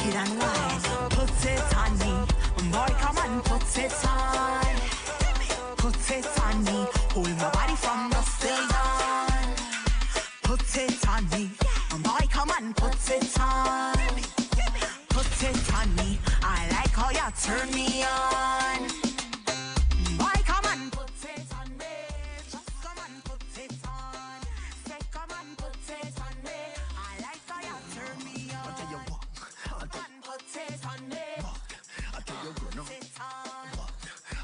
it and wine. Put it on me, boy, come on, put it on. Put it on me, hold my body from the till dawn. Put it on me, boy, come on, put it on. Put it on me, I like how you turn me on. Boy, come on, put it on me. Just come on, put it on. Say, come on, put it on me. I like how you turn me on. I tell you what, Come on, put it on me. I tell you what, no. Put it on.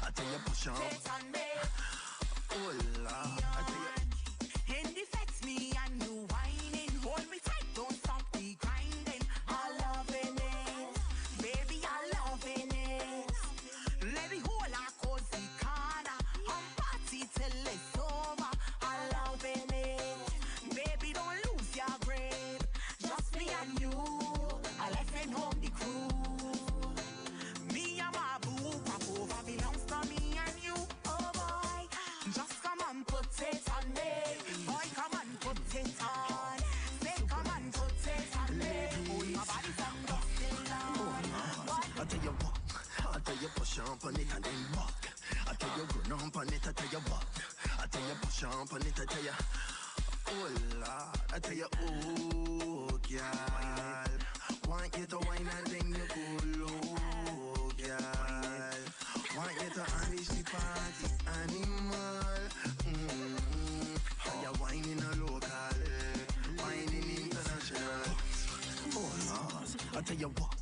I tell you push on. Put it on me. Oh Lord, I tell you. In defects me and you whining. Hold me tight, don't stop the grinding. I'm loving it, baby, I'm loving it. Let me hold a cozy corner and party till it's over. I'm loving it, baby, don't lose your grip. Just me and you, I left in home the crew. Me and my boo, pop over belongs to me and you. Oh boy, just come on, put it on me. Boy, come on, put it on. Say, come on, put it on me. Hold my body from the till dawn. I tell you what, I tell you push on it and then walk. I tell you run on it, I tell you what. I tell you push on it, I tell you. Oh Lord, I tell you, oh girl, want you to whine and then you cool, oh girl. Want you to unleash the party animal. How you whining a local, whining international. Oh Lord, I tell you what,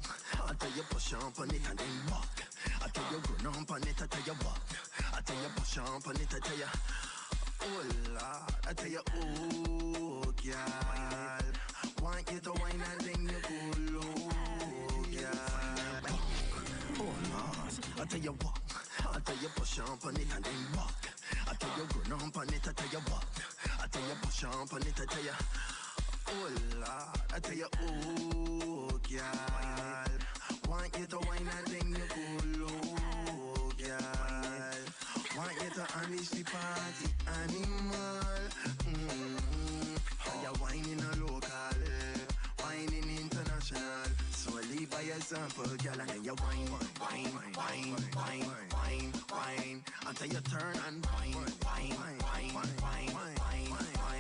I tell you push on it and then walk. I tell you run on it, I tell you what. I tell you push on it, I tell you. Oh Lord, I tell you, oh girl, want you to whine and then you cool, oh girl. Oh Lord, I tell you what, I tell you push on it and then walk. I tell you run on it, I tell you what. I tell you push on it, I tell you. Oh Lord, I tell you, oh girl, want you to whine and then you cool, oh girl. Want you to unleash the party animal. How you whining a local, whining international. So leave by example, girl, and then you whine, whine, whine, whine, whine, whine, until you turn and whine, whine, whine, whine, whine,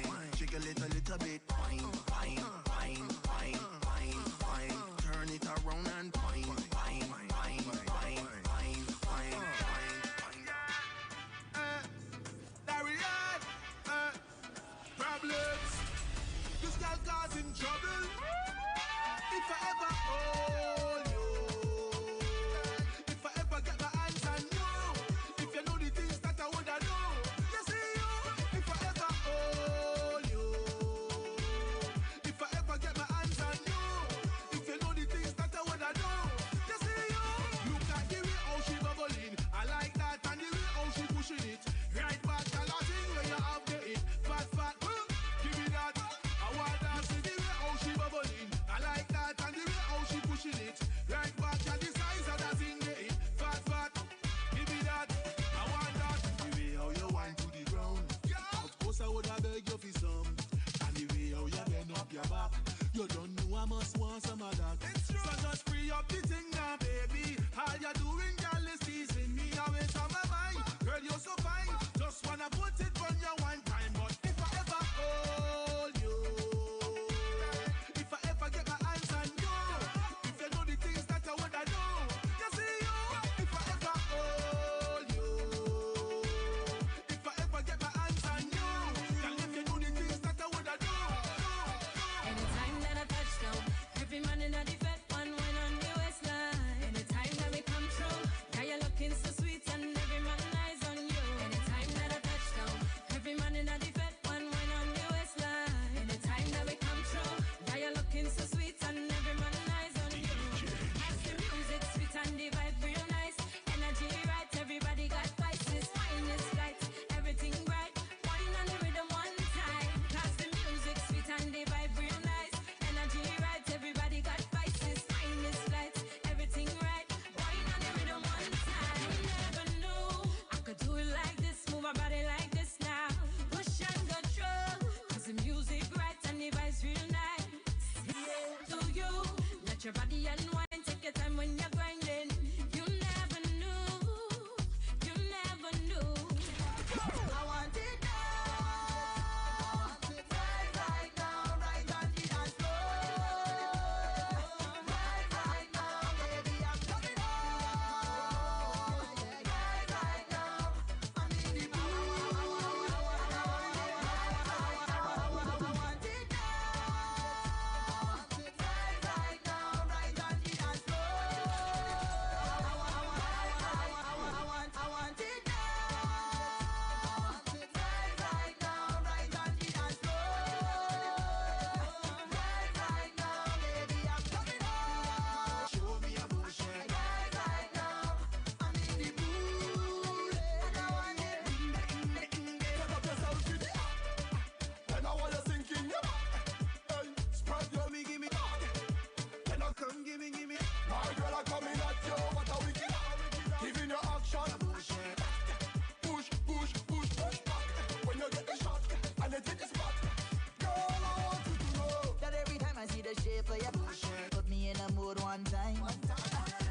whine. Jiggle it a little bit, whine, whine, whine, whine, whine, whine. Turn it around and whine, whine, whine, whine, whine, whine. Problems. This girl causing trouble. If I ever hold you, if I ever get my hands on you, if you know the things that I woulda do, you see you. If I ever hold you, if I ever get my hands on you, if you know the things that I woulda do, you see you. Look at the way how she bubbling, I like that, and the way how she pushing it. Right back to the thing where you have the it, fat, fat. Give me that. I want that. See the way how she bubbling. I like that, and the way how she pushing it. Right back to the size of that thing there. It fat, fat. Give me that. I want that. The way how you wind to the ground. Of course I woulda beg you for some. And the way how you bend up your back. You don't know I must want some of that. So just free up the thing now, baby. All you doing, girl, is teasing me away from my mind. Girl, you're so fine. Just wanna put it on you one time, but if I ever hold you, if I ever get my hands on you, if you know the things that I woulda do, you see you. If I ever hold you, if I ever get my hands on you, girl, if you know the things that I woulda do. Anytime that I touch down, every man in a defect, one wine on the waistline. Anytime that we come through, now you're looking so sweet and every man eyes on you. Anytime that I touch down, every man in a defect, one wine on the waistline. Anytime that we come through, now you're looking so sweet and every man eyes on you. As the music sweet and the vibe real nice, energy right, everybody got vices. Wine is light, everything bright. Wine on the rhythm one time. Cause the music sweet and the vibe real nice, energy right, everybody got vices. Wine is light, everything right. Wine on the rhythm one time. Never knew I could do it like this, move my body like this now. Push and control, cause the music right and the vibe's real nice. Yeah, do you let your body unwind? when you're grinding. You never knew. You never knew. I want it now. Right now, right on the dance floor. Right now, baby, I'm coming home. Right now, I'm in the mood. I want it now. Right now, right on the dance floor. I want it now. Right now, right on the dance floor. Right now, baby, I'm coming home. Show me emotion. Right now, I'm in the mood, and I want it. Set up yourself to the and I want you sinking your back. Hey, spread your give me back. And I come give me. My girl, I coming at you, what a wicked. Giving your action. Push back. When you get the shot, and it hit the spot. Girl, I want you to know. That every time I see the shape of your push, put me in a mood one time.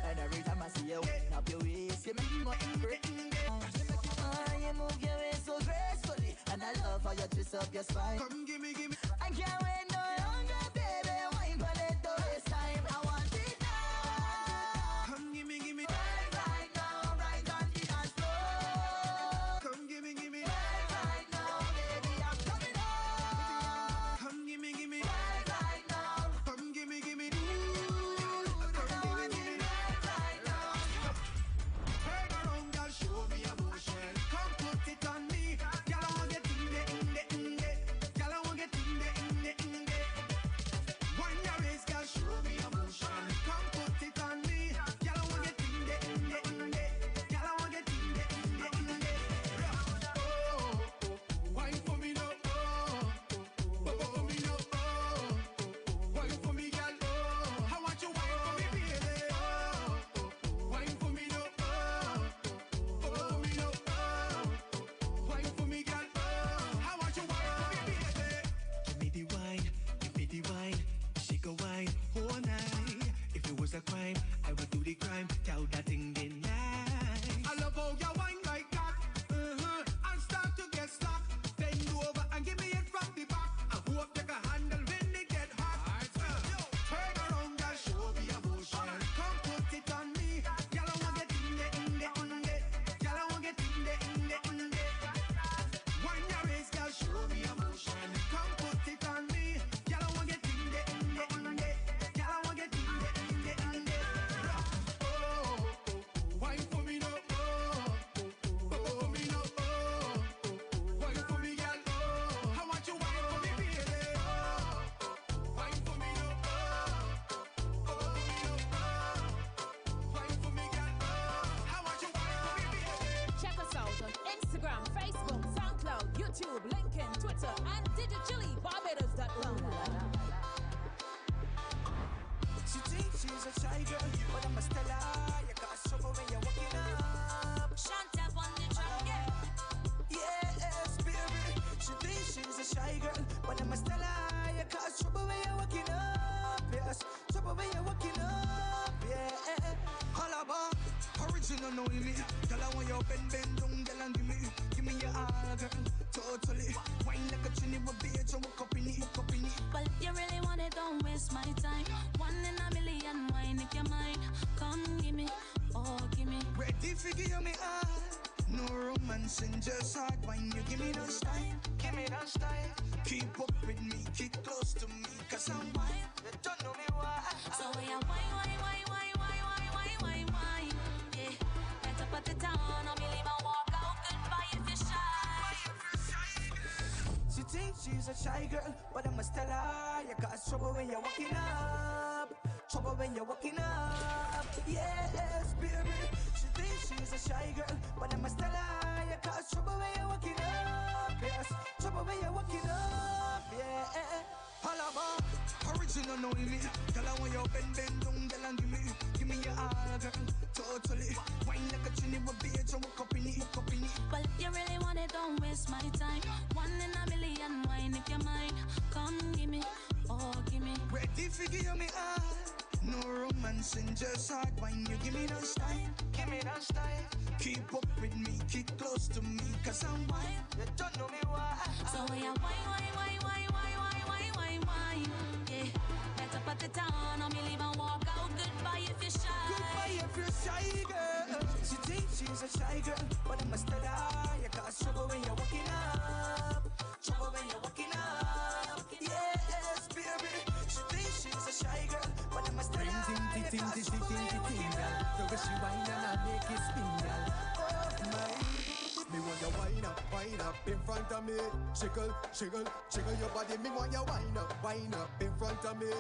And every time I see you wind up your waist, you make me go break. You move your waist so gracefully, and I love how you twist up your spine. Come give me. I can't wait no longer, baby. Wine for it to waste time. I want it now. Come give me. Right now, right on the dance floor. Come give me. Right now, baby, I'm coming home. Come give me. Right now. Come give me. Right now. Turn around, girl, show me emotion. Come put it on me. Girl, I want get in there. Girl, I want get in there. When you raise, girl, show me emotion. Come put it on me. Girl, I want get in there. Girl, I want get in there. Oh, wine for me now. Oh, for me now. Wine for me, girl. I want you wine for me, baby. Wine for me now. For me now. Wine for me, girl. I want you wine for me, baby. Give me the wine, she go wine all night. If it was a crime, I would do the crime. Tell that thing deny. I love how you wine like that. And start to get slack. Bend over and give me it from the back. I hope you can handle when it get hot. Turn around, girl, show me emotion. Come put it on me. Girl, I want get in there. Girl, I want get in there. When you raise, girl, show me emotion. Come put it on me. Girl, I want get in there. Girl, I want get in there. Oh, wine for me now. For me now. Wine for me, girl. I want you wine for me, baby. Wine for me now. Wine for me, girl. I want you wine for me, baby. Check us out on Instagram, Facebook, SoundCloud, YouTube, LinkedIn, Twitter, and digitally.barbados.com. She thinks she's a shy girl, but I'm a Stella. You got trouble when you're walking up. Shantap on the track, yeah. Yes, baby. She thinks she's a shy girl, but I'm a Stella. You got trouble when you're walking up. Yes, trouble when you're walking up. Yeah. All about original, know me. Girl, I want you bend down, girl, and give me your all, girl. Totally. Wine like a trinity, with beach, and walk up in it. But if you really want it, don't waste my time. 1 in a million, wine if you're mine. Come give me, oh give me. Ready for give me all. No romancing, just hard wine. You give me no style. Keep up with me, keep close to me, cause I'm wild. You don't know me why. So we are wine. Yeah, right up at the town, I'll be leaving, walk out, goodbye if you're shy. She thinks she's a shy girl, but I'm a Stella. You cause trouble when you're walking up. Yes, baby. She thinks she's a shy girl, but I'm a Stella. You cause trouble when you're walking up. Yes, trouble when you're walking up. Yeah. All about original, know me. Girl, I want you bend down, girl, and give me your all, girl. Totally. Wine like a trinity, with beach, and walk up in it. Well, if you really want it, don't waste my time. 1 in a million, wine if you're mine. Come give me, oh give me. Ready for give me all. No romancing, just hard wine. You give me that style, give me that style. Keep up with me, keep close to me, cause I'm wine. You don't know me why. So we are wine. Yeah, better put it on, or me leave and walk out. Goodbye if you're shy. Goodbye if you're shy, girl. She thinks she's a shy girl, but I must tell her you got trouble when you're walking up. Trouble when you're walking up. Yes, baby. She thinks she's a shy girl, but I must tell her you got trouble when you're walking up. The way she whine and I make it spin, girl. Oh my. Me want you wind up in front of me. Jiggle your body. Me want you wind up in front of me.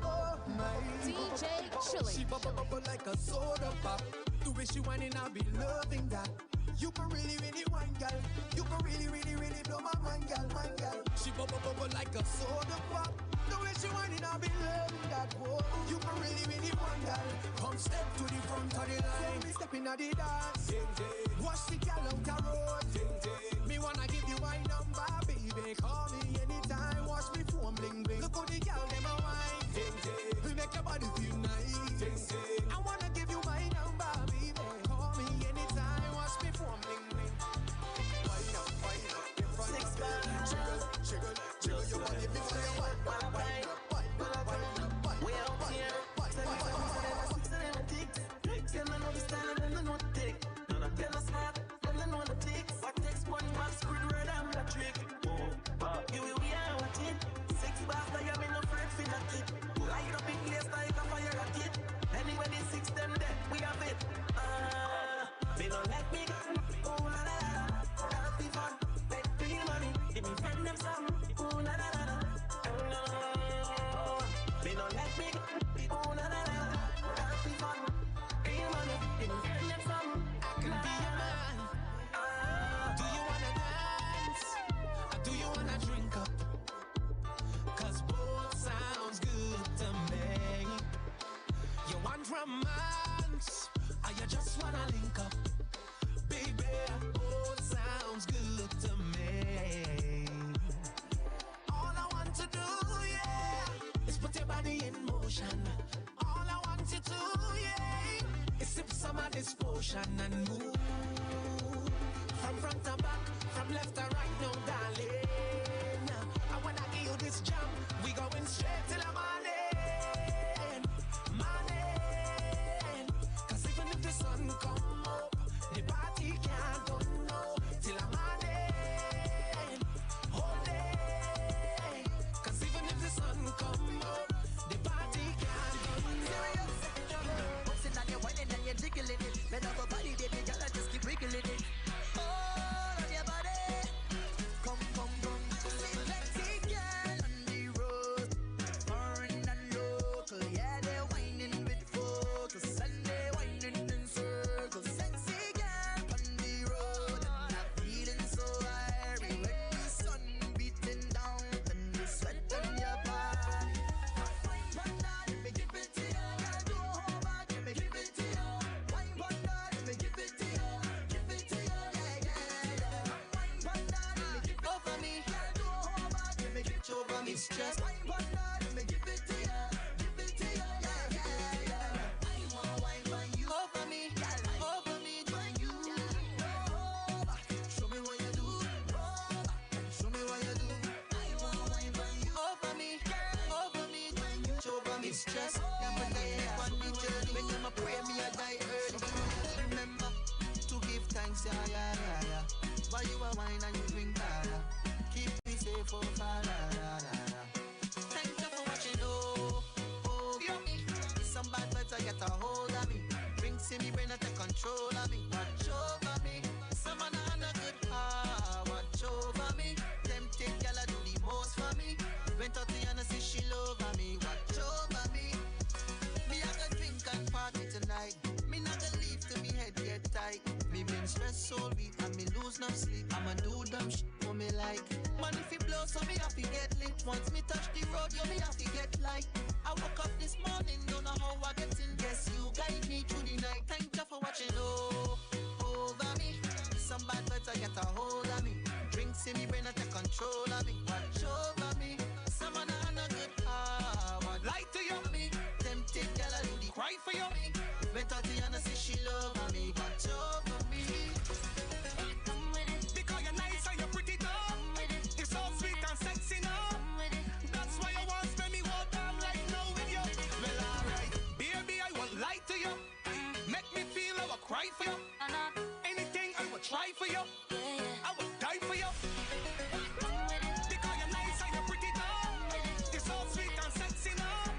Oh my. DJ Chili. She bubble like a soda pop. The way she whining, I'll be loving that. You can really wine, girl. You can really blow my mind, girl. She bubble like a soda pop. The way she whining, I'll be loving that. Whoa. You can really wine, girl. Come step to the front of the line. Me stepping at the dance. Watch the gal out the road. Me wanna give you my number, baby. Call me anytime. Watch me phone bling bling. Look how the gal them a wine. We make your body feel nice. I wanna give you my number, baby. Call me anytime. Watch me phone bling bling. Wind up in front of me. Jiggle your body. Me want you wind up. Way out here. Them don't know the style, them don't know the tick. None of them are smart, them don't know the tick. What takes one man, Squidward and the trick. You will be out with it. 6 bars, like I'm in a afraid for that kid. Light up in place like a fire rocket. Anybody 6 them dead, we have it. They don't let me go. Oh la la la, that'll be fun. Let real money, give me friend them some. Oh la la la la, they don't let me go. Oh la la la, that'll be fun. Romance, or you just wanna link up, baby. Oh, sounds good to me. All I want to do, yeah, is put your body in motion. All I want you to, yeah, is sip some of this potion and move from front to back, from left to right, no darling. I wanna give you this jam. We going straight till the morning. Sun come up, the party can't go no till I'm morning, whole day. 'Cause even if the sun come up, the party can't go no. Bouncing on your whining and you're jiggling it. Man of a body, baby girl, I just keep wiggling it. Oh, on your body, come. Plenty girl on the road, foreign and local, yeah they're whining with focus and they whining. Sexy girl on the road, and I'm feeling so airy when the sun beating down and the sweat on your body. Wine panda, let me give it to you. Girl, do over, let me give it to you. Wine panda, let me give it to you. Give it to you, yeah. Wine panda, let me give it over me. Girl, do over, let me give it over me. It's just wine panda, let me give it to you. Give it to you, yeah. I want wine for you over me. Stress, yeah, but I on the journey. When you pray, me I die early. Remember to give thanks, yeah. While you are wine and you drink, keep me safe, oh, Thank you for watching, some bad vibes, I get a hold of me. Drinks in me brain, I take control of me. Watch over me. Some on a good heart, watch over me. Tempted, girl, I do the most for me. Went out to Anna, see she love me. Watch over me. Me, I gonna drink and party tonight. Me not gonna leave till me head get tight. Me been stressed all week and me lose no sleep. I'ma do dumb shit for me like. Man, if it blow, so me have to get lit. Once me touch the road, yo, me have to get light. I woke up this morning, don't know how I get in. Guess you guide me through the night. Thank you for watching over me. Some bad vibes, I get a hold of me. Drinks in me brain, I take control of me. Watch over me. Some on a good heart. Light to you, me. Tempted. Tatiana say she love me, watch over me. Because you're nice and you're pretty dumb. You're so sweet and sexy now. That's why I want to spend me whole time right now with you. Well, alright, baby, I won't lie to you. Make me feel I will cry for you. Anything I will try for you. I will die for you. Because you're nice and you're pretty dumb. You're so sweet and sexy now.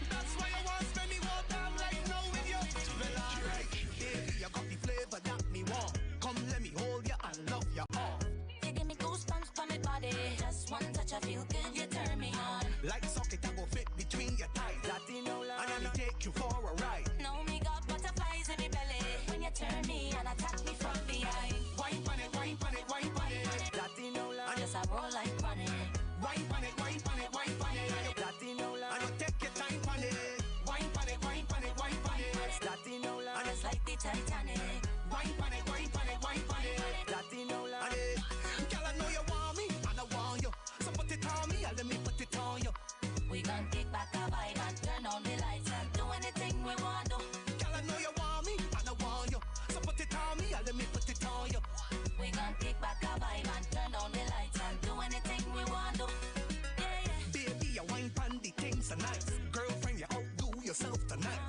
That's why I want to spend me whole time right now with you. Well, alright, baby, you got the flavor that me want. Come, let me hold you and love you all. You give me goosebumps for my body. Just one touch, I feel good. You turn me on. Like socket, I go fit between your thighs. Latino line, and I take you for a ride. Know me got butterflies in the belly. When you turn me and attack me from behind. Wine on it, wine on it, wine on it. Latino line, I just I roll like running. wine on it, wine on it, wine on it. Latino line, and you take your time on it. Wine on it, wine on it, wine on it. Latino line, And it's like the Titanic. wine on it, wine on it, wine on it. Latino line, girl, I know you want me, and I want you. So put it on me, and let me put it on you. We gon' take back our vibe and turn on the lights and do anything we want to. Girl, I know you want me, and I want you. So put it on me, and let me put it on you. We gon' take back our vibe and turn on the lights and do anything we want to. Yeah, yeah. Baby, you wine on the things are nice. Girlfriend, you outdo yourself tonight.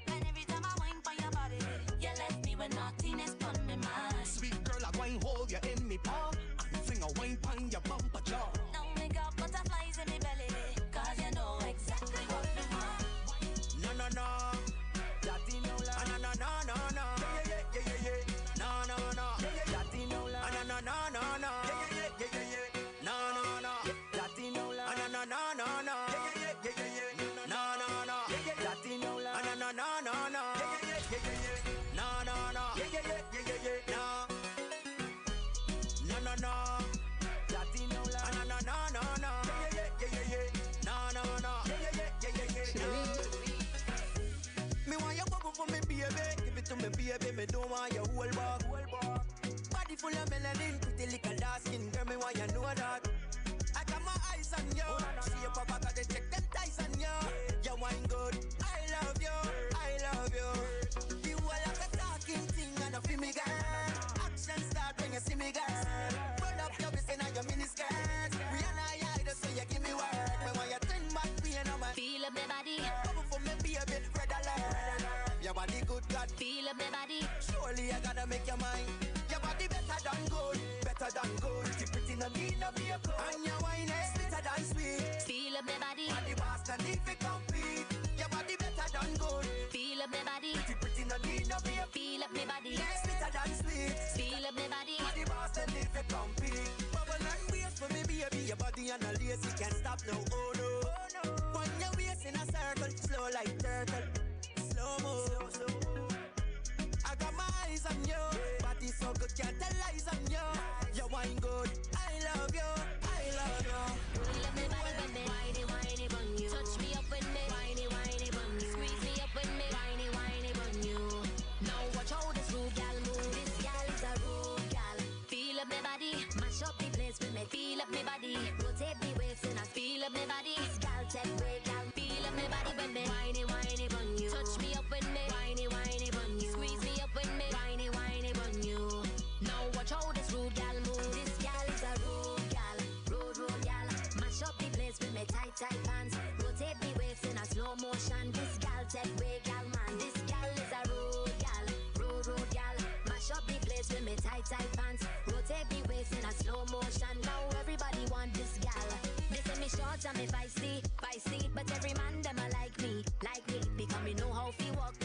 And every time I whine for your body, you left me with naughtiness on my mind. Sweet girl, I wine hold you in me paw and fling a wine on your bumper jaw. Now me got butterflies in my belly, cause you know exactly what we want. No, no, no. Latino line. No, no, no, no, no. Yeah, yeah, yeah, yeah, yeah. No, no, no. Latino line. No, no, no, no, no. Yeah, yeah, yeah, yeah, yeah. No, no, no. Latino line. No, no, no, no. Yeah, yeah, yeah, yeah, yeah. No, no, no. Latino line. No, no, no, no. Yeah, yeah, yeah, yeah, yeah. No, no, no. Yeah, yeah, yeah, yeah, yeah, yeah. No, no, no. Latino line. No, no, no, no. Yeah, yeah, yeah, yeah, yeah. No, no, no. Yeah, yeah, yeah, yeah, yeah, yeah. Me want your bubble for me, baby. Give it to me, baby. Me don't want your whole bar. Body full of melanin, pretty little dark skin. Girl, me want you know that. I got my eyes on you. See your papa got to check them ties on you. You wine good. I love you. I love you. You are like a talking thing and a feel me, girl. Action start when you see me, girl. Run up your waist and your mini skirt. Rihanna, I idol, so you give me work. Me want you turn back, we ain't no man. Feel up the body, Bubble for me, baby. Red alert. Your body good, God. feel up the body. Surely I gotta make your mind. Your body better than gold, better than gold. Pretty no need no vehicle. And your wine is sweeter than sweet. Feel up the body, Body boss no need to compete. Your body better than gold. feel up the body. Pretty no need no vehicle. Feel up the body, Sweeter than sweet. feel up the body. Body boss no need to compete. Bubble and waist for me, baby. Your body and a lazy can't stop no. Oh no. When your waist in a circle, slow like turtle. Slow mo. I got my eyes on you. Body so good, can't tell lies on you. You wine good. I love you. I love you. Feel up the body when me whiny, whiny bun you. Touch me up when me whiny, whiny bun you. Squeeze me up when me whiny, whiny bun you. Now watch how this rude gal move. This gal is a rude gal. Feel up the body, mash up the place when me feel up me body. Rotate the waist and I feel up me body. This gal take way gal. Feel up me body when me whiny, whiny bun you. Touch me up when me whiny, whiny bun you. Squeeze me up when me whiny, whiny bun you. Now watch how this rude gal move. This gal is a rude gal, rude gal. Mash up the place with me tight pants. Rotate the waist in a slow motion. This gal take way gal man. This gal is a rude gal, rude gal. Mash up the place with me tight pants. Rotate the waist in a slow motion. Now everybody want this gal. They say me short and me feisty, but every man them a like me, because me know how fi walk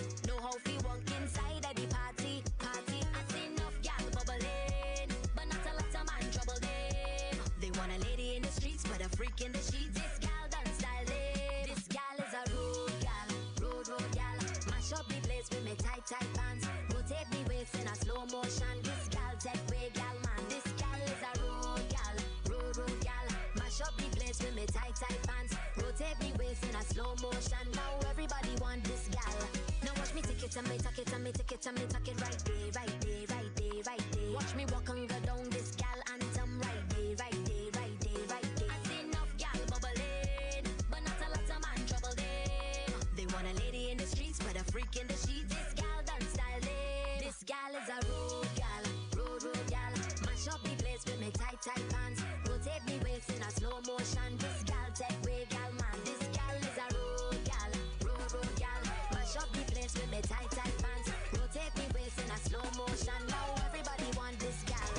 inside of the party. I see enough gal bubbling, but not a lot of man trouble them. They want a lady in the streets, but a freak in the sheets. This gal done styling. This gal is a rude gal, rude gal. Mash up the place with me tight pants. Rotate the waist in a slow motion. This gal take way gal man. This gal is a rude gal, rude gal. Mash up the place with me tight pants. Rotate the waist in a slow motion. Now everybody want this gal. Now watch me take it and me tuck it and me take it and me tuck it right there, right there, right there, right there. Watch me walk and go down this gal anthem right there, right there, right there, right there. I see enough gal bubbling, but not a lot of man trouble them. They want a lady in the streets, but a a freak in the sheet. This gal done styling. This gal is a road gal, road gal. Mash up the place with me tight pants. Rotate me waist in a slow motion. This gal take way gal man. This gal is a road gal, road gal. Mash up the place with me tight pants. Rotate me waist in a slow motion. Now everybody want this gal.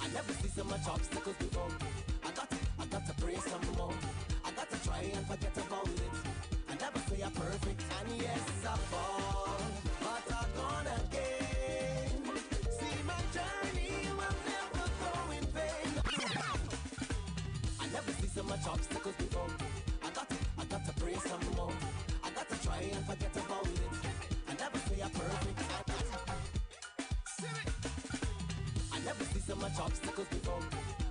I never see so much obstacles before. I got to pray some more. I got to try and forget about it. I never say I'm perfect, and yes I fall, but I'm gonna again. See my journey will never go in vain. I never see so much obstacles before. I got to pray some more. I got to try and forget about it. I never say I'm perfect. I never see so much obstacles before.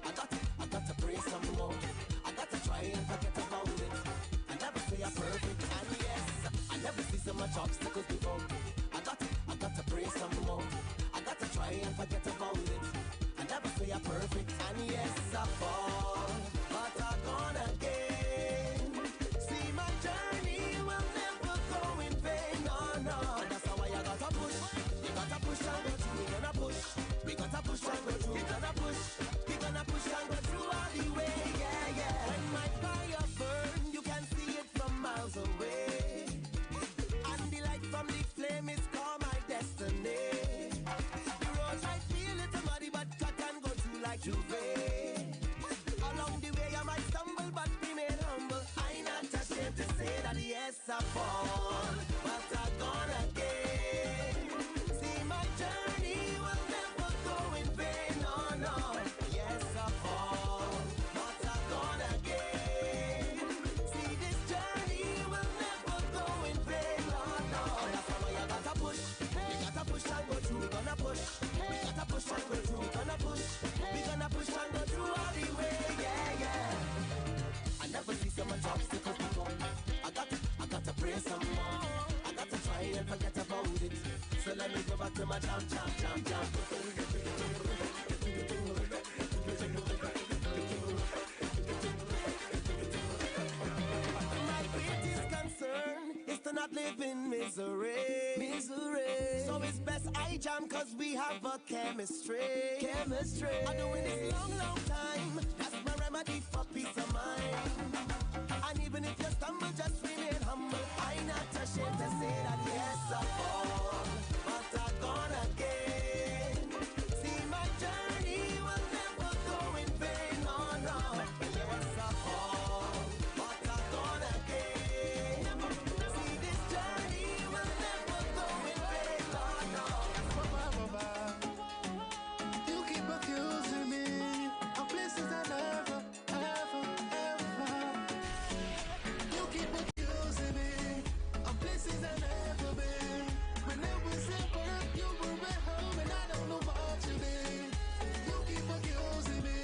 I got to pray some more. I got to try and forget about it. I never say I'm perfect, and yes, I never see so much obstacles before. I got to pray some more. I got to try and forget about it. I never say I'm perfect, and yes, I fall, but I'm gonna again. See my journey will never go in vain, no. That's how I gotta push. You gotta push and go through. We gonna push. We gotta push and go through. We gonna push. We gonna push and go through all the way, yeah. When my fire burn, you can see it from miles away. And the light from the flame is called my destiny. The road might feel little muddy, but cut and go through like Juve. Along the way I might stumble, but remain humble. I'm not ashamed to say that yes I fall, but I'm gonna again. See my journey will never go in vain, no. Yes I fall, but I'm gonna again. See this journey will never go in vain, no. That's why you gotta push. You gotta push and go through. We gonna push. We gotta push and go through. We gonna push. We gonna push and go through all the way, yeah. I never see so much obstacles before. I got to pray some more. I got to try and forget about it. So let me go back to my jam. My greatest concern is to not live in misery. So it's best I jam, cause we have a chemistry. I'm doing this long time. That's my remedy for peace of mind. And even if you stumble, just remain humble. I'm not ashamed to say that yes I fall, but I'm gonna again. See my journey will never go in vain, no. Yes I fall, but I'm gonna again. See this journey will never go in vain, no. You keep accusing me of places I never, ever. You keep accusing me of places I never been. When it was at work, you were at home, and I don't know what you did. You keep accusing me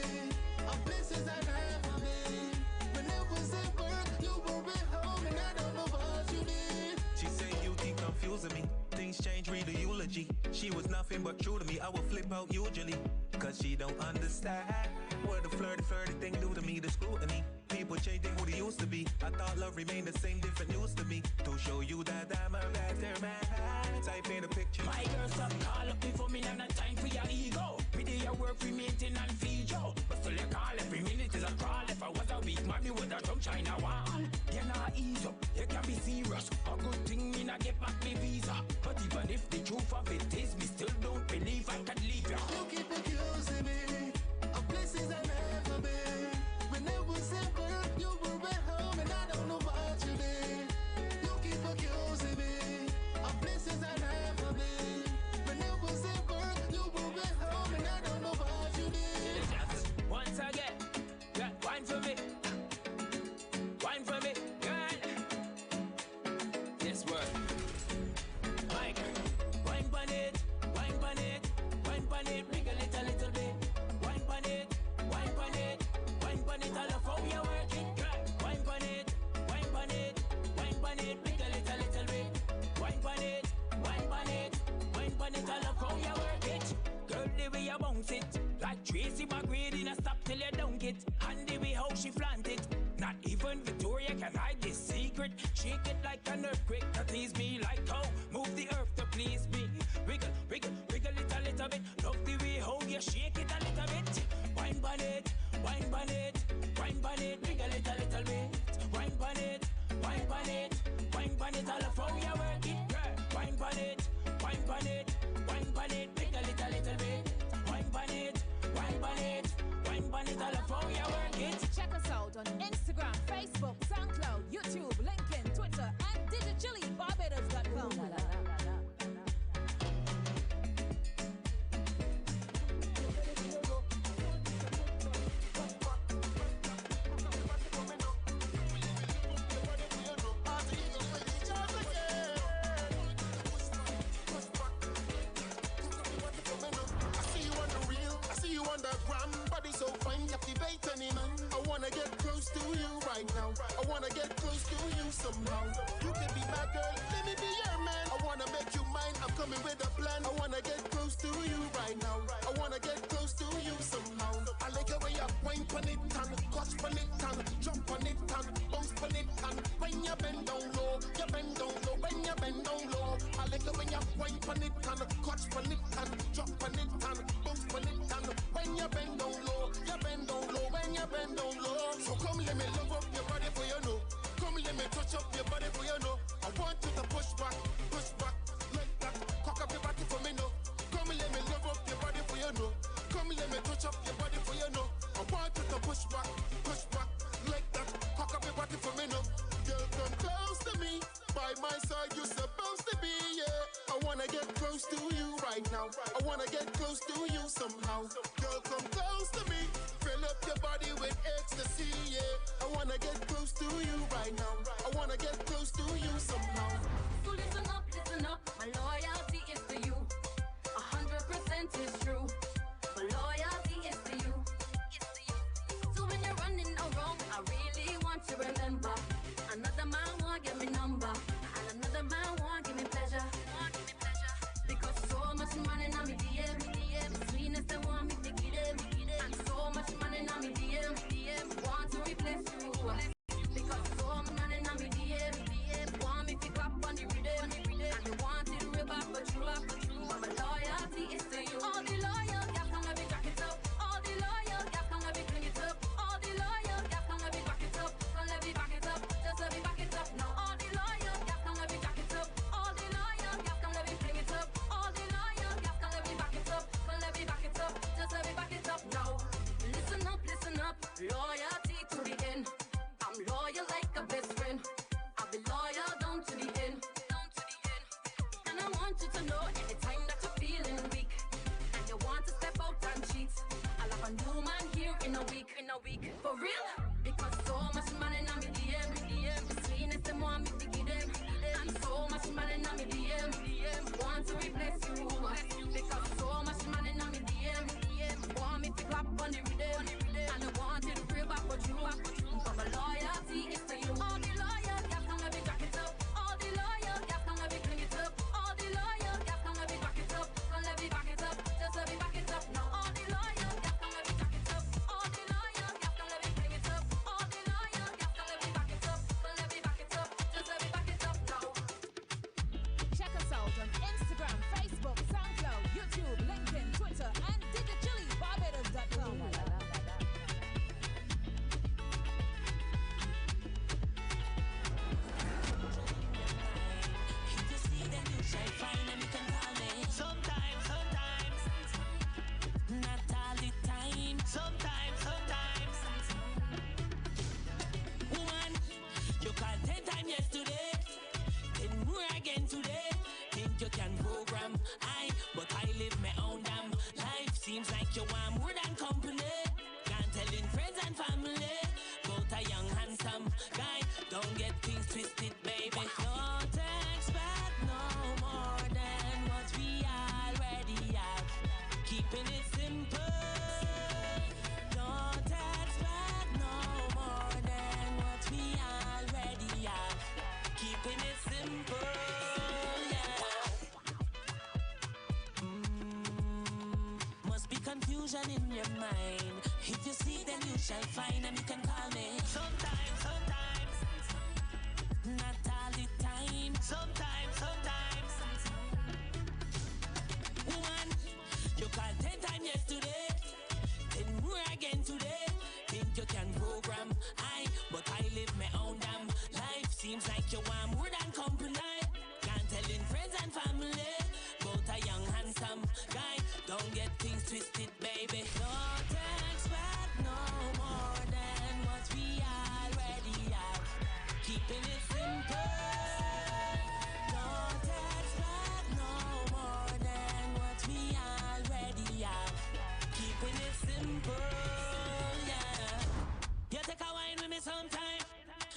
of places I never been. When it was at work, you were at home, and I don't know what you did. She say you keep confusing me. Things change, read the eulogy. She was nothing but true to me. I will flip out usually, cause she don't understand what the flirty thing do to me. The scrutiny, people changing who they used to be. I thought love remained the same, different news to me. To show you that I'm a better man, type in a picture. My girl, stop call up for me, and not time for your ego. We do your work, we maintain and feed you. But still you call every minute is a crawl. If I was a weak man, me would have jumped China wall. You not ease up, you can be serious. A good thing me not get back me visa. But even if the truth of it is, me still don't believe I can leave you. You keep accusing me of places I never been. When it was at work, you were at home, and I don't know what you did. You keep accusing me of places I never been. When it was at work, you were at home, and I don't know what you did. Once again, girl, wine for me. Wine for me, girl. Yes, word. My girl, wine pon it, wine pon it, wine pon it, bring a little bit. Wine pon it, wine pon it, wine pon it. I love how you work it, girl. Wine pon it, wine pon it, wine pon it, bring a little bit. Wine pon it, wine pon it, wine pon it. I love how you work it, girl. The way you bounce it, like Tracy McGrady, in a stop till you don't get. And the way how she flaunt it, not even Even Victoria can hide this secret. Shake it like an earthquake to tease me like how move the earth to please me. Wiggle, wiggle, wiggle it a little bit. Love the way how you shake it a little bit. Wine on it, wine on it, wine on it, wiggle it a little bit. Wine on it, wine on it, wine on it. All of how you work it, girl. Wine on it, wine on it, wine on it, wiggle it a little bit. Wine on it, wine on it, wine on it. All of how you work it. Check us out on Instagram, Facebook, SoundCloud, YouTube, LinkedIn, Twitter, and digitally.barbados.com. So fine, captivate any man. I wanna get close to you right now. I wanna get close to you somehow. You can be my girl, let me be your man. I wanna make you mine, I'm coming with a plan. I wanna get close to you right now. I wanna get close to you somehow. I like it when you wine pon it and catch pon it and jump on it and bounce pon it and when you bend down low, you bend down low. When you bend down low, I like it when you wine pon it and catch pon it and jump on it and bounce pon it and when you bend down low. You bend down low when you bend down low. So come let me love up your body for you know. Come let me touch up your body for you know. I want you to push back like that. Cock up your body for me know. Come let me love up your body for you know. Come let me touch up your body for you know. I want you to push back like that. Cock up your body for me know. Girl, come close to me. By my side you're supposed to be, yeah. I wanna get close to you right now. I wanna get close to you somehow. Girl, come close to me. Fill up your body with ecstasy, yeah. I wanna get close to you right now. I wanna get close to you somehow. So listen up, my loyalty is to you. 100% is true. My loyalty is to you. So when you're running around, I really want to remember. Another man won't give me number, and another man won't give me pleasure. Because so much money on me DM, the sweetness they want me to give them, and so much money on me DM, want to replace you. Because so much money on me DM, want me to clap on the rhythm, and they want it real back for true. But my loyalty is to you. All the loyal gas can let me jack it up. All the loyal gas can let me clean it up. All the loyal gas can let me back it up. Can let me back it up. Just let me back it up now. All the loyal gas can let me jack it up. All the loyal gas can let me clean it up. All the loyal gas can let me back it up. Can let me back it up. Just let me back it up now. Listen up. Loyalty to the end. I'm loyal like a best friend. I'll be loyal down to the end. And I want you to know anytime that you're feeling weak and you want to step out and cheat, I'll have a new man here in a week. For real? Because so much money on me DM, the sweetness they want me to give them, and so much money on me DM, want to replace you. Because so much money on me DM, want me to clap on the rhythm, and I want it real back for you. But my loyalty is to you. All the loyal gas can let me jack it up. All the loyal gas can let me clean it up. All the loyal gas can let me back it up. Can let me back it up. Just let me back it up now. All the loyal gas can let me jack it up. All the loyal gas can let me clean it up. All the loyal gas can let me back it up. Can let me back it up. Just let me back it up now. Check us out on Instagram, Facebook, SoundCloud, YouTube, LinkedIn, Twitter, and digitally.barbados.com. Not all the time. Sometimes. Woman, you called 10 times yesterday, 10 more again today. Think you can program but I live my own damn life. Seems like you want more than company. Can't tell in friends and family about a young handsome guy. Don't get things twisted, baby. Don't expect no more than what we already have. Keeping it simple. Don't expect no more than what we already have. Keeping it simple, yeah. Must be confusion in your mind. If you see, then you shall find, and you can call me. Sometimes. program. But I live my own damn life. Seems like you want more than company. Can't tell in friends and family about a young handsome guy. Don't get things twisted, baby. Don't expect no more than what we already have. Keeping it simple. Don't expect no more than what we already have. Keeping it simple, yeah. You take a wine with me sometime.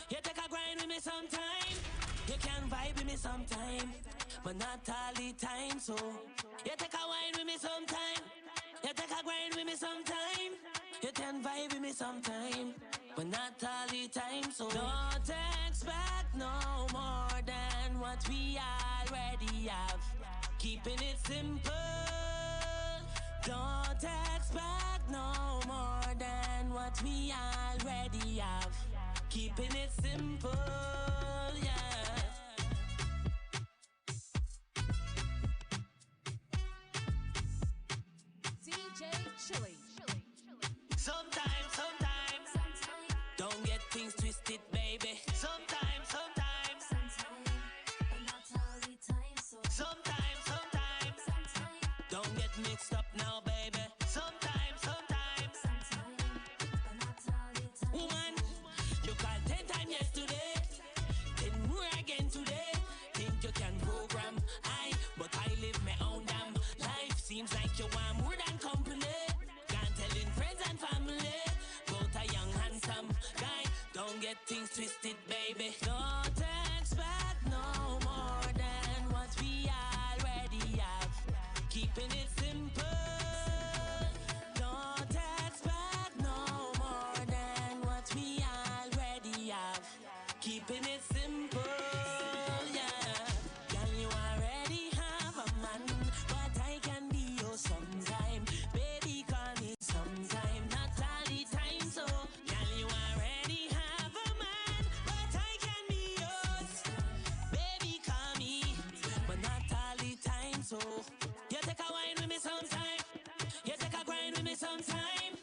You take a grind with me sometime. You can vibe with me sometime, but not all the time, so. You take a wine with me sometime. You take a grind with me sometime. You can vibe with me sometime, but not all the time, so. Don't expect no more than what we already have. Keeping it simple. Don't expect no more than what we already have. Keeping it simple, yeah. DJ Chili. Sometimes, don't get things twisted, baby. Sometimes, don't get mixed up now, baby. Sometimes, woman, you called 10 times yesterday, 10 more again today. Think you can program, but I live my own damn life. Seems like you want more than company. Can't tell in friends and family about a young handsome guy. Don't get things twisted, baby. Don't expect no more than what we already have. Keeping it simple. Don't expect no more than what we already have. Keeping it simple, yeah. Can you already have a man? But I can be yours sometime. Baby, call me sometime. Not all the time, so. Can you already have a man? But I can be yours. Baby, call me. But not all the time, so. You take a wine with me sometime. You take a grind with me sometime.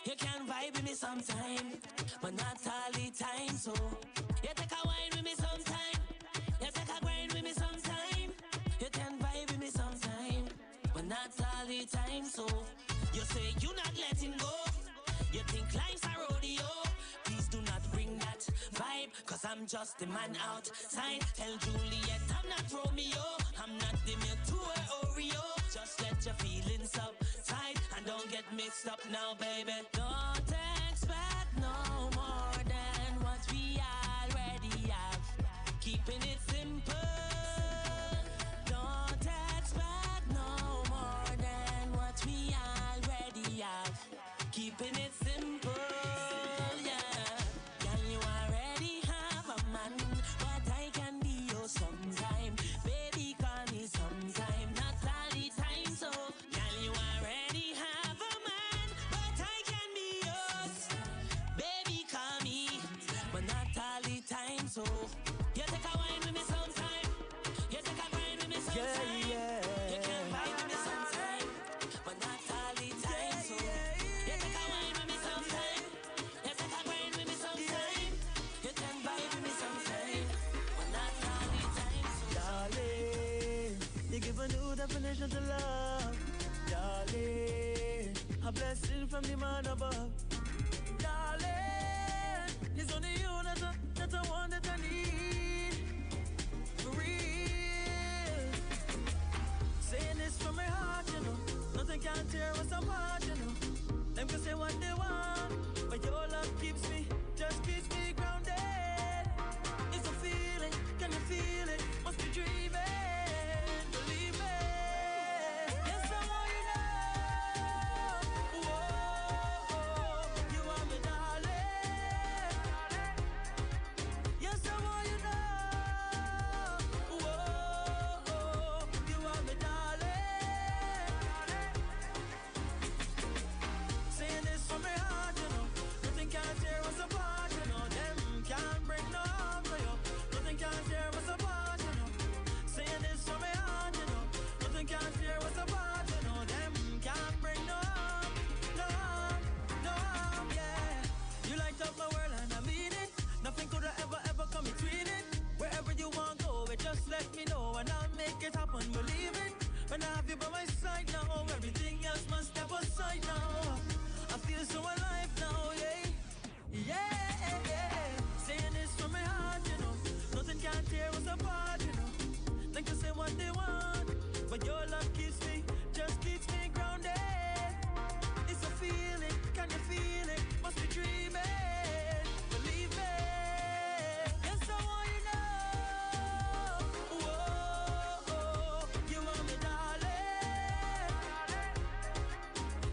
You can vibe with me sometime, but not all the time, so. You take a wine with me sometime. You take a grind with me sometime. You can vibe with me sometime, but not all the time, so. You say you not letting go. You think life's a rodeo. Please do not bring that vibe, cause I'm just the man outside. Tell Juliet I'm not Romeo. I'm not the milk to her Oreo. Just let your feelings subside and don't get mixed up now, baby. Don't expect no more than what we already have. Keeping it simple. Don't expect no more than what we already have. Keeping it simple, yeah. Can you already have a man? But I can be yours sometime. Baby, call me sometime. Not all the time, so. Can you already have a man? But I can be yours. Baby, call me. But not all the time, so. You take a wine with me sometime. You take a grind with me sometime. You can vibe with me sometime, but not all the time, so. You take a wine with me sometime. You take a grind with me sometime. You can vibe with me sometime, but not all the time, so. Darling, you give a new definition to love. Darling, a blessing from the man above. Darling, it's only you that I want, that I need. For real. Saying this from my heart, you know. Nothing can tear us apart, you know. Them can say what they want, but your love just keeps me grounded. It's a feeling, can you feel it? Must be dreaming, believe me. Yes, I want you now. Whoa. it happen, believe it. When I have you by my side now, everything else must step aside now. I feel so alive now, yeah. Saying this from my heart, you know. Nothing can tear us apart, you know. They can say what they want, but your love keeps me, just keeps me grounded. It's a feeling, can you feel it? Must be dreaming, believe me. Yes, I want you know. Whoa, you are my darling.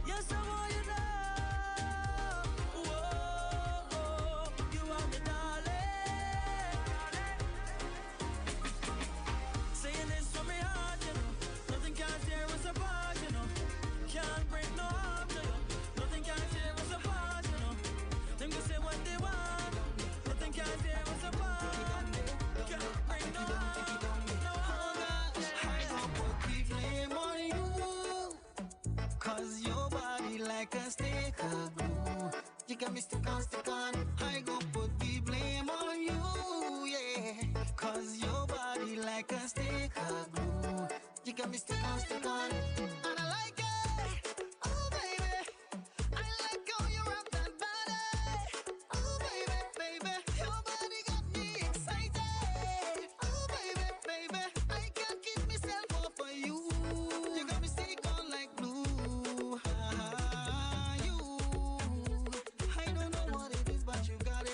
Yes, I want you know. Whoa, you are my darling. Saying this from my heart, you know. Nothing can tear us apart, you know. Can't break no heart, you know. Nothing can tear us apart, you know. Them can say what they want. Nothing can tear us apart. Can't break no heart, no heart. I don't put the blame on you, 'cause your body like a stick of glue. You got me stick on. I gon' put the blame on you, yeah, 'cause your body like a stick of glue. You got me stick on. And I like it, oh baby. I like how you rock that body. Oh baby, your body got me excited. Oh baby, I can't keep myself off of you. You got me stick on like glue. You, I don't know what it is, but you got it.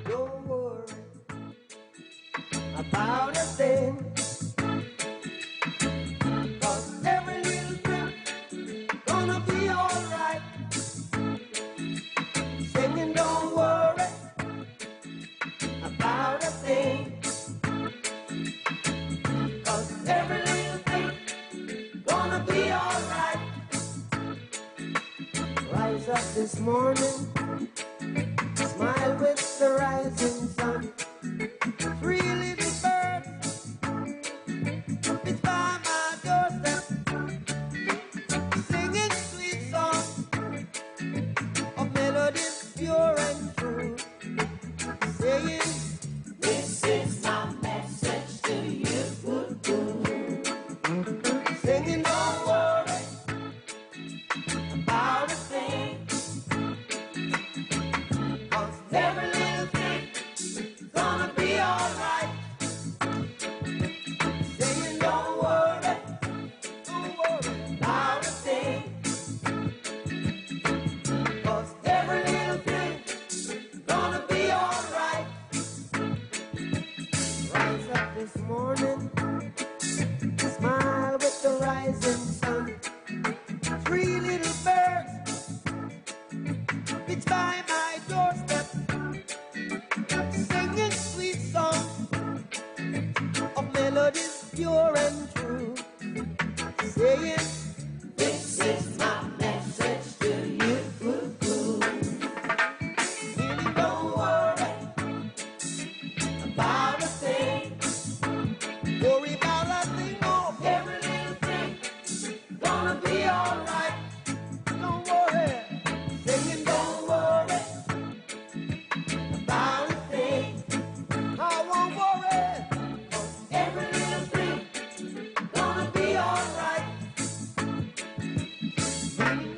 Don't worry about a thing, 'cause every little thing gonna be alright. Singing, don't worry about a thing, 'cause every little thing gonna be alright. Rise up this morning, smile with the rising sun. Three little birds, it's by my doorstep, singing sweet songs of melodies pure and true, saying, this is my message to you. Singing, don't worry about a thing, 'cause every little thing gonna be alright. Saying, don't worry about a thing, 'cause every little thing gonna be alright. Rise up this morning, smile with the rising sun. Three little birds, it's by my doorstep, singing sweet songs of melodies pure and true, saying, this is my message to you. Really don't worry about a thing. Worry about a thing, oh, every little thing gonna be alright. Don't worry, saying don't worry about a thing. I won't worry, 'cause every little thing gonna be alright.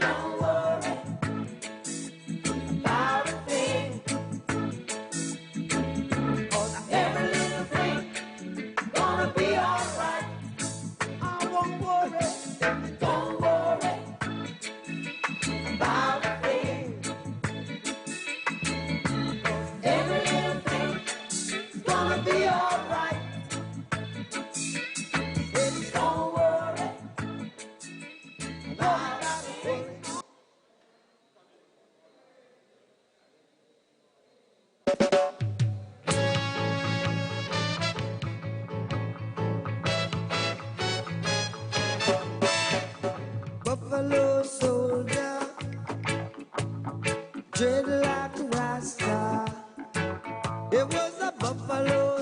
Don't worry about a thing, 'cause every little thing gonna be alright. I won't worry, don't worry about a thing, 'cause every little thing gonna be alright. Baby, don't worry about a thing. Buffalo soldier, dread like a rasta. It was a buffalo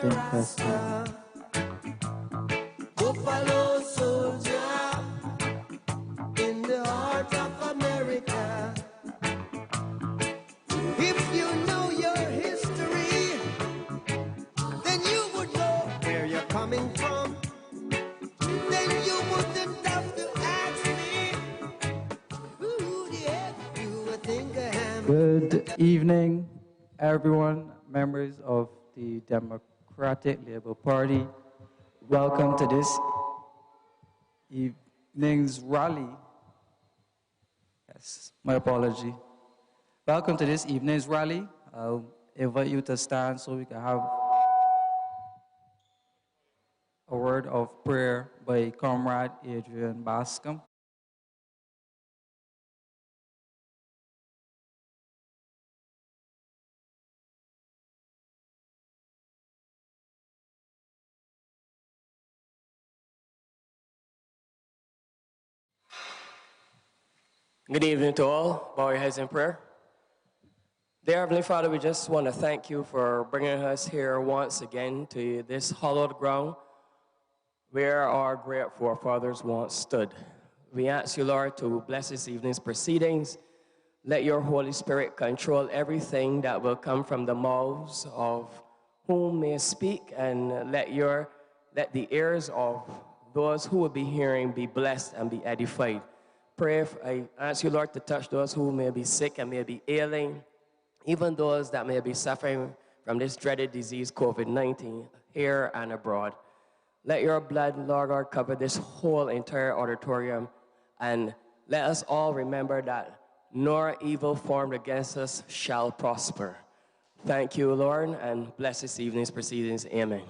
a Rasta, Buffalo soldier in the heart of America. If you know your history, then you would know where you're coming from. Then you wouldn't have to ask me who the heck you would think I am. Good evening, everyone, members of the Democratic Labour Party. Welcome to this evening's rally. Yes, my apology. Welcome to this evening's rally. I'll invite you to stand so we can have a word of prayer by Comrade Adrian Bascom. Good evening to all. Bow your heads in prayer. Dear Heavenly Father, we just want to thank you for bringing us here once again to this hallowed ground where our great forefathers once stood. We ask you, Lord, to bless this evening's proceedings. Let your Holy Spirit control everything that will come from the mouths of whom may speak, and let the ears of those who will be hearing be blessed and be edified. I ask you, Lord, to touch those who may be sick and may be ailing, even those that may be suffering from this dreaded disease, COVID-19, here and abroad. Let your blood, Lord God, cover this whole entire auditorium, and let us all remember that no evil formed against us shall prosper. Thank you, Lord, and bless this evening's proceedings. Amen.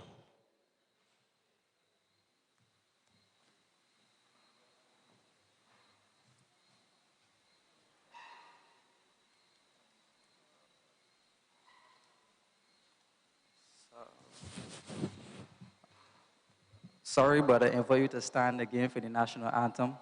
Sorry, but I invite you to stand again for the national anthem.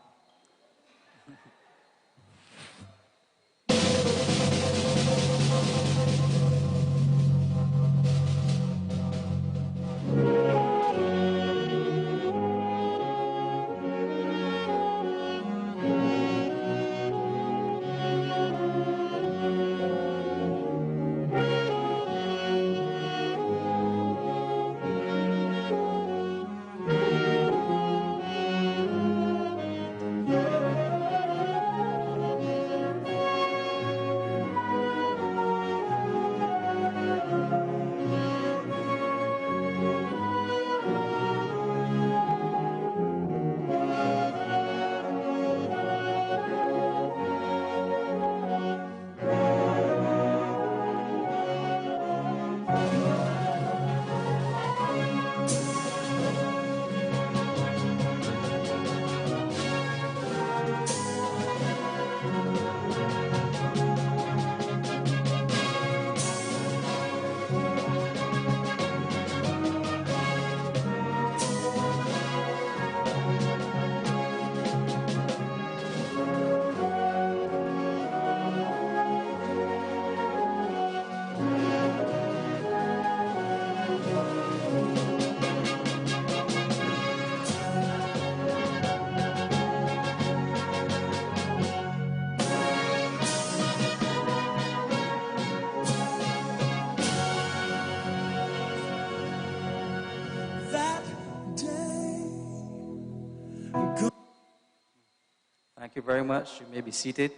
Thank you very much. You may be seated.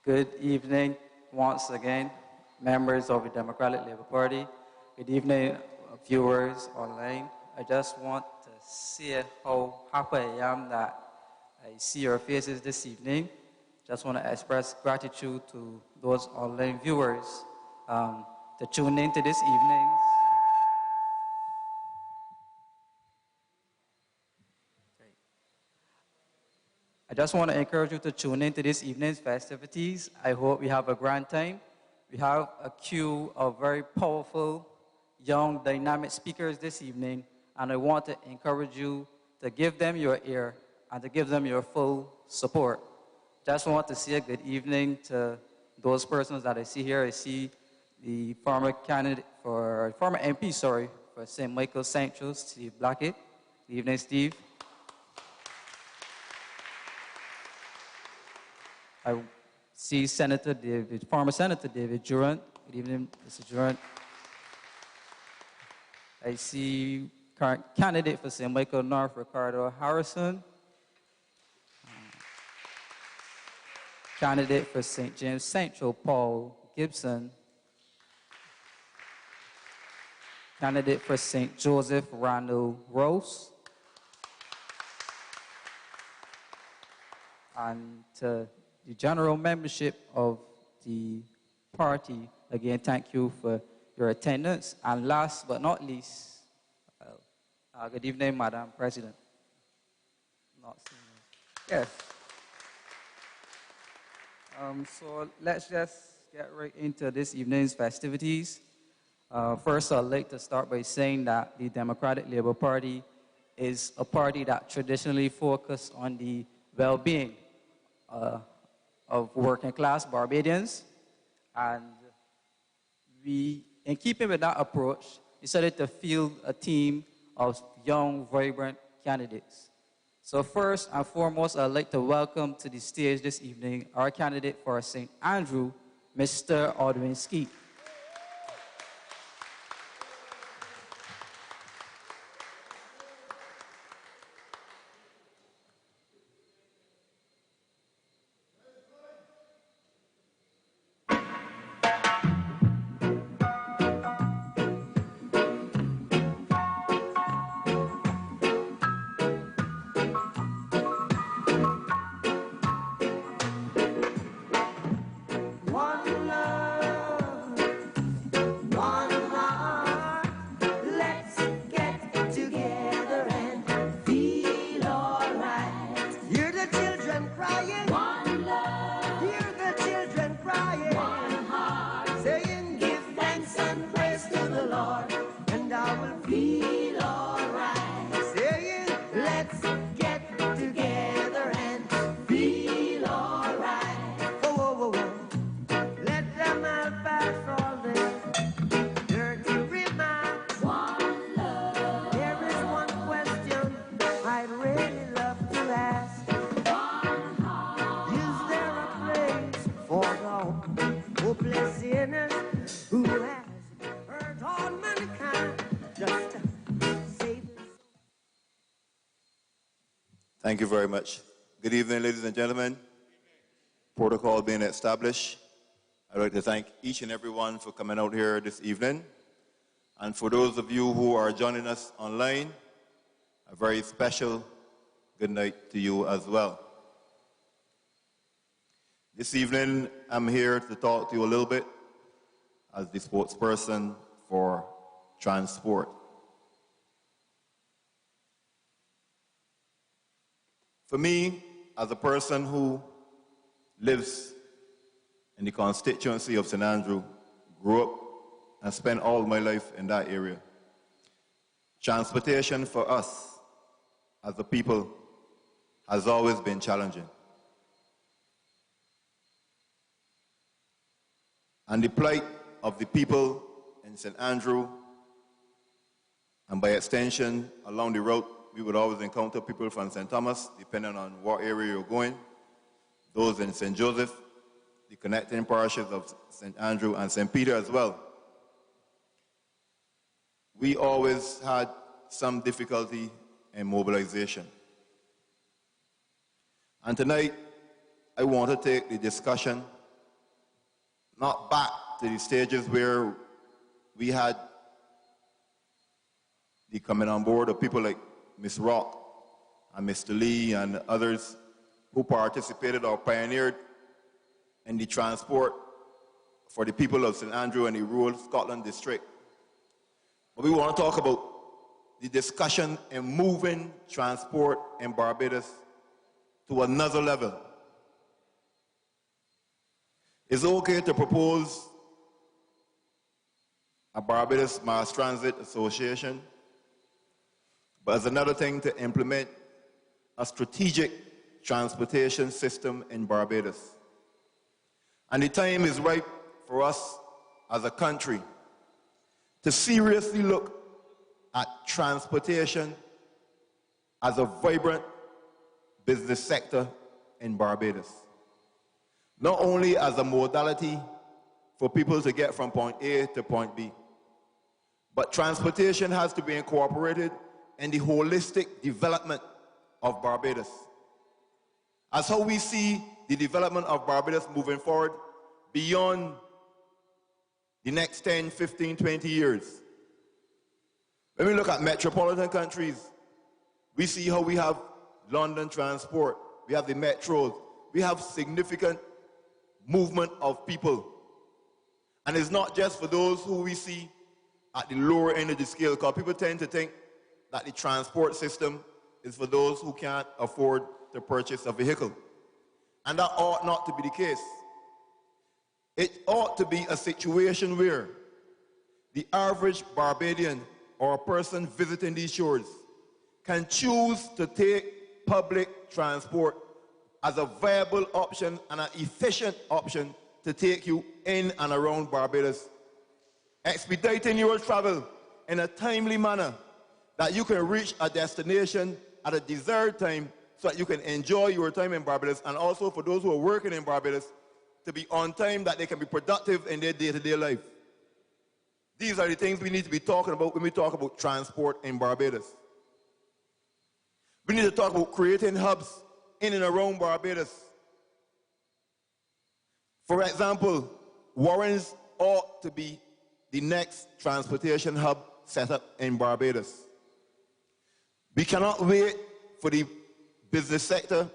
Good evening once again, members of the Democratic Labour Party. Good evening, viewers online. I just want to say how happy I am that I see your faces this evening. Just want to express gratitude to those online viewers to tune in to this evening. I just want to encourage you to tune in to this evening's festivities. I hope we have a grand time. We have a queue of very powerful, young, dynamic speakers this evening, and I want to encourage you to give them your ear and to give them your full support. Just want to say a good evening to those persons that I see here, I see the former candidate for, former MP, sorry, for St. Michael Central, Steve Blackett. Good evening, Steve. I see Senator David, former Senator David Durant. Good evening, Mr. Durant. I see current candidate for St. Michael North, Ricardo Harrison. Candidate for St. James Central, Paul Gibson. Candidate for St. Joseph, Randall Rose. And to the general membership of the party, again, thank you for your attendance. And last but not least, good evening, Madam President. Not seeing you. Yes. So let's just get right into this evening's festivities. First, I'd like to start by saying that the Democratic Labour Party is a party that traditionally focuses on the well-being of working class Barbadians. And we, in keeping with that approach, decided to field a team of young, vibrant candidates. So first and foremost, I'd like to welcome to the stage this evening our candidate for St. Andrew, Mr. Odwin Skeet. Thank you very much. Good evening, ladies and gentlemen. Protocol being established. I'd like to thank each and everyone for coming out here this evening. And for those of you who are joining us online, a very special good night to you as well. This evening, I'm here to talk to you a little bit as the spokesperson for transport. For me, as a person who lives in the constituency of St. Andrew, grew up and spent all my life in that area, transportation for us as a people has always been challenging. And the plight of the people in St. Andrew, and by extension along the route, we would always encounter people from St. Thomas, depending on what area you're going. Those in St. Joseph, the connecting parishes of St. Andrew and St. Peter as well. We always had some difficulty in mobilization. And tonight, I want to take the discussion not back to the stages where we had the coming on board of people like Ms. Rock and Mr. Lee and others who participated or pioneered in the transport for the people of St. Andrew and the rural Scotland district. But we want to talk about the discussion in moving transport in Barbados to another level. It's okay to propose a Barbados Mass Transit Association, but it's another thing to implement a strategic transportation system in Barbados. And the time is ripe for us as a country to seriously look at transportation as a vibrant business sector in Barbados. Not only as a modality for people to get from point A to point B, but transportation has to be incorporated in the holistic development of Barbados. As how we see the development of Barbados moving forward beyond the next 10, 15, 20 years. When we look at metropolitan countries, we see how we have London transport, we have the metros, we have significant movement of people. And it's not just for those who we see at the lower end of the scale, because people tend to think that the transport system is for those who can't afford to purchase a vehicle. And that ought not to be the case. It ought to be a situation where the average Barbadian or a person visiting these shores can choose to take public transport as a viable option and an efficient option to take you in and around Barbados, expediting your travel in a timely manner that you can reach a destination at a desired time so that you can enjoy your time in Barbados, and also for those who are working in Barbados to be on time, that they can be productive in their day-to-day life. These are the things we need to be talking about when we talk about transport in Barbados. We need to talk about creating hubs in and around Barbados. For example, Warrens ought to be the next transportation hub set up in Barbados. We cannot wait for the business sector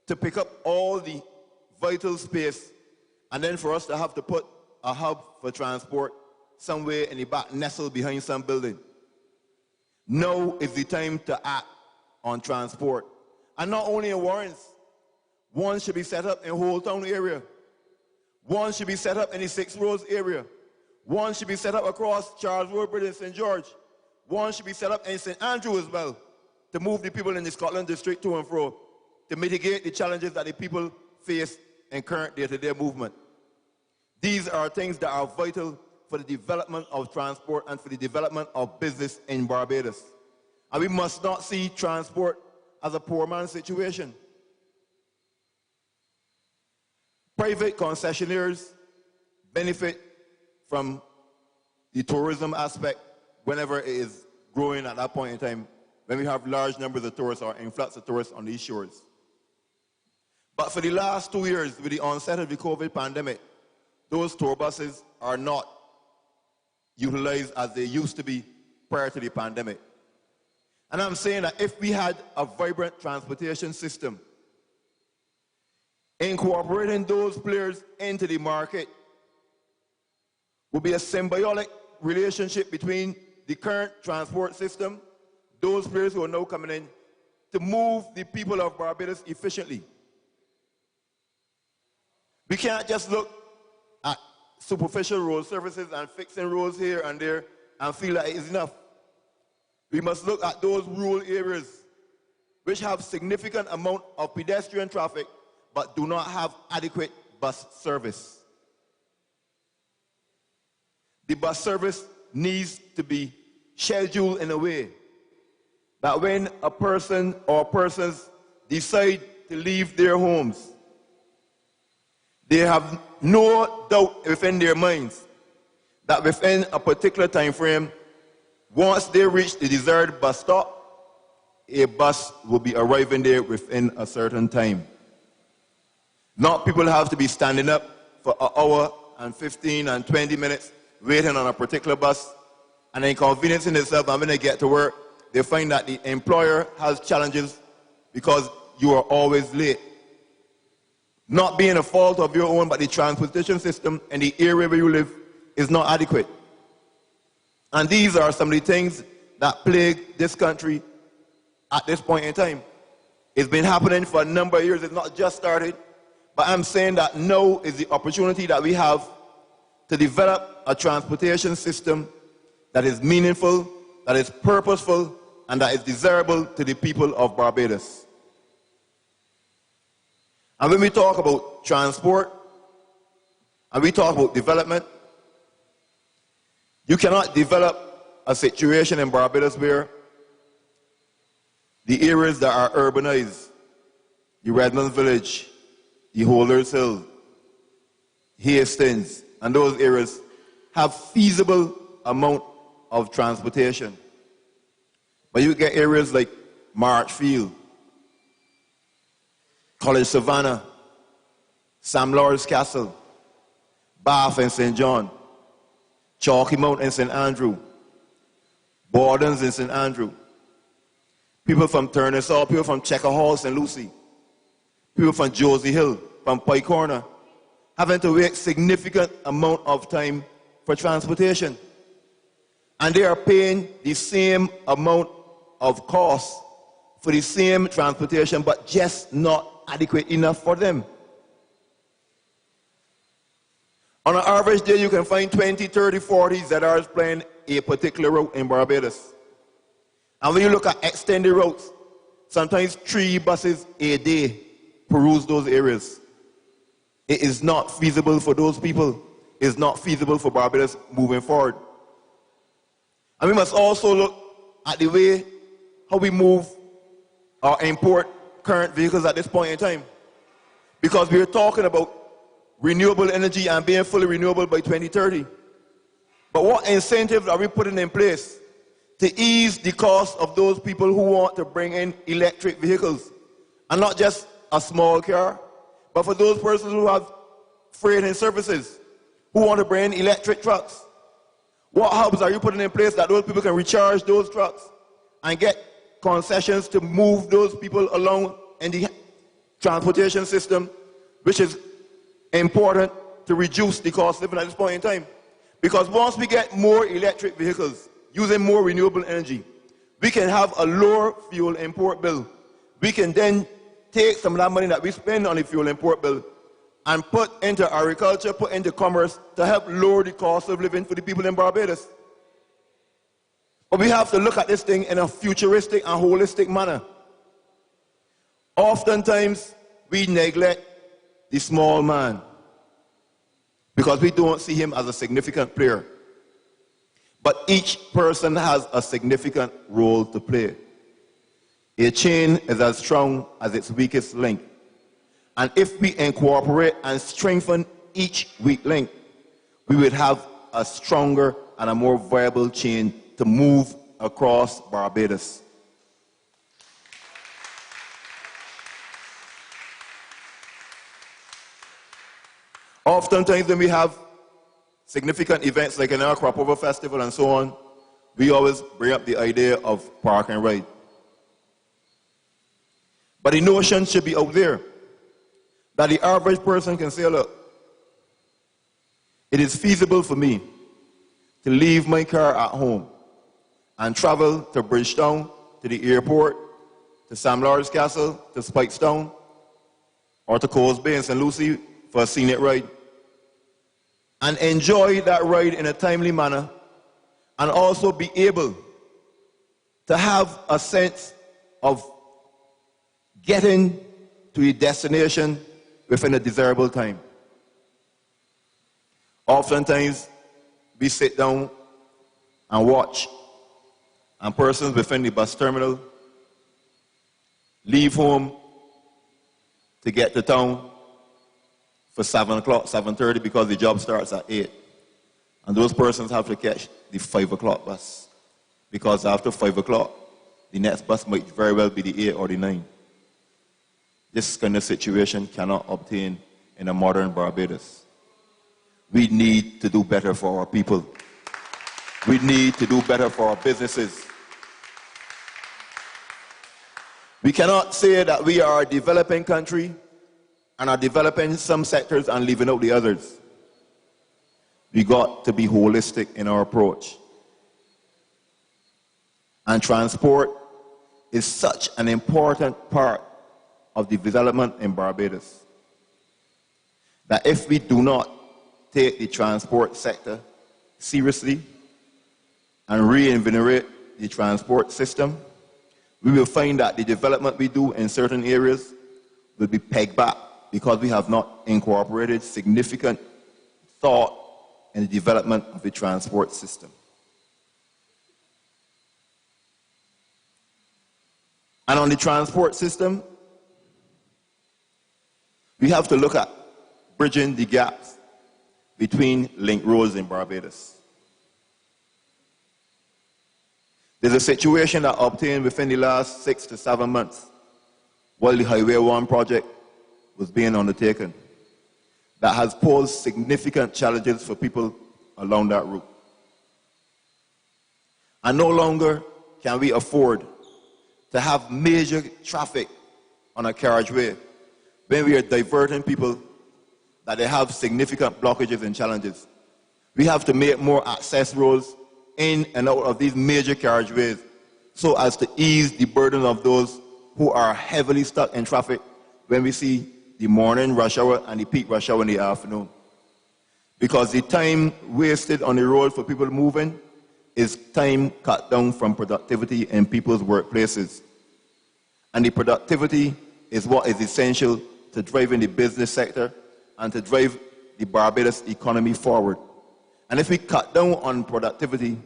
to pick up all the vital space and then for us to have to put a hub for transport somewhere in the back, nestled behind some building. Now is the time to act on transport. And not only in Warrens, one should be set up in Whole Town area. One should be set up in the Six Roads area. One should be set up across Charles Road Bridge in St. George. One should be set up in St. Andrew as well, to move the people in the Scotland district to and fro, to mitigate the challenges that the people face in current day-to-day movement. These are things that are vital for the development of transport and for the development of business in Barbados. And we must not see transport as a poor man's situation. Private concessionaires benefit from the tourism aspect whenever it is growing at that point in time, when we have large numbers of tourists or influx of tourists on these shores. But for the last 2 years, with the onset of the COVID pandemic, those tour buses are not utilized as they used to be prior to the pandemic. And I'm saying that if we had a vibrant transportation system, incorporating those players into the market would be a symbiotic relationship between the current transport system, those players who are now coming in, to move the people of Barbados efficiently. We can't just look at superficial road services and fixing roads here and there and feel that it is enough. We must look at those rural areas which have significant amount of pedestrian traffic but do not have adequate bus service. The bus service needs to be scheduled in a way that when a person or persons decide to leave their homes, they have no doubt within their minds that within a particular time frame, once they reach the desired bus stop, a bus will be arriving there within a certain time. Not people have to be standing up for an hour and 15 and 20 minutes waiting on a particular bus and inconveniencing themselves, and when they get to work, they find that the employer has challenges because you are always late. Not being a fault of your own, but the transportation system in the area where you live is not adequate. And these are some of the things that plague this country at this point in time. It's been happening for a number of years. It's not just started. But I'm saying that now is the opportunity that we have to develop a transportation system that is meaningful, that is purposeful, and that is desirable to the people of Barbados. And when we talk about transport, and we talk about development, you cannot develop a situation in Barbados where the areas that are urbanized, the Redmond Village, the Holders Hill, Hastings, and those areas have feasible amount of transportation. But you get areas like Marchfield, College Savannah, Sam Lawrence Castle, Bath and St. John, Chalky Mount in St. Andrew, Bordens in St. Andrew, people from Turner Hall, people from Checker Hall, St. Lucie, people from Josie Hill, from Pike Corner, having to wait significant amount of time for transportation. And they are paying the same amount of cost for the same transportation, but just not adequate enough for them. On an average day, you can find 20, 30, 40 ZRs playing a particular route in Barbados. And when you look at extended routes, sometimes 3 buses a day peruse those areas. It is not feasible for those people. It's not feasible for Barbados moving forward. And we must also look at the way how we move or import current vehicles at this point in time. Because we are talking about renewable energy and being fully renewable by 2030. But what incentives are we putting in place to ease the cost of those people who want to bring in electric vehicles? And not just a small car, but for those persons who have freight and services, who want to bring in electric trucks. What hubs are you putting in place that those people can recharge those trucks and get concessions to move those people along in the transportation system, which is important to reduce the cost of living at this point in time? Because once we get more electric vehicles using more renewable energy, we can have a lower fuel import bill. We can then take some of that money that we spend on the fuel import bill and put into agriculture, put into commerce to help lower the cost of living for the people in Barbados. But we have to look at this thing in a futuristic and holistic manner. Oftentimes, we neglect the small man because we don't see him as a significant player. But each person has a significant role to play. A chain is as strong as its weakest link. And if we incorporate and strengthen each weak link, we would have a stronger and a more viable chain to move across Barbados. Oftentimes when we have significant events like in our Crop Over Festival and so on, we always bring up the idea of park and ride. But the notion should be out there that the average person can say, look, it is feasible for me to leave my car at home and travel to Bridgetown, to the airport, to Sam Lawrence Castle, to Spikestown, or to Coles Bay in St. Lucie for a scenic ride, and enjoy that ride in a timely manner, and also be able to have a sense of getting to a destination within a desirable time. Oftentimes, we sit down and watch, and persons within the bus terminal leave home to get to town for 7 o'clock, 7:30, because the job starts at 8. And those persons have to catch the 5 o'clock bus, because after 5 o'clock, the next bus might very well be the 8 or the 9. This kind of situation cannot obtain in a modern Barbados. We need to do better for our people. We need to do better for our businesses. We cannot say that we are a developing country and are developing some sectors and leaving out the others. We got to be holistic in our approach. And transport is such an important part of the development in Barbados that if we do not take the transport sector seriously and reinvigorate the transport system, we will find that the development we do in certain areas will be pegged back because we have not incorporated significant thought in the development of the transport system. And on the transport system, we have to look at bridging the gaps between link roads in Barbados. There's a situation that obtained within the last 6 to 7 months while the Highway 1 project was being undertaken that has posed significant challenges for people along that route. And no longer can we afford to have major traffic on a carriageway when we are diverting people that they have significant blockages and challenges. We have to make more access roads in and out of these major carriageways so as to ease the burden of those who are heavily stuck in traffic when we see the morning rush hour and the peak rush hour in the afternoon. Because the time wasted on the road for people moving is time cut down from productivity in people's workplaces. And the productivity is what is essential to driving the business sector and to drive the Barbados economy forward. And if we cut down on productivity,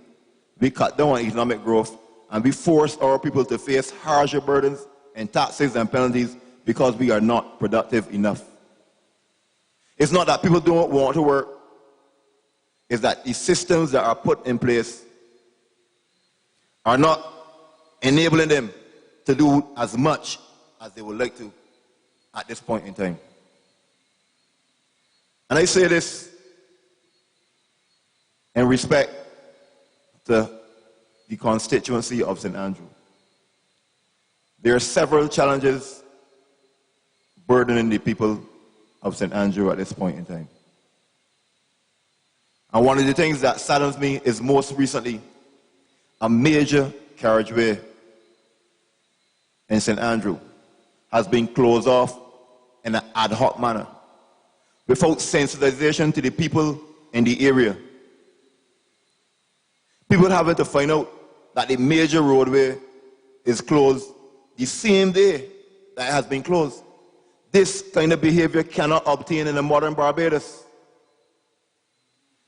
we cut down on economic growth, and we force our people to face harsher burdens and taxes and penalties because we are not productive enough. It's not that people don't want to work, it's that the systems that are put in place are not enabling them to do as much as they would like to at this point in time. And I say this in respect to the constituency of St. Andrew. There are several challenges burdening the people of St. Andrew at this point in time. And one of the things that saddens me is most recently a major carriageway in St. Andrew has been closed off in an ad hoc manner without sensitization to the people in the area. People having to find out that the major roadway is closed the same day that it has been closed. This kind of behavior cannot obtain in a modern Barbados.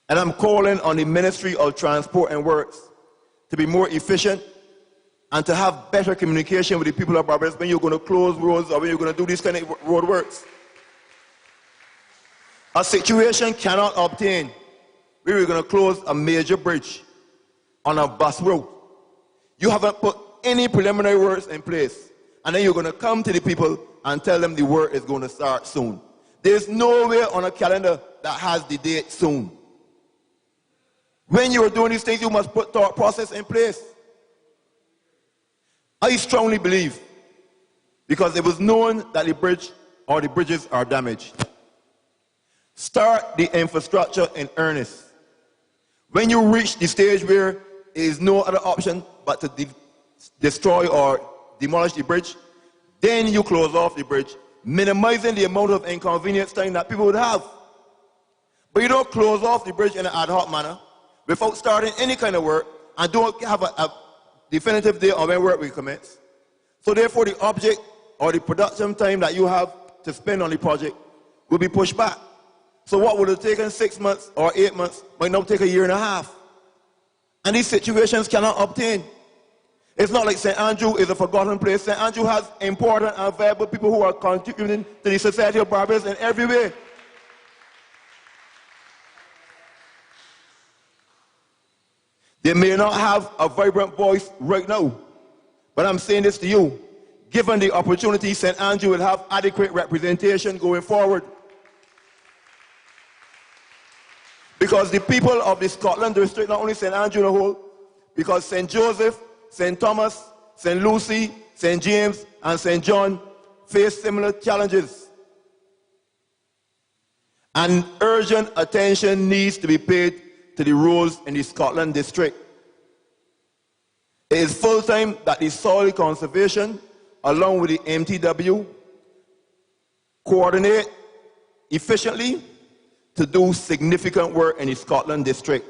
And I'm calling on the Ministry of Transport and Works to be more efficient and to have better communication with the people of Barbados when you're going to close roads or when you're going to do these kind of road works. A situation cannot obtain where we're going to close a major bridge on a bus route. You haven't put any preliminary works in place, and then you're going to come to the people and tell them the work is going to start soon. There's nowhere on a calendar that has the date soon. When you're doing these things, you must put thought process in place. I strongly believe, because it was known that the bridge or the bridges are damaged, start the infrastructure in earnest. When you reach the stage where there is no other option but to destroy or demolish the bridge, then you close off the bridge, minimizing the amount of inconvenience time that people would have. But you don't close off the bridge in an ad hoc manner without starting any kind of work and don't have a definitive date on when work will commence. So therefore the object or the production time that you have to spend on the project will be pushed back. So what would have taken 6 months or 8 months might now take a year and a half. And these situations cannot obtain. It's not like St. Andrew is a forgotten place. St. Andrew has important and valuable people who are contributing to the society of Barbados in every way. They may not have a vibrant voice right now, but I'm saying this to you. Given the opportunity, St. Andrew will have adequate representation going forward. Because the people of the Scotland district, not only St. Andrew as a whole, because St. Joseph, St. Thomas, St. Lucy, St. James, and St. John face similar challenges. And urgent attention needs to be paid to the roads in the Scotland district. It is full time that the soil conservation, along with the MTW, coordinate efficiently to do significant work in the Scotland district.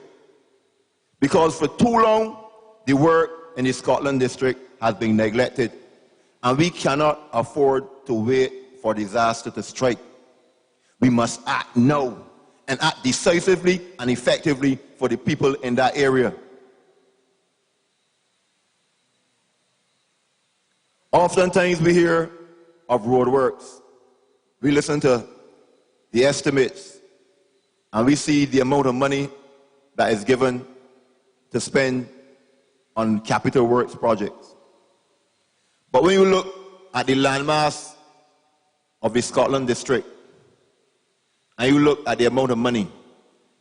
Because for too long, the work in the Scotland district has been neglected, and we cannot afford to wait for disaster to strike. We must act now and act decisively and effectively for the people in that area. Oftentimes we hear of roadworks. We listen to the estimates and we see the amount of money that is given to spend on capital works projects. But when you look at the landmass of the Scotland district, and you look at the amount of money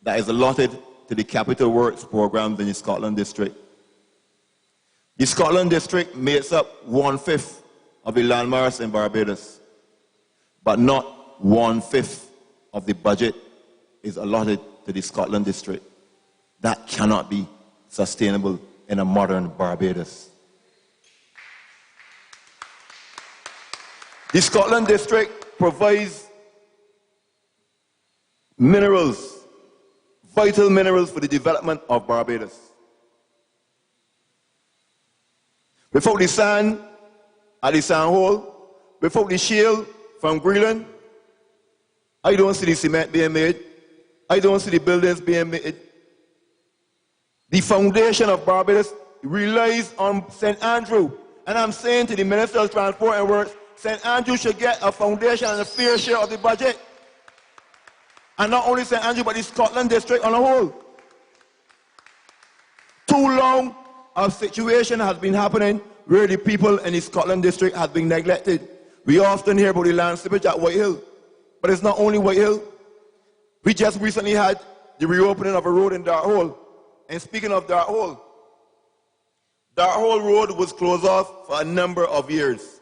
that is allotted to the capital works programs in the Scotland district, the Scotland district makes up 1/5 of the landmass in Barbados, but not 1/5 of the budget is allotted to the Scotland district. That cannot be sustainable in a modern Barbados. The Scotland district provides minerals, vital minerals for the development of Barbados. Without the sand at the sand hole, without the shale from Greenland, I don't see the cement being made. I don't see the buildings being made. The foundation of Barbados relies on St. Andrew. And I'm saying to the Minister of Transport and Works, St. Andrew should get a foundation and a fair share of the budget. And not only St. Andrew, but the Scotland district on a whole. Too long a situation has been happening where the people in the Scotland district have been neglected. We often hear about the land slippage at Whitehill, but it's not only Whitehill. We just recently had the reopening of a road in Darthole. And speaking of Darthole, Darthole Road was closed off for a number of years.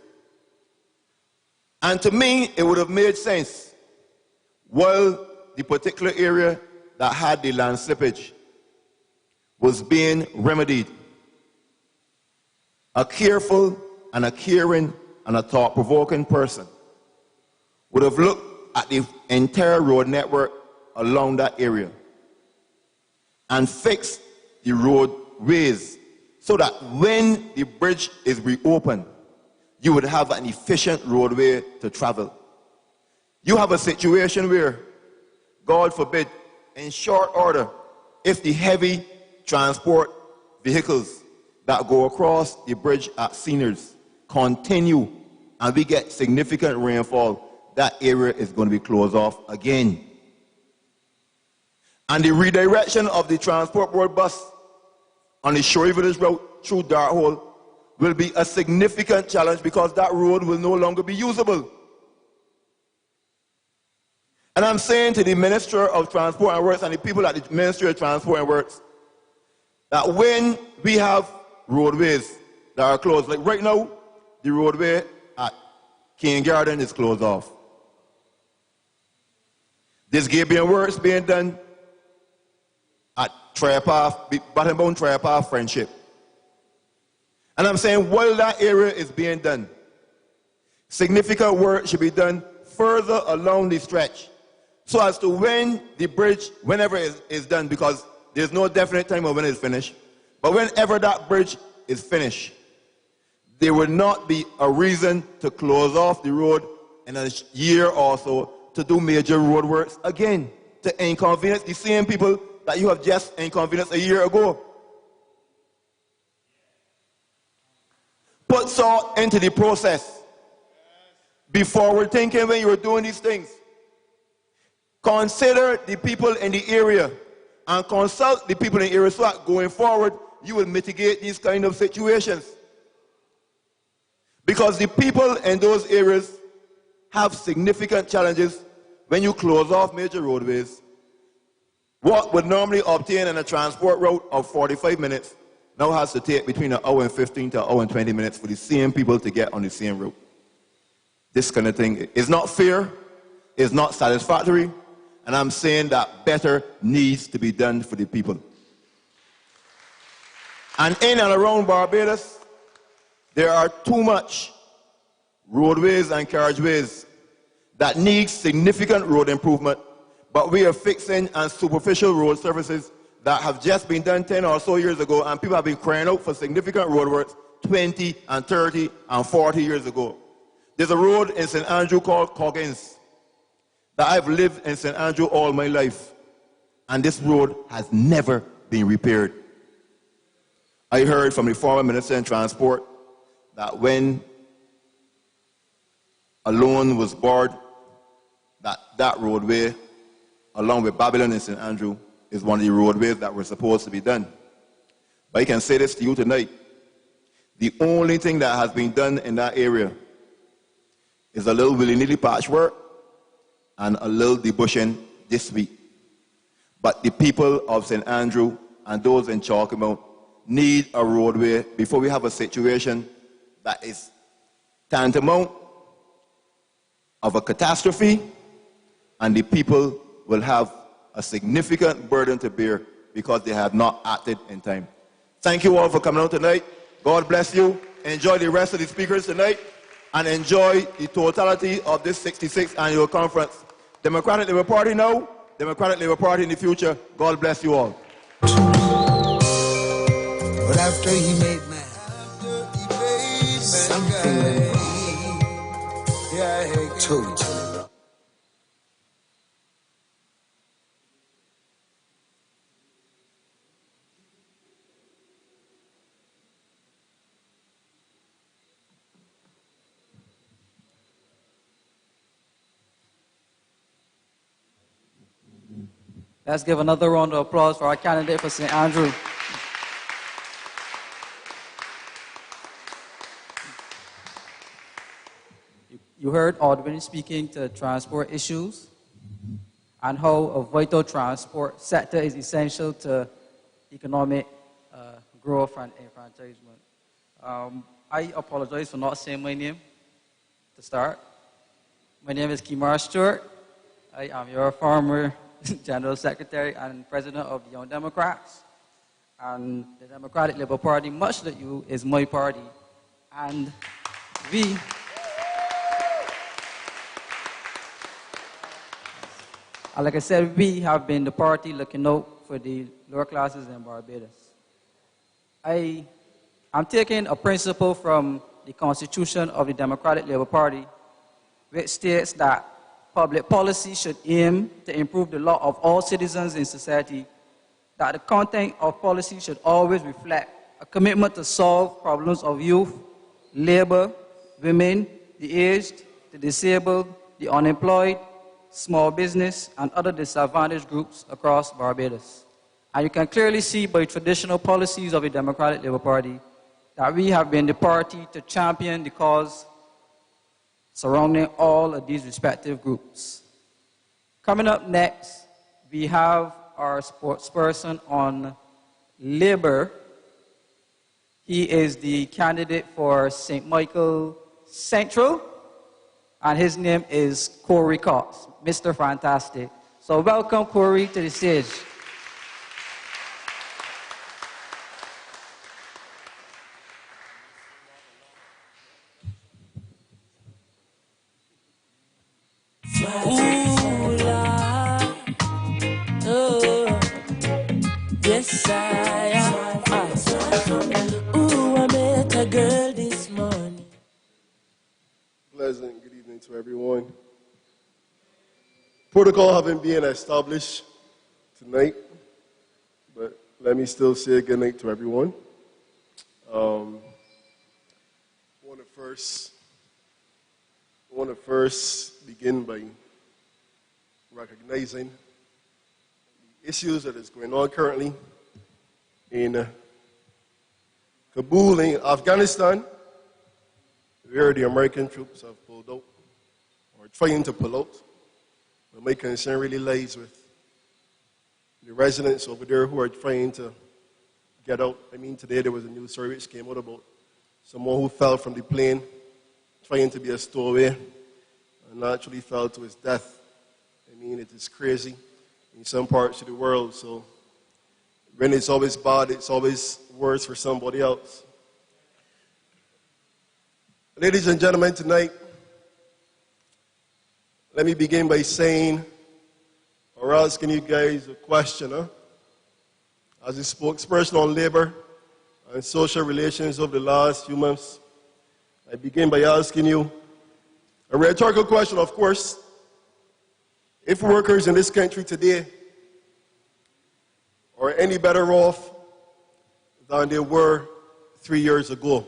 And to me, it would have made sense, while the particular area that had the land slippage was being remedied, a careful and a caring and a thought-provoking person would have looked at the entire road network along that area and fixed the roadways so that when the bridge is reopened, you would have an efficient roadway to travel. You have a situation where, God forbid, in short order, if the heavy transport vehicles that go across the bridge at Seniors continue and we get significant rainfall, that area is going to be closed off again. And the redirection of the transport board bus on the Shorey Village route through Darthole will be a significant challenge because that road will no longer be usable. And I'm saying to the Minister of Transport and Works and the people at the Ministry of Transport and Works that when we have roadways that are closed, like right now, the roadway at King Garden is closed off. This Gabian works being done at Bottom Tripath Friendship. And I'm saying while that area is being done, significant work should be done further along the stretch so as to when the bridge, whenever it is done, because there's no definite time of when it's finished, but whenever that bridge is finished, there will not be a reason to close off the road in a year or so to do major road works again, to inconvenience the same people that you have just inconvenienced a year ago. Put thought into the process be forward thinking when you're doing these things. Consider the people in the area and consult the people in the area so that going forward you will mitigate these kind of situations. Because the people in those areas have significant challenges when you close off major roadways. What would normally obtain in a transport route of 45 minutes now has to take between an hour and 15 to an hour and 20 minutes for the same people to get on the same route. This kind of thing is not fair, is not satisfactory, and I'm saying that better needs to be done for the people. And in and around Barbados, there are too much roadways and carriageways that need significant road improvement, but we are fixing and superficial road surfaces that have just been done 10 or so years ago, and people have been crying out for significant road works 20 and 30 and 40 years ago. There's a road in St. Andrew called Coggins that I've lived in St. Andrew all my life. and this road has never been repaired. I heard from the former Minister in Transport that when a loan was borrowed, that roadway, along with Babylon and St. Andrew, is one of the roadways that were supposed to be done. But I can say this to you tonight. The only thing that has been done in that area is a little willy-nilly patchwork and a little debushing this week. But the people of St. Andrew and those in Chalkmouth need a roadway before we have a situation that is tantamount of a catastrophe, and the people will have a significant burden to bear because they have not acted in time. Thank you all for coming out tonight. God bless you. Enjoy the rest of the speakers tonight, and enjoy the totality of this 66th annual conference. Democratic Labour Party now, Democratic Labour Party in the future. God bless you all. But after he made man, something went wrong. Told you. Let's give another round of applause for our candidate for St. Andrew. You heard Aldwin speaking to transport issues and how a vital transport sector is essential to economic growth and enfranchisement. I apologize for not saying my name to start. My name is Kimar Stewart. I am your former General Secretary and President of the Young Democrats. And the Democratic Labour Party, much like you, is my party. And we... And like I said, we have been the party looking out for the lower classes in Barbados. I'm taking a principle from the Constitution of the Democratic Labour Party, which states that public policy should aim to improve the lot of all citizens in society, that the content of policy should always reflect a commitment to solve problems of youth, labor, women, the aged, the disabled, the unemployed, small business, and other disadvantaged groups across Barbados. And you can clearly see by traditional policies of the Democratic Labour Party that we have been the party to champion the cause surrounding all of these respective groups. Coming up next, we have our spokesperson on labor. He is the candidate for St. Michael Central, and his name is Corey Cox, Mr. Fantastic. So welcome, Corey, to the stage. Ooh, la, oh, yes, I am. Ooh, I met a girl this morning. Pleasant good evening to everyone. Protocol having been established tonight, but let me still say good night to everyone. I want to first begin by recognizing the issues that is going on currently in Kabul, in Afghanistan, where the American troops have pulled out, or trying to pull out. But my concern really lies with the residents over there who are trying to get out. I mean, today there was a news story which came out about someone who fell from the plane trying to be a stowaway and actually fell to his death. I mean, it is crazy in some parts of the world. So when it's always bad, it's always worse for somebody else. Ladies and gentlemen, tonight, let me begin by saying, or asking you guys a question, As a spokesperson on labor and social relations over the last few months, I begin by asking you a rhetorical question, of course. If workers in this country today any better off than they were 3 years ago?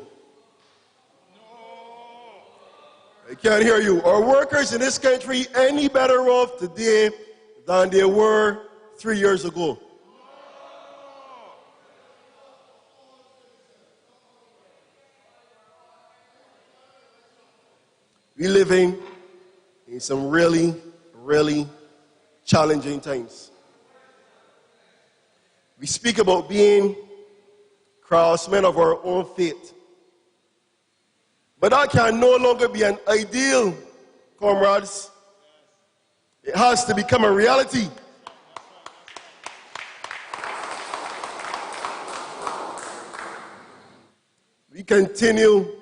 I can't hear you. Are workers in this country any better off today than they were 3 years ago? We're living in some really, really challenging times. We speak about being craftsmen of our own fate. But that can no longer be an ideal, comrades. It has to become a reality. We continue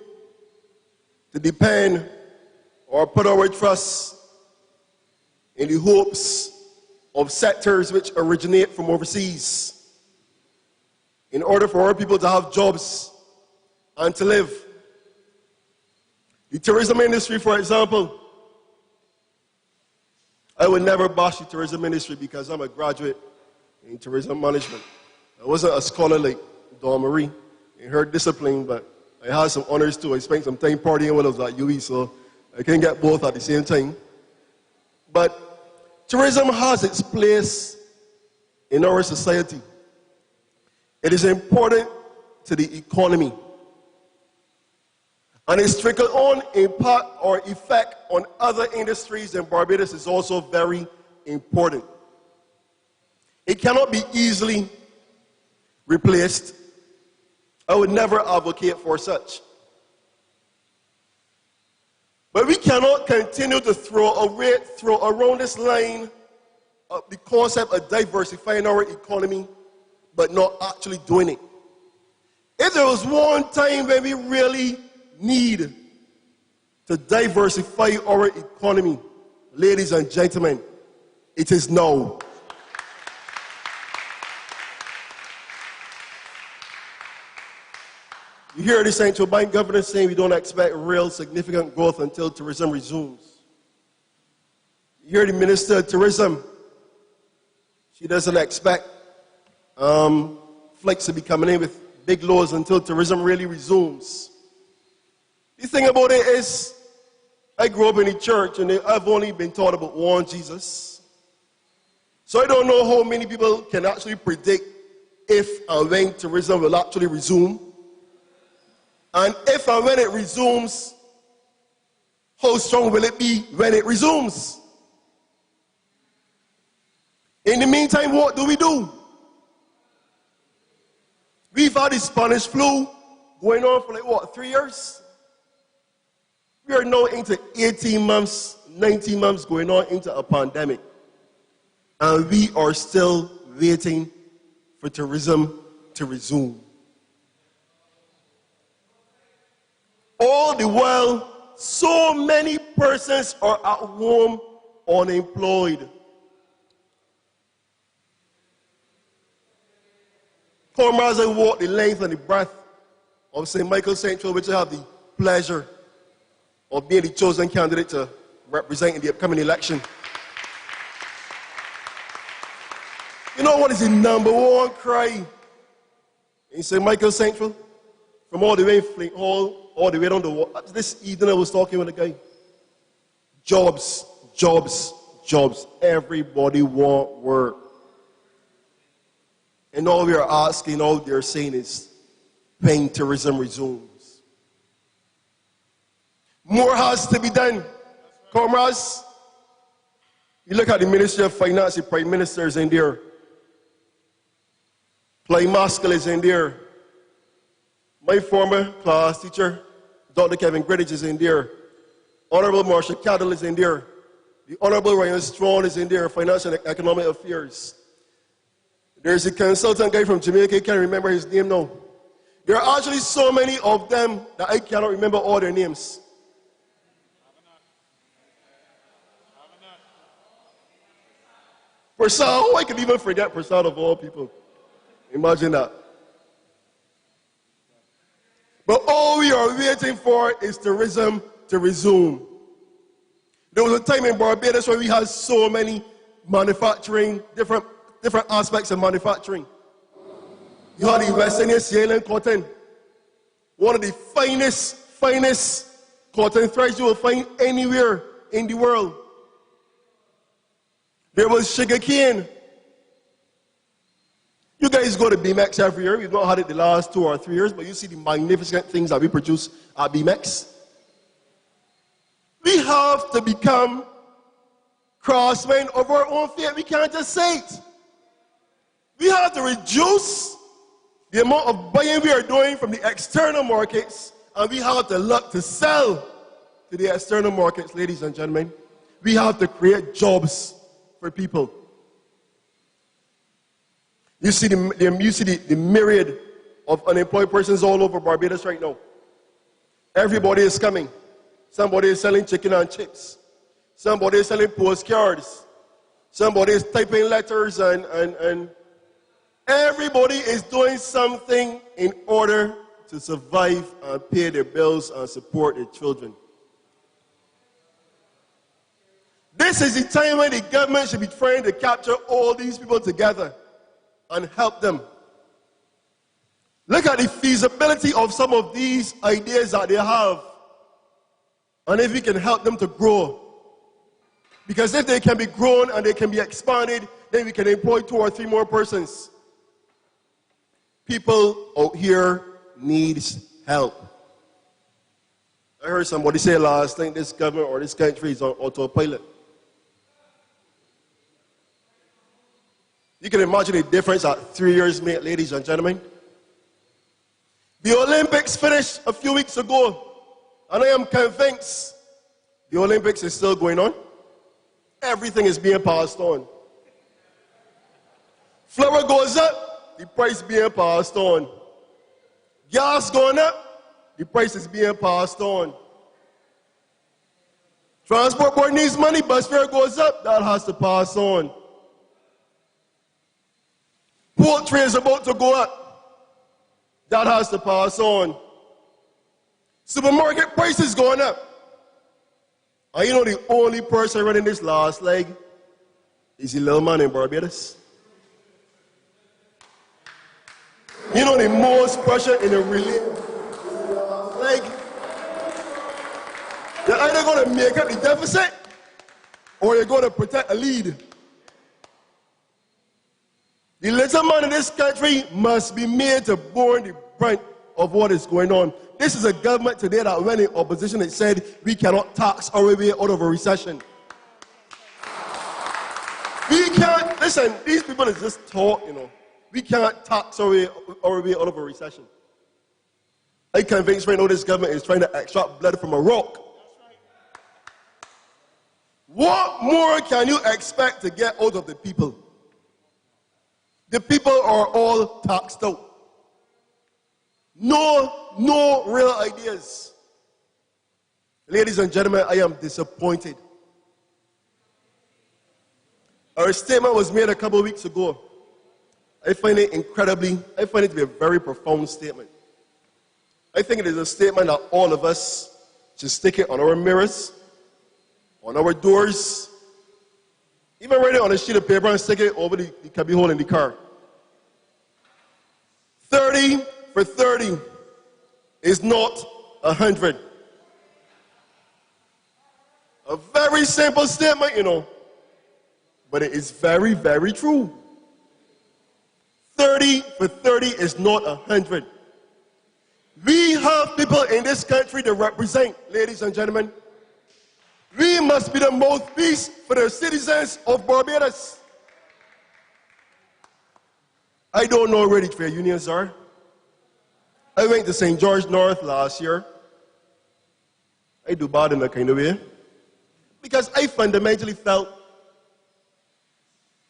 to depend or put our trust in the hopes of sectors which originate from overseas in order for our people to have jobs and to live. The tourism industry, for example, I would never bash the tourism industry because I'm a graduate in tourism management. I wasn't a scholar like Dawn Marie in her discipline, but I had some honors too. I spent some time partying when I was at UE, so I can get both at the same time. But tourism has its place in our society. It is important to the economy. And its trickle-on impact or effect on other industries in Barbados is also very important. It cannot be easily replaced. I would never advocate for such. But we cannot continue to throw around this line the concept of diversifying our economy, but not actually doing it. If there was one time when we really need to diversify our economy, ladies and gentlemen, it is now. You hear the Central Bank governor saying we don't expect real significant growth until tourism resumes. You hear the Minister of Tourism, she doesn't expect flights to be coming in with big loads until tourism really resumes. The thing about it is, I grew up in the church and I've only been taught about one Jesus. So I don't know how many people can actually predict if and when tourism will actually resume. And if and when it resumes, how strong will it be when it resumes? In the meantime, what do? We've had the Spanish flu going on for 3 years? We are now into 18 months, 19 months going on into a pandemic. And we are still waiting for tourism to resume. All the while, so many persons are at home unemployed. Comrades, I walk the length and the breadth of St. Michael Central, which I have the pleasure of being the chosen candidate to represent in the upcoming election. You know what is the number one cry in St. Michael Central? From all the way in Flint Hall, all the way down the wall. This evening I was talking with a guy. Jobs, jobs, jobs. Everybody want work. And all we are asking, all they're saying is, when tourism resumes. More has to be done. Comrades, you look at the Ministry of Finance, the Prime Minister is in there. Clyde Maskell is in there. My former class teacher, Dr. Kevin Grittich, is in there. Honorable Marshall Cattle is in there. The Honorable Ryan Strong is in there, Financial and Economic Affairs. There's a consultant guy from Jamaica, I can't remember his name now. There are actually so many of them that I cannot remember all their names. Prasad, oh, I can even forget Prasad of all people. Imagine that. But all we are waiting for is tourism to resume. There was a time in Barbados where we had so many manufacturing, different aspects of manufacturing. You have the West Indian Ceylon cotton. One of the finest cotton threads you will find anywhere in the world. There was sugar cane. You guys go to BMX every year. We've not had it the last 2 or 3 years, but you see the magnificent things that we produce at BMX. We have to become craftsmen of our own fate. We can't just say it. We have to reduce the amount of buying we are doing from the external markets, and we have to look to sell to the external markets, ladies and gentlemen. We have to create jobs for people. You see the myriad of unemployed persons all over Barbados right now. Everybody is coming. Somebody is selling chicken and chips. Somebody is selling postcards. Somebody is typing letters and everybody is doing something in order to survive and pay their bills and support their children. This is the time when the government should be trying to capture all these people together and help them. Look at the feasibility of some of these ideas that they have, and if we can help them to grow. Because if they can be grown and they can be expanded, then we can employ 2 or 3 more persons. People out here needs help. I heard somebody say last night, this government or this country is on autopilot. You can imagine the difference that 3 years made, ladies and gentlemen. The Olympics finished a few weeks ago, and I am convinced the Olympics is still going on. Everything is being passed on. Flour goes up, the price being passed on. Gas going up, the price is being passed on. Transport board needs money, bus fare goes up, that has to pass on. Poultry is about to go up, that has to pass on. Supermarket prices going up. And you know the only person running this last leg is the little man in Barbados. You know the most pressure in a relay, like, you're either going to make up the deficit or you're going to protect a lead. The little man in this country must be made to bear the brunt of what is going on. This is a government today that when in opposition it said we cannot tax our way out of a recession. We can't, listen, these people is just taught, you know, we can't tax our way out of a recession. I'm convinced right now this government is trying to extract blood from a rock. What more can you expect to get out of the people? The people are all taxed out. No real ideas. Ladies and gentlemen, I am disappointed. Our statement was made a couple of weeks ago. I find it to be a very profound statement. I think it is a statement that all of us should stick it on our mirrors, on our doors, even write it on a sheet of paper and stick it over the cubby hole in the car. 30 for 30 is not 100. A very simple statement, you know, but it is very, very true. 30 for 30 is not 100. We have people in this country to represent, ladies and gentlemen. We must be the mouthpiece for the citizens of Barbados. I don't know where the trade unions are. I went to St. George North last year. I do bad in that kind of way. Because I fundamentally felt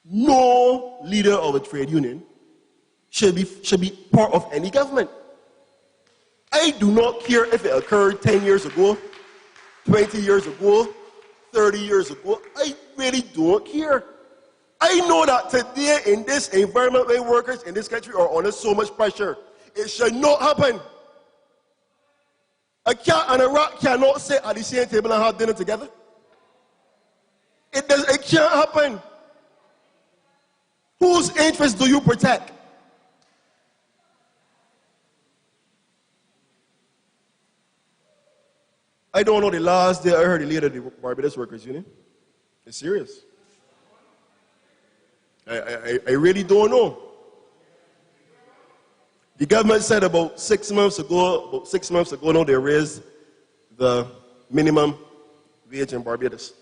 no leader of a trade union should be part of any government. I do not care if it occurred 10 years ago, 20 years ago, 30 years ago. I really don't care. I know that today in this environment where workers in this country are under so much pressure, it should not happen. A cat and a rat cannot sit at the same table and have dinner together. It can't happen. Whose interest do you protect? I don't know the last day I heard the leader of the Barbados Workers Union. It's serious. I really don't know. The government said about 6 months ago, now they raised the minimum wage in Barbados.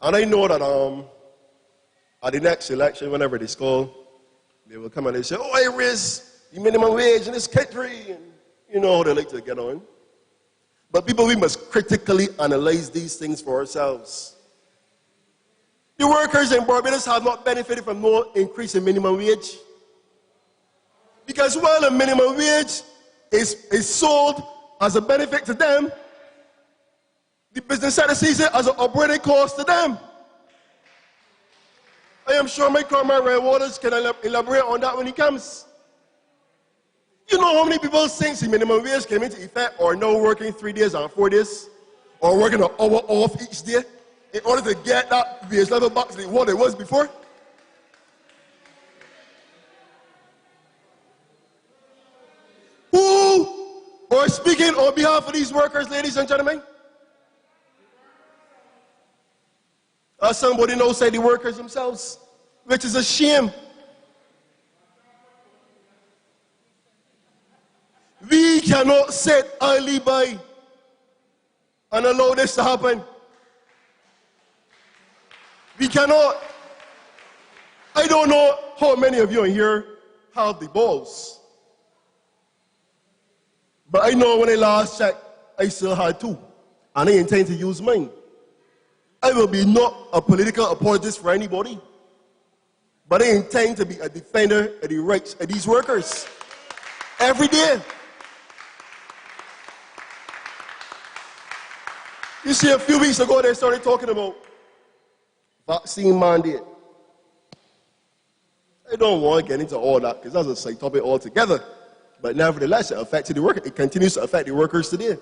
And I know that at the next election, whenever it's called, they will come and they say, oh, I raised the minimum wage in this country. And you know how they like to get on. But people, we must critically analyze these things for ourselves. The workers in Barbados have not benefited from no increase in minimum wage. Because while the minimum wage is sold as a benefit to them, the business side sees it as an operating cost to them. I am sure my Comrade Ryan Waters can elaborate on that when he comes. You know how many people since the minimum wage came into effect are now working 3 days and 4 days, or working an hour off each day in order to get that wage level back to what it was before? Who are speaking on behalf of these workers, ladies and gentlemen? As somebody knows, say the workers themselves, which is a shame. We cannot sit idly by and allow this to happen. We cannot. I don't know how many of you in here have the balls. But I know when I last checked, I still had 2. And I intend to use mine. I will be not a political apologist for anybody. But I intend to be a defender of the rights of these workers. Every day. You see, a few weeks ago, they started talking about vaccine mandate. I don't want to get into all that because that's a side topic altogether. But nevertheless, it affected the workers. It continues to affect the workers today.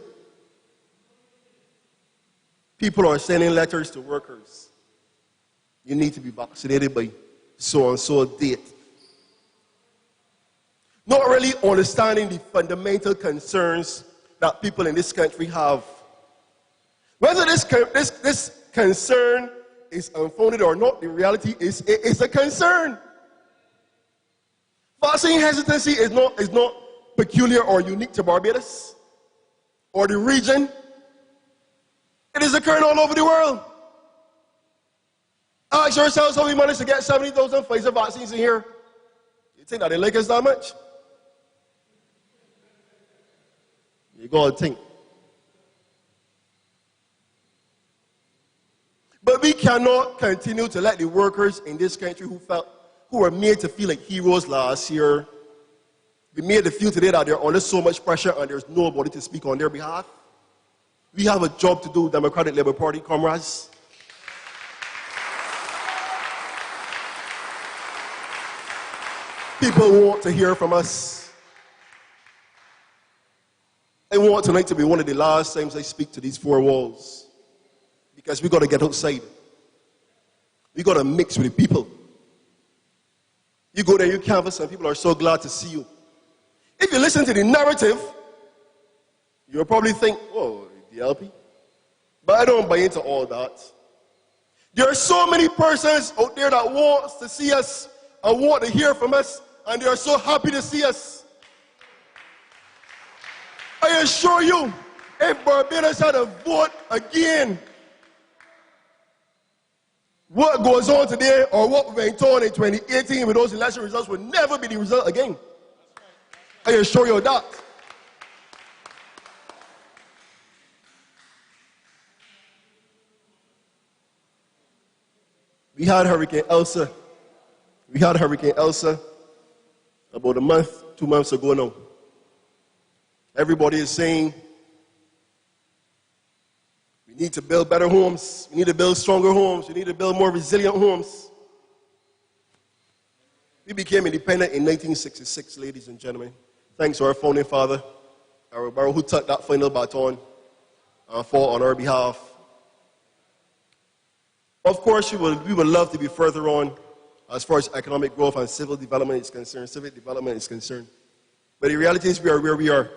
People are sending letters to workers. You need to be vaccinated by so-and-so date. Not really understanding the fundamental concerns that people in this country have. Whether this concern is unfounded or not, the reality is it is a concern. Vaccine hesitancy is not peculiar or unique to Barbados or the region. It is occurring all over the world. Ask yourselves how we managed to get 70,000 Pfizer vaccines in here. You think that they like us that much? You gotta think. But we cannot continue to let the workers in this country who were made to feel like heroes last year, be made to feel today that they're under so much pressure and there's nobody to speak on their behalf. We have a job to do, Democratic Labour Party comrades. People want to hear from us. I want tonight to be one of the last times I speak to these 4 walls. Because we got to get outside. We got to mix with the people. You go there, you canvass, and people are so glad to see you. If you listen to the narrative, you'll probably think, oh, DLP. But I don't buy into all that. There are so many persons out there that want to see us and want to hear from us, and they are so happy to see us. I assure you, if Barbados had a vote again, what goes on today or what went on in 2018 with those election results will never be the result again. I assure you of that. We had Hurricane Elsa. About a month, 2 months ago now. Everybody is saying we need to build better homes. We need to build stronger homes. We need to build more resilient homes. We became independent in 1966, ladies and gentlemen. Thanks to our founding father, our Barrow, who took that final baton and fought on our behalf. Of course, we would love to be further on as far as economic growth and civil development is concerned, civic development is concerned. But the reality is we are where we are.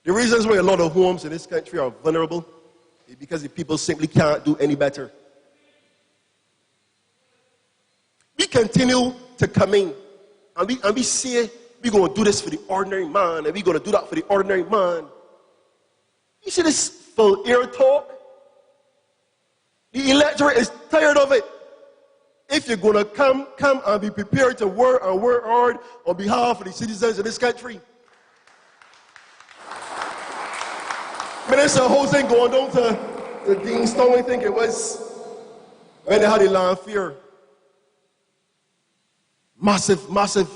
The reasons why a lot of homes in this country are vulnerable is because the people simply can't do any better. We continue to come in and we say we're going to do this for the ordinary man and we're going to do that for the ordinary man. You see this full air talk? The electorate is tired of it. If you're going to come and be prepared to work and work hard on behalf of the citizens of this country. Minister Housing going down to Deanstone, I think it was, when they had the land fair. Massive, massive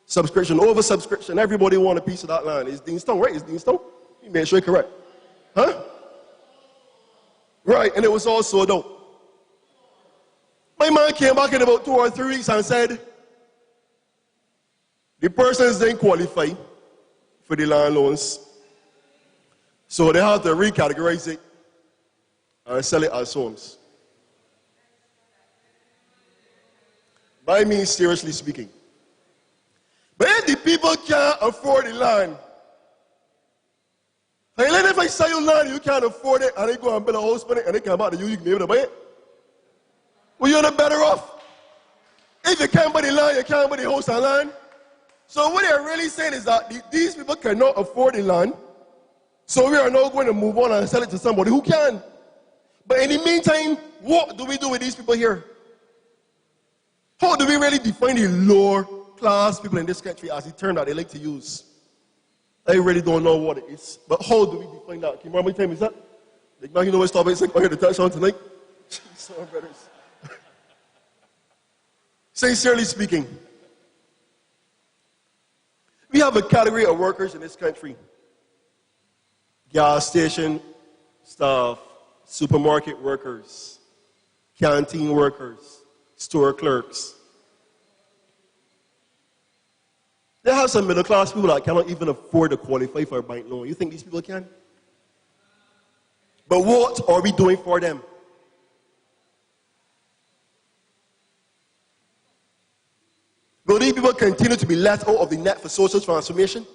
subscription, oversubscription. Everybody want a piece of that land. It's Deanstone, right? It's Deanstone? You make sure you're correct. Huh? Right, and it was all sold out. My man came back in about 2 or 3 weeks and said, the persons didn't qualify for the land loans. So they have to recategorize it and sell it as homes. By me, seriously speaking. But if the people can't afford the land, like, if I sell you land, you can't afford it, and they go and build a house on it, and they come back to you can be able to buy it. Well, you're not better off. If you can't buy the land, you can't buy the house and land. So what they're really saying is that these people cannot afford the land, so we are now going to move on and sell it to somebody who can. But in the meantime, what do we do with these people here? How do we really define the lower class people in this country as the term that they like to use? I really don't know what it is. But how do we define that? Can you remember how many time is that? Like, now you know what stop it's like I'm here to touch on tonight. Jeez, brothers. Sincerely speaking, we have a category of workers in this country. Gas station staff, supermarket workers, canteen workers, store clerks. They have some middle class people that cannot even afford to qualify for a bank loan. You think these people can? But what are we doing for them? Will these people continue to be left out of the net for social transformation?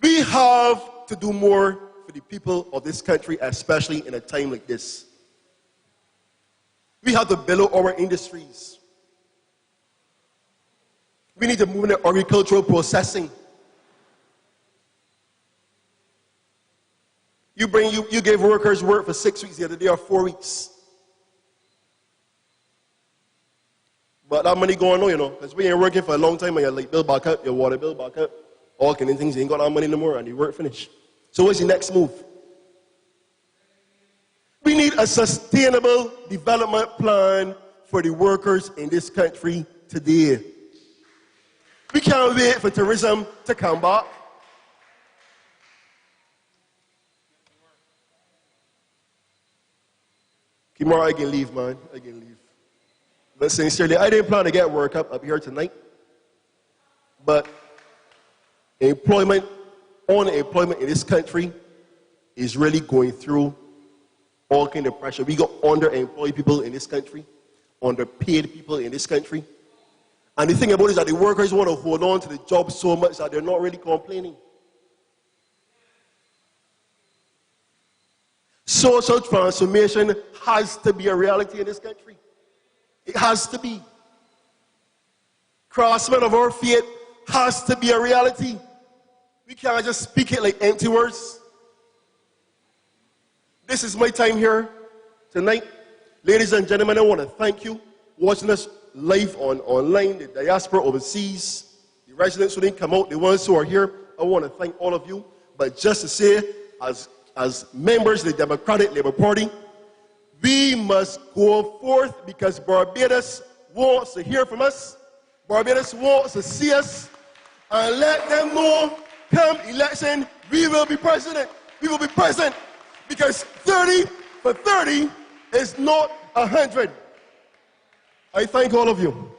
We have to do more for the people of this country, especially in a time like this. We have to build our industries. We need to move into agricultural processing. You gave workers work for 6 weeks the other day or 4 weeks. But that money going on, you know, because we ain't working for a long time and your light bill back up, your water bill back up, all kind of things, you ain't got that money no more and the work finished. So what's the next move? We need a sustainable development plan for the workers in this country today. We can't wait for tourism to come back. Tomorrow I can leave, man. I can leave. But sincerely, I didn't plan to get work up here tonight. But unemployment in this country is really going through all kind of pressure. We got underemployed people in this country, underpaid people in this country. And the thing about it is that the workers want to hold on to the job so much that they're not really complaining. Social transformation has to be a reality in this country. It has to be. Crossment of our faith has to be a reality. We can't just speak it like empty words. This is my time here tonight. Ladies and gentlemen, I want to thank you watching us live online, the diaspora overseas, the residents who didn't come out, the ones who are here. I want to thank all of you. But just to say, as members of the Democratic Labour Party, we must go forth because Barbados wants to hear from us. Barbados wants to see us. And let them know, come election, we will be president. We will be present. Because 30 for 30 is not 100. I thank all of you.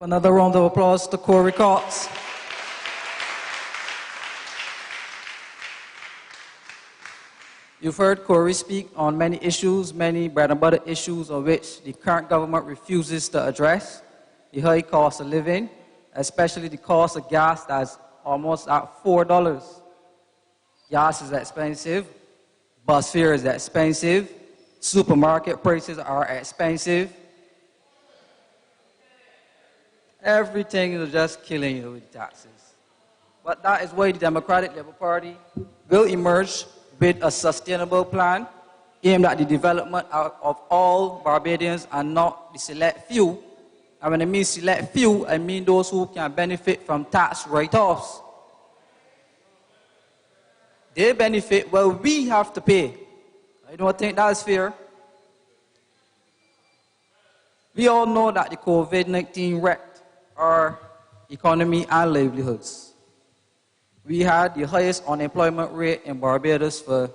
Another round of applause to Corey Cox. You've heard Corey speak on many issues, many bread and butter issues of which the current government refuses to address. The high cost of living, especially the cost of gas that's almost at $4. Gas is expensive, bus fare is expensive, supermarket prices are expensive. Everything is just killing you with taxes. But that is why the Democratic Labour Party will emerge with a sustainable plan aimed at the development of all Barbadians and not the select few. And when I mean select few, I mean those who can benefit from tax write-offs. They benefit while we have to pay. I don't think that's fair. We all know that the COVID-19 wrecked our economy and livelihoods. We had the highest unemployment rate in Barbados for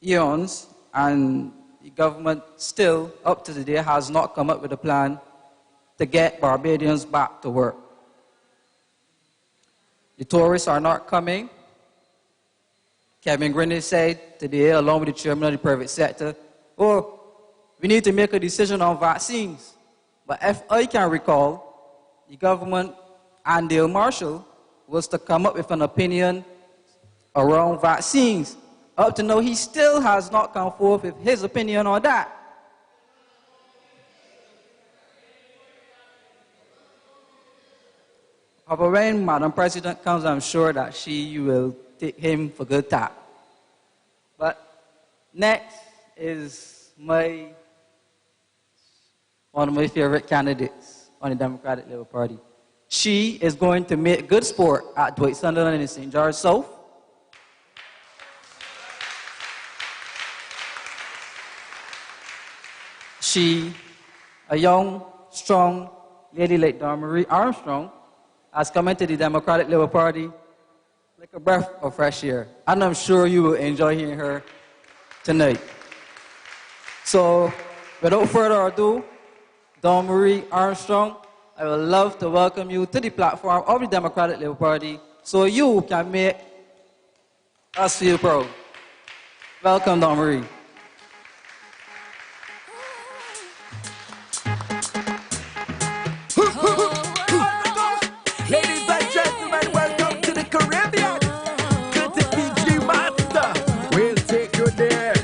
eons, and the government still, up to the day, has not come up with a plan to get Barbadians back to work. The tourists are not coming. Kevin Green said today, along with the chairman of the private sector, oh, we need to make a decision on vaccines. But if I can recall, the government and Dale Marshall was to come up with an opinion around vaccines. Up to now, he still has not come forth with his opinion on that. However, when Madam President comes, I'm sure that she will take him for good tap. But next is one of my favorite candidates on the Democratic Labour Party. She is going to make good sport at Dwight Sunderland in St. George South. She, a young, strong lady like Dawn Marie Armstrong, has come into the Democratic Labour Party like a breath of fresh air. And I'm sure you will enjoy hearing her tonight. So, without further ado, Dawn Marie Armstrong, I would love to welcome you to the platform of the Democratic Labour Party so you can make us feel proud. Welcome, Dawn Marie. Ladies and gentlemen, welcome to the Caribbean. Good to meet you, master. We'll take you there.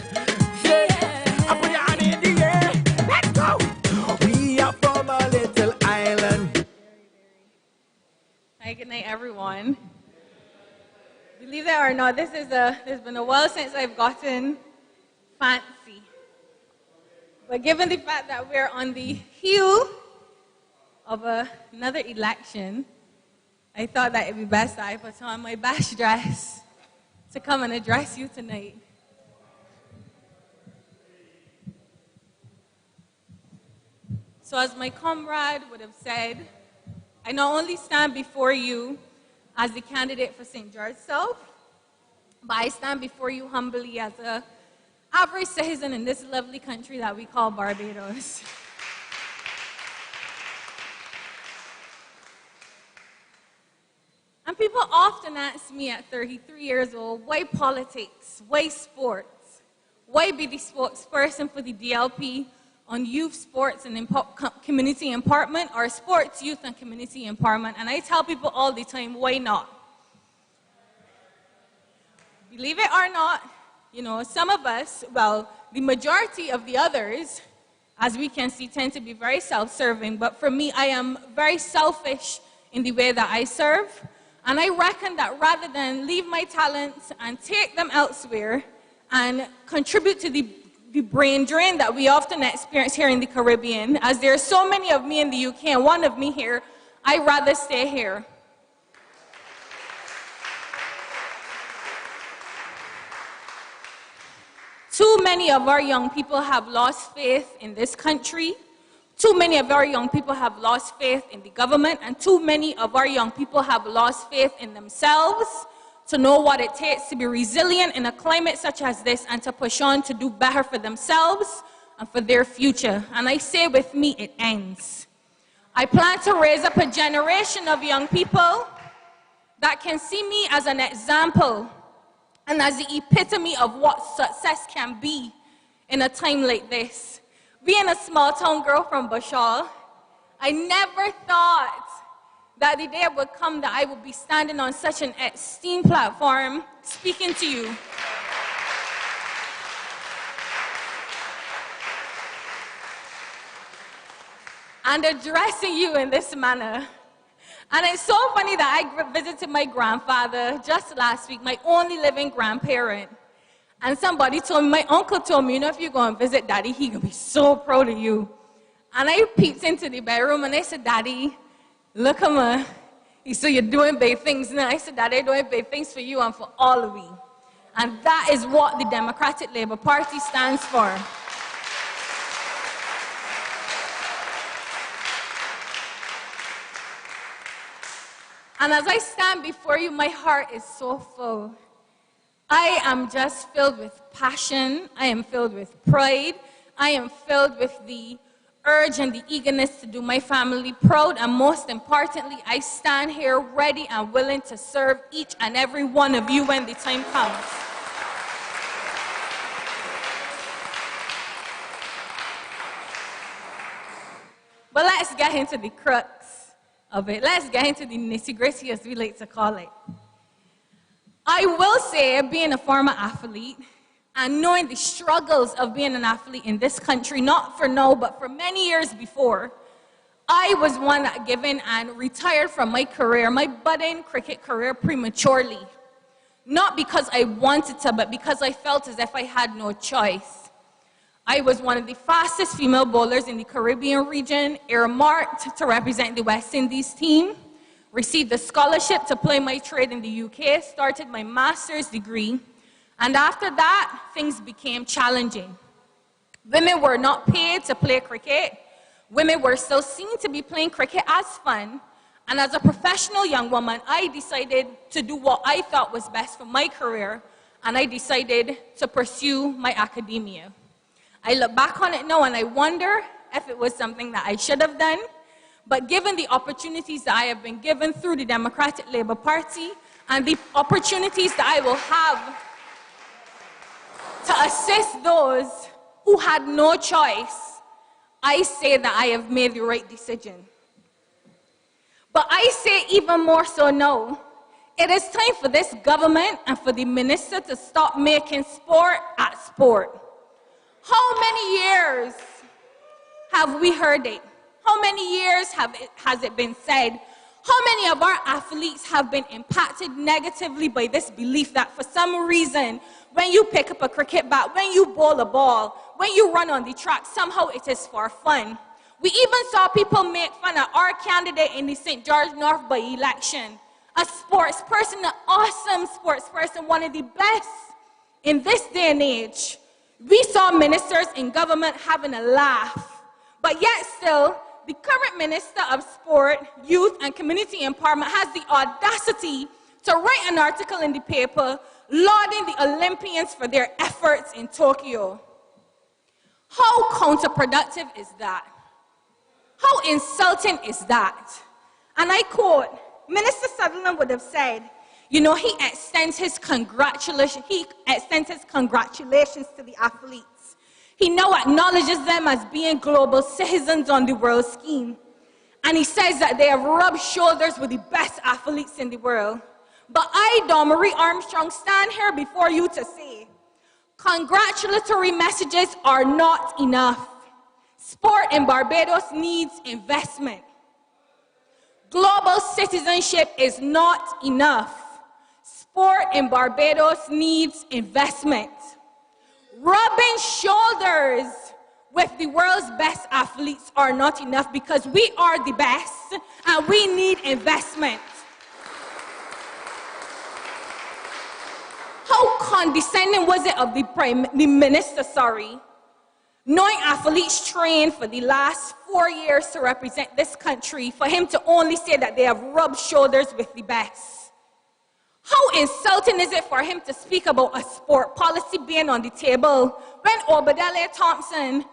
Yeah, I put your hand in the air. Let's go. We are from a little island. Hi, good night, everyone. Believe it or not, there's been a while since I've gotten fancy. But given the fact that we're on the heel of another election, I thought that it'd be best that I put on my bash dress to come and address you tonight. So as my comrade would have said, I not only stand before you as the candidate for St. George South, but I stand before you humbly as an average citizen in this lovely country that we call Barbados. And people often ask me at 33 years old, why politics? Why sports? Why be the spokesperson for the DLP on youth sports and community empowerment, or sports, youth, and community empowerment? And I tell people all the time, why not? Believe it or not, you know, some of us, well, the majority of the others, as we can see, tend to be very self-serving. But for me, I am very selfish in the way that I serve. And I reckon that rather than leave my talents and take them elsewhere and contribute to the brain drain that we often experience here in the Caribbean, as there are so many of me in the UK and one of me here, I'd rather stay here. Too many of our young people have lost faith in this country. Too many of our young people have lost faith in the government, and too many of our young people have lost faith in themselves to know what it takes to be resilient in a climate such as this and to push on to do better for themselves and for their future. And I say with me, it ends. I plan to raise up a generation of young people that can see me as an example and as the epitome of what success can be in a time like this. Being a small town girl from Bashal, I never thought that the day would come that I would be standing on such an esteemed platform speaking to you. And addressing you in this manner. And it's so funny that I visited my grandfather just last week, my only living grandparent. And somebody told me, my uncle told me, you know, if you go and visit Daddy, he gonna be so proud of you. And I peeped into the bedroom and I said, Daddy, look at me. He said, you're doing big things now. I said, Daddy, I'm doing big things for you and for all of we. And that is what the Democratic Labour Party stands for. And as I stand before you, my heart is so full. I am just filled with passion. I am filled with pride. I am filled with the urge and the eagerness to do my family proud. And most importantly, I stand here ready and willing to serve each and every one of you when the time comes. But let's get into the crux of it. Let's get into the nitty-gritty, as we like to call it. I will say, being a former athlete and knowing the struggles of being an athlete in this country, not for now, but for many years before, I was one that given and retired from my career, my budding cricket career, prematurely. Not because I wanted to, but because I felt as if I had no choice. I was one of the fastest female bowlers in the Caribbean region, earmarked to represent the West Indies team, received a scholarship to play my trade in the UK, started my master's degree, and after that, things became challenging. Women were not paid to play cricket. Women were still seen to be playing cricket as fun, and as a professional young woman, I decided to do what I thought was best for my career, and I decided to pursue my academia. I look back on it now and I wonder if it was something that I should have done. But given the opportunities that I have been given through the Democratic Labour Party and the opportunities that I will have to assist those who had no choice, I say that I have made the right decision. But I say even more so now, it is time for this government and for the minister to stop making sport at sport. How many years have we heard it? How many years has it been said? How many of our athletes have been impacted negatively by this belief that for some reason, when you pick up a cricket bat, when you bowl a ball, when you run on the track, somehow it is for fun? We even saw people make fun of our candidate in the St. George North by-election, a sports person, an awesome sports person, one of the best in this day and age. We saw ministers in government having a laugh, but yet still, the current Minister of Sport, Youth and Community Empowerment has the audacity to write an article in the paper lauding the Olympians for their efforts in Tokyo. How counterproductive is that? How insulting is that? And I quote, Minister Sutherland would have said, you know, he extends his congratulations to the athletes. He now acknowledges them as being global citizens on the world scheme. And he says that they have rubbed shoulders with the best athletes in the world. But I, Marie Armstrong, stand here before you to say, congratulatory messages are not enough. Sport in Barbados needs investment. Global citizenship is not enough. Sport in Barbados needs investment. Rubbing shoulders with the world's best athletes are not enough because we are the best and we need investment. How condescending was it of the minister, knowing athletes trained for the last 4 years to represent this country, for him to only say that they have rubbed shoulders with the best? How insulting is it for him to speak about a sport policy being on the table when Obadele Thompson,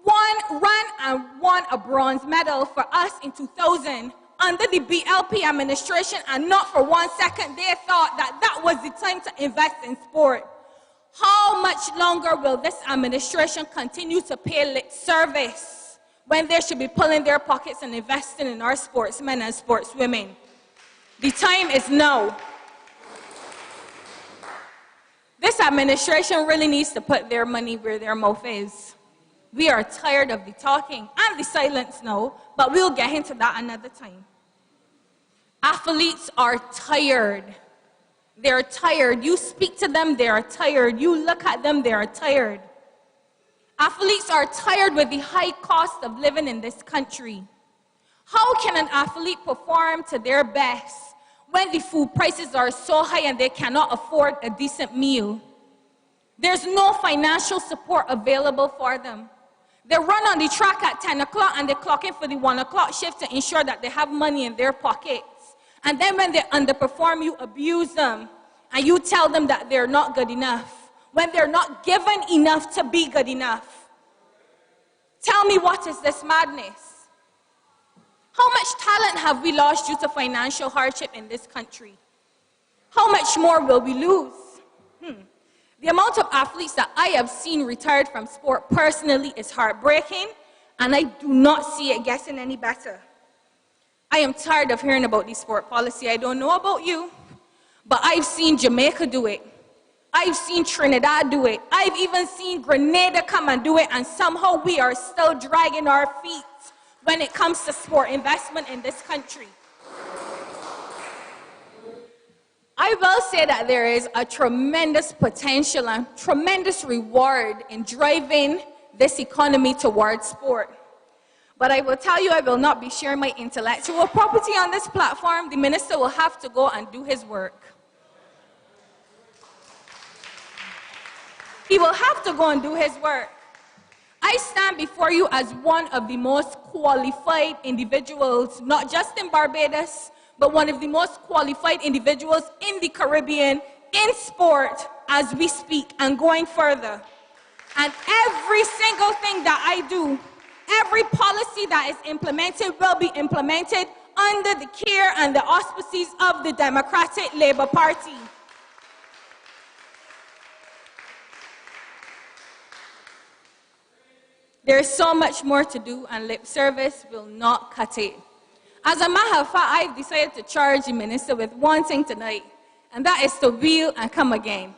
ran and won a bronze medal for us in 2000 under the DLP administration, and not for 1 second they thought that that was the time to invest in sport. How much longer will this administration continue to pay lip service when they should be pulling their pockets and investing in our sportsmen and sportswomen? The time is now. This administration really needs to put their money where their mouth is. We are tired of the talking and the silence now, but we'll get into that another time. Athletes are tired. They're tired. You speak to them, they are tired. You look at them, they are tired. Athletes are tired with the high cost of living in this country. How can an athlete perform to their best when the food prices are so high and they cannot afford a decent meal? There's no financial support available for them. They run on the track at 10 o'clock and they clock in for the 1 o'clock shift to ensure that they have money in their pockets. And then when they underperform, you abuse them and you tell them that they're not good enough when they're not given enough to be good enough. Tell me, what is this madness? How much talent have we lost due to financial hardship in this country? How much more will we lose? The amount of athletes that I have seen retired from sport personally is heartbreaking, and I do not see it getting any better. I am tired of hearing about the sport policy. I don't know about you, but I've seen Jamaica do it. I've seen Trinidad do it. I've even seen Grenada come and do it, and somehow we are still dragging our feet when it comes to sport investment in this country. I will say that there is a tremendous potential and tremendous reward in driving this economy towards sport. But I will tell you, I will not be sharing my intellectual property on this platform. The minister will have to go and do his work. He will have to go and do his work. I stand before you as one of the most qualified individuals, not just in Barbados, but one of the most qualified individuals in the Caribbean in sport as we speak and going further. And every single thing that I do, every policy that is implemented will be implemented under the care and the auspices of the Democratic Labour Party. There is so much more to do, and lip service will not cut it. As a matter of fact, I've decided to charge the minister with one thing tonight, and that is to wheel and come again.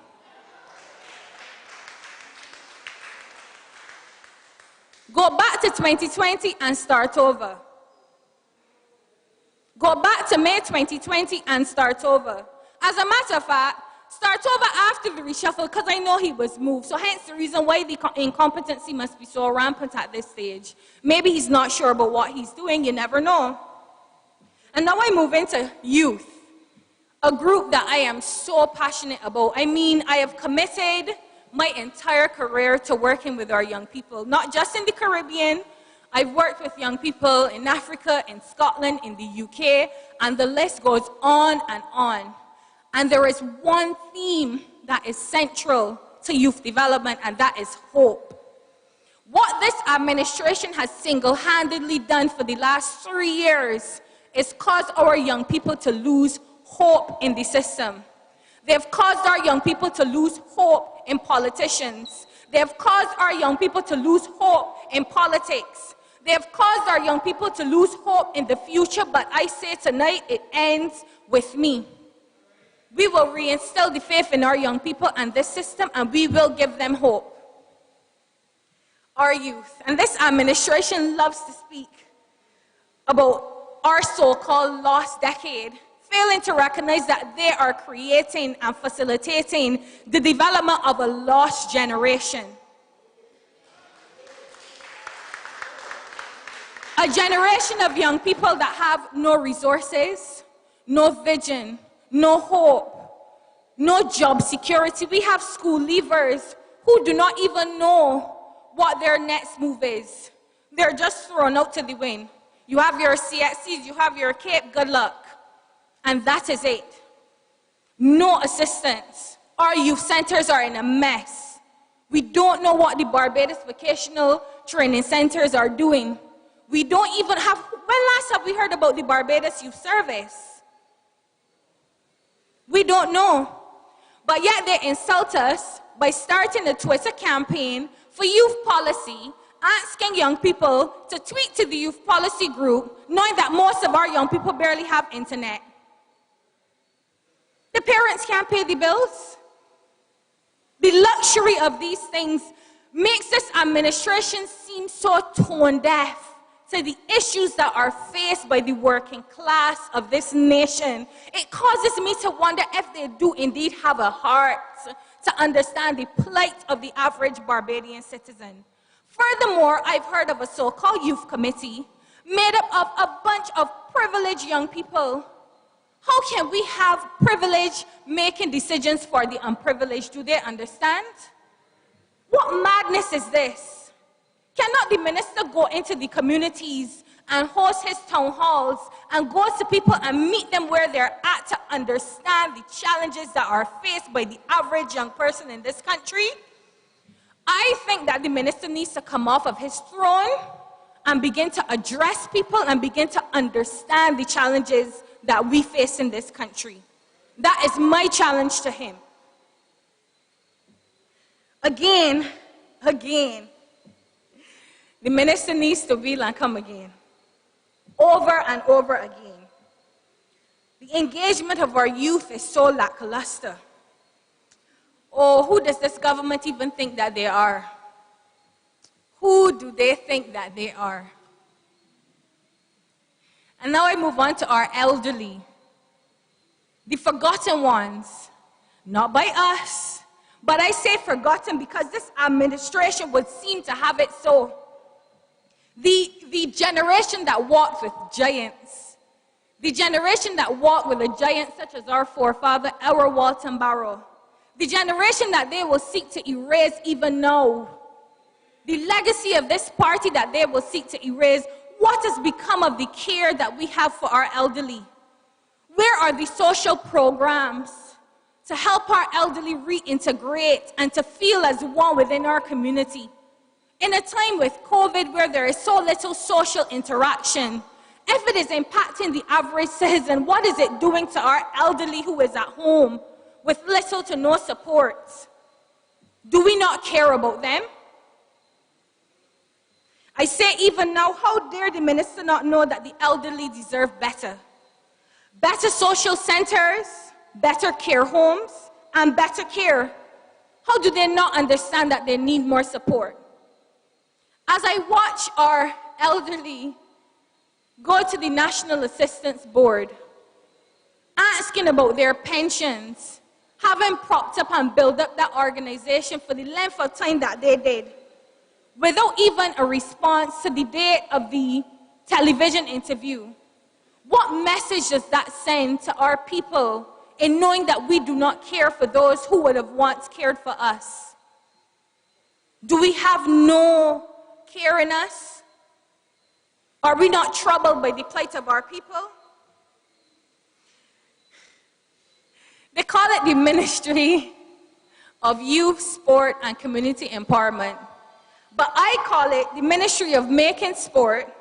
Go back to 2020 and start over. Go back to May 2020 and start over. As a matter of fact, start over after the reshuffle, because I know he was moved. So hence the reason why the incompetency must be so rampant at this stage. Maybe he's not sure about what he's doing, you never know. And now I move into youth, a group that I am so passionate about. I mean, I have committed my entire career to working with our young people, not just in the Caribbean. I've worked with young people in Africa, in Scotland, in the UK, and the list goes on and on. And there is one theme that is central to youth development, and that is hope. What this administration has single-handedly done for the last 3 years is cause our young people to lose hope in the system. They've caused our young people to lose hope in politicians. They've caused our young people to lose hope in politics. They've caused our young people to lose hope in the future, but I say tonight it ends with me. We will reinstill the faith in our young people and this system, and we will give them hope. Our youth, and this administration loves to speak about our so-called lost decade, failing to recognize that they are creating and facilitating the development of a lost generation. A generation of young people that have no resources, no vision, no hope, no job security. We have school leavers who do not even know what their next move is. They're just thrown out to the wind. You have your CXCs, you have your CAPE, good luck. And that is it. No assistance. Our youth centers are in a mess. We don't know what the Barbados Vocational training centers are doing. We don't even have, when last have we heard about the Barbados Youth Service? We don't know. But yet they insult us by starting a Twitter campaign for youth policy, asking young people to tweet to the youth policy group, knowing that most of our young people barely have internet. The parents can't pay the bills. The luxury of these things makes this administration seem so tone deaf to the issues that are faced by the working class of this nation. It causes me to wonder if they do indeed have a heart to understand the plight of the average Barbadian citizen. Furthermore, I've heard of a so-called youth committee made up of a bunch of privileged young people. How can we have privilege making decisions for the unprivileged? Do they understand? What madness is this? Cannot the minister go into the communities and host his town halls and go to people and meet them where they're at to understand the challenges that are faced by the average young person in this country? I think that the minister needs to come off of his throne and begin to address people and begin to understand the challenges that we face in this country. That is my challenge to him. Again, the minister needs to wheel and come again. Over and over again. The engagement of our youth is so lackluster. Oh, who does this government even think that they are? Who do they think that they are? And now I move on to our elderly. The forgotten ones. Not by us, but I say forgotten because this administration would seem to have it so. The generation that walked with giants, the generation that walked with a giant such as our forefather, our Walton Barrow, the generation that they will seek to erase even now, the legacy of this party that they will seek to erase, what has become of the care that we have for our elderly? Where are the social programs to help our elderly reintegrate and to feel as one within our community? In a time with COVID where there is so little social interaction, if it is impacting the average citizen, what is it doing to our elderly who is at home with little to no support? Do we not care about them? I say even now, how dare the minister not know that the elderly deserve better? Better social centers, better care homes, and better care. How do they not understand that they need more support? As I watch our elderly go to the National Assistance Board, asking about their pensions, having propped up and built up that organization for the length of time that they did, without even a response to the date of the television interview, what message does that send to our people in knowing that we do not care for those who would have once cared for us? Do we have no care in us? Are we not troubled by the plight of our people? They call it the Ministry of Youth, Sport, and Community Empowerment. But I call it the Ministry of Making Sport,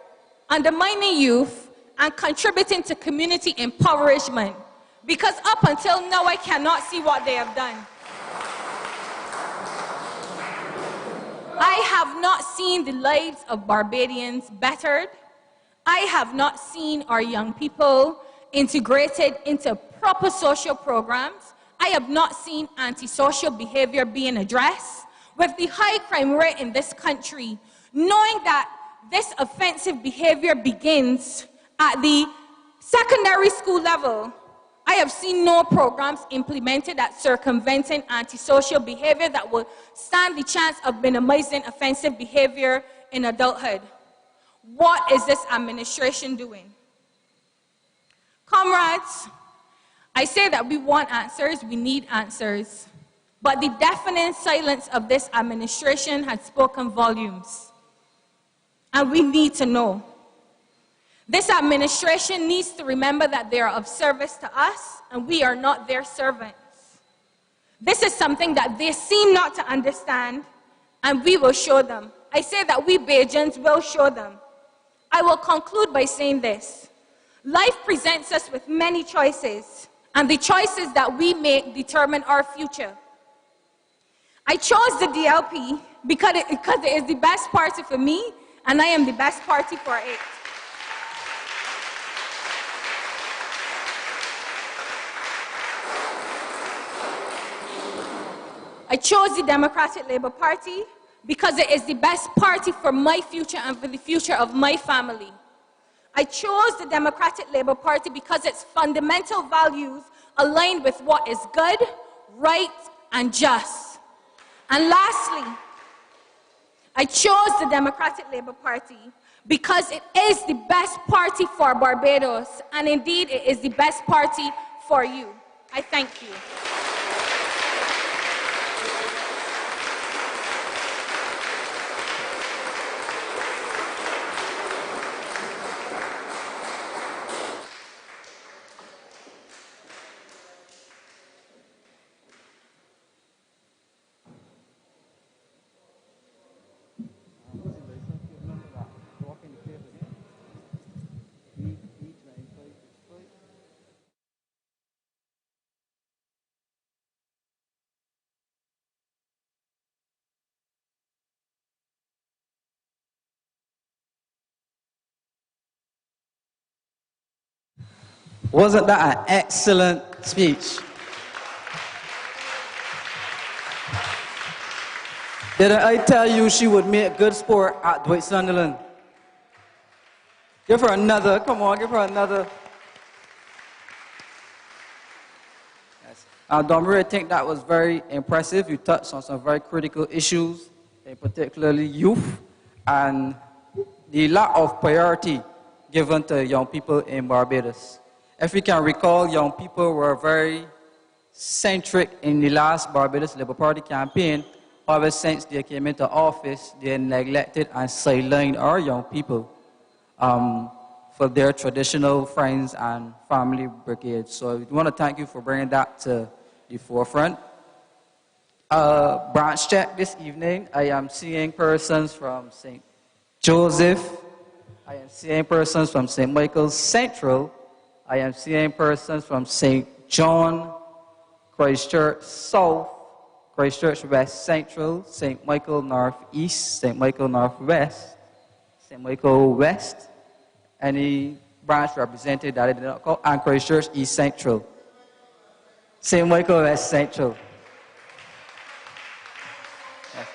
Undermining Youth, and Contributing to Community Impoverishment. Because up until now, I cannot see what they have done. I have not seen the lives of Barbadians bettered. I have not seen our young people integrated into proper social programs. I have not seen antisocial behavior being addressed. With the high crime rate in this country, knowing that this offensive behavior begins at the secondary school level, I have seen no programs implemented at circumventing antisocial behavior that will stand the chance of minimizing offensive behavior in adulthood. What is this administration doing? Comrades, I say that we want answers, we need answers. But the deafening silence of this administration has spoken volumes. And we need to know. This administration needs to remember that they are of service to us and we are not their servants. This is something that they seem not to understand and we will show them. I say that we Bajans will show them. I will conclude by saying this. Life presents us with many choices, and the choices that we make determine our future. I chose the DLP because it is the best party for me, and I am the best party for it. I chose the Democratic Labour Party because it is the best party for my future and for the future of my family. I chose the Democratic Labour Party because its fundamental values align with what is good, right, and just. And lastly, I chose the Democratic Labour Party because it is the best party for Barbados, and indeed it is the best party for you. I thank you. Wasn't that an excellent speech? Didn't I tell you she would make good sport at Dwight Sunderland? Give her another, come on, give her another. Yes. Domri, I think that was very impressive. You touched on some very critical issues, particularly youth, and the lack of priority given to young people in Barbados. If you can recall, young people were very centric in the last Barbados Labour Party campaign. However, since they came into office, they neglected and sidelined our young people for their traditional friends and family brigades. So we want to thank you for bringing that to the forefront. Branch check this evening. I am seeing persons from St. Joseph. I am seeing persons from St. Michael's Central. I am seeing persons from St. John, Christchurch South, Christchurch West Central, St. Michael North East, St. Michael North West, St. Michael West, any branch represented that I did not call, and Christchurch East Central, St. Michael West Central, yes,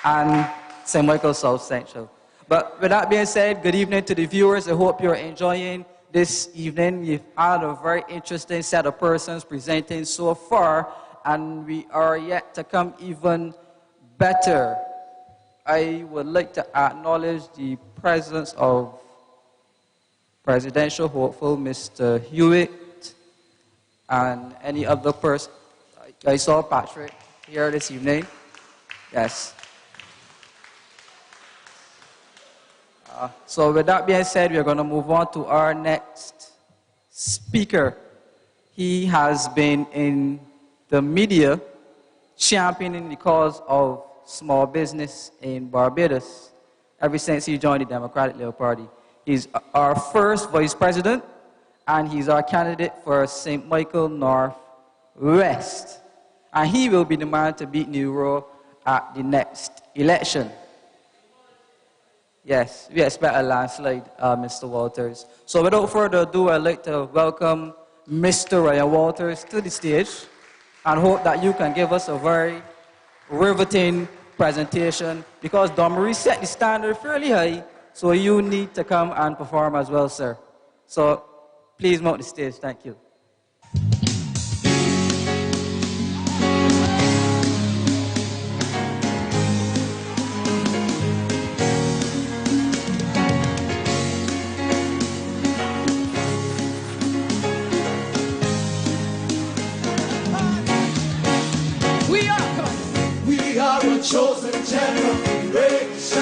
and St. Michael South Central. But with that being said, good evening to the viewers. I hope you're enjoying this evening. We've had a very interesting set of persons presenting so far, and we are yet to come even better. I would like to acknowledge the presence of presidential hopeful Mr. Hewitt and any other person. I saw Patrick here this evening. Yes. So with that being said, we're going to move on to our next speaker. He has been in the media championing the cause of small business in Barbados ever since he joined the Democratic Labour Party. He's our first vice president, and he's our candidate for St. Michael North West. And he will be the man to beat Neuro at the next election. Yes, we expect a landslide, Mr. Walters. So without further ado, I'd like to welcome Mr. Ryan Walters to the stage and hope that you can give us a very riveting presentation, because Domri set the standard fairly high, so you need to come and perform as well, sir. So please mount the stage. Thank you. Chosen generation,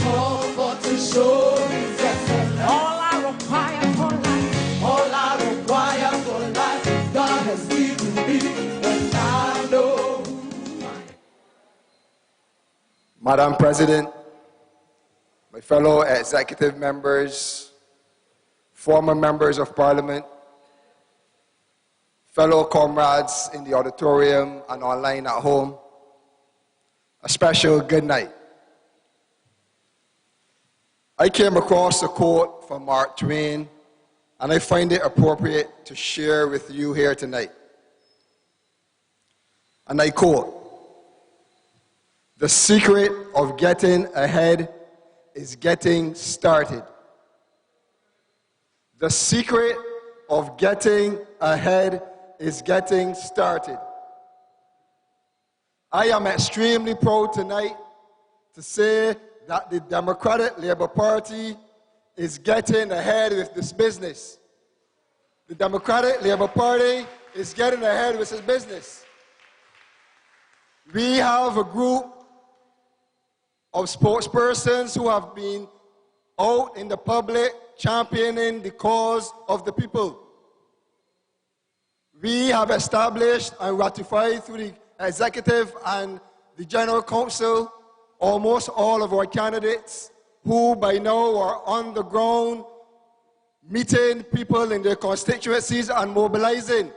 all for to show His excellence. All I require for life, God has given me, and I know. Madam President, my fellow executive members, former members of Parliament, fellow comrades in the auditorium and online at home, a special good night. I came across a quote from Mark Twain, and I find it appropriate to share with you here tonight. And I quote, "The secret of getting ahead is getting started." The secret of getting ahead is getting started. I am extremely proud tonight to say that the Democratic Labour Party is getting ahead with this business. The Democratic Labour Party is getting ahead with this business. We have a group of spokespersons who have been out in the public championing the cause of the people. We have established and ratified through the executive and the general council almost all of our candidates who by now are on the ground meeting people in their constituencies and mobilizing.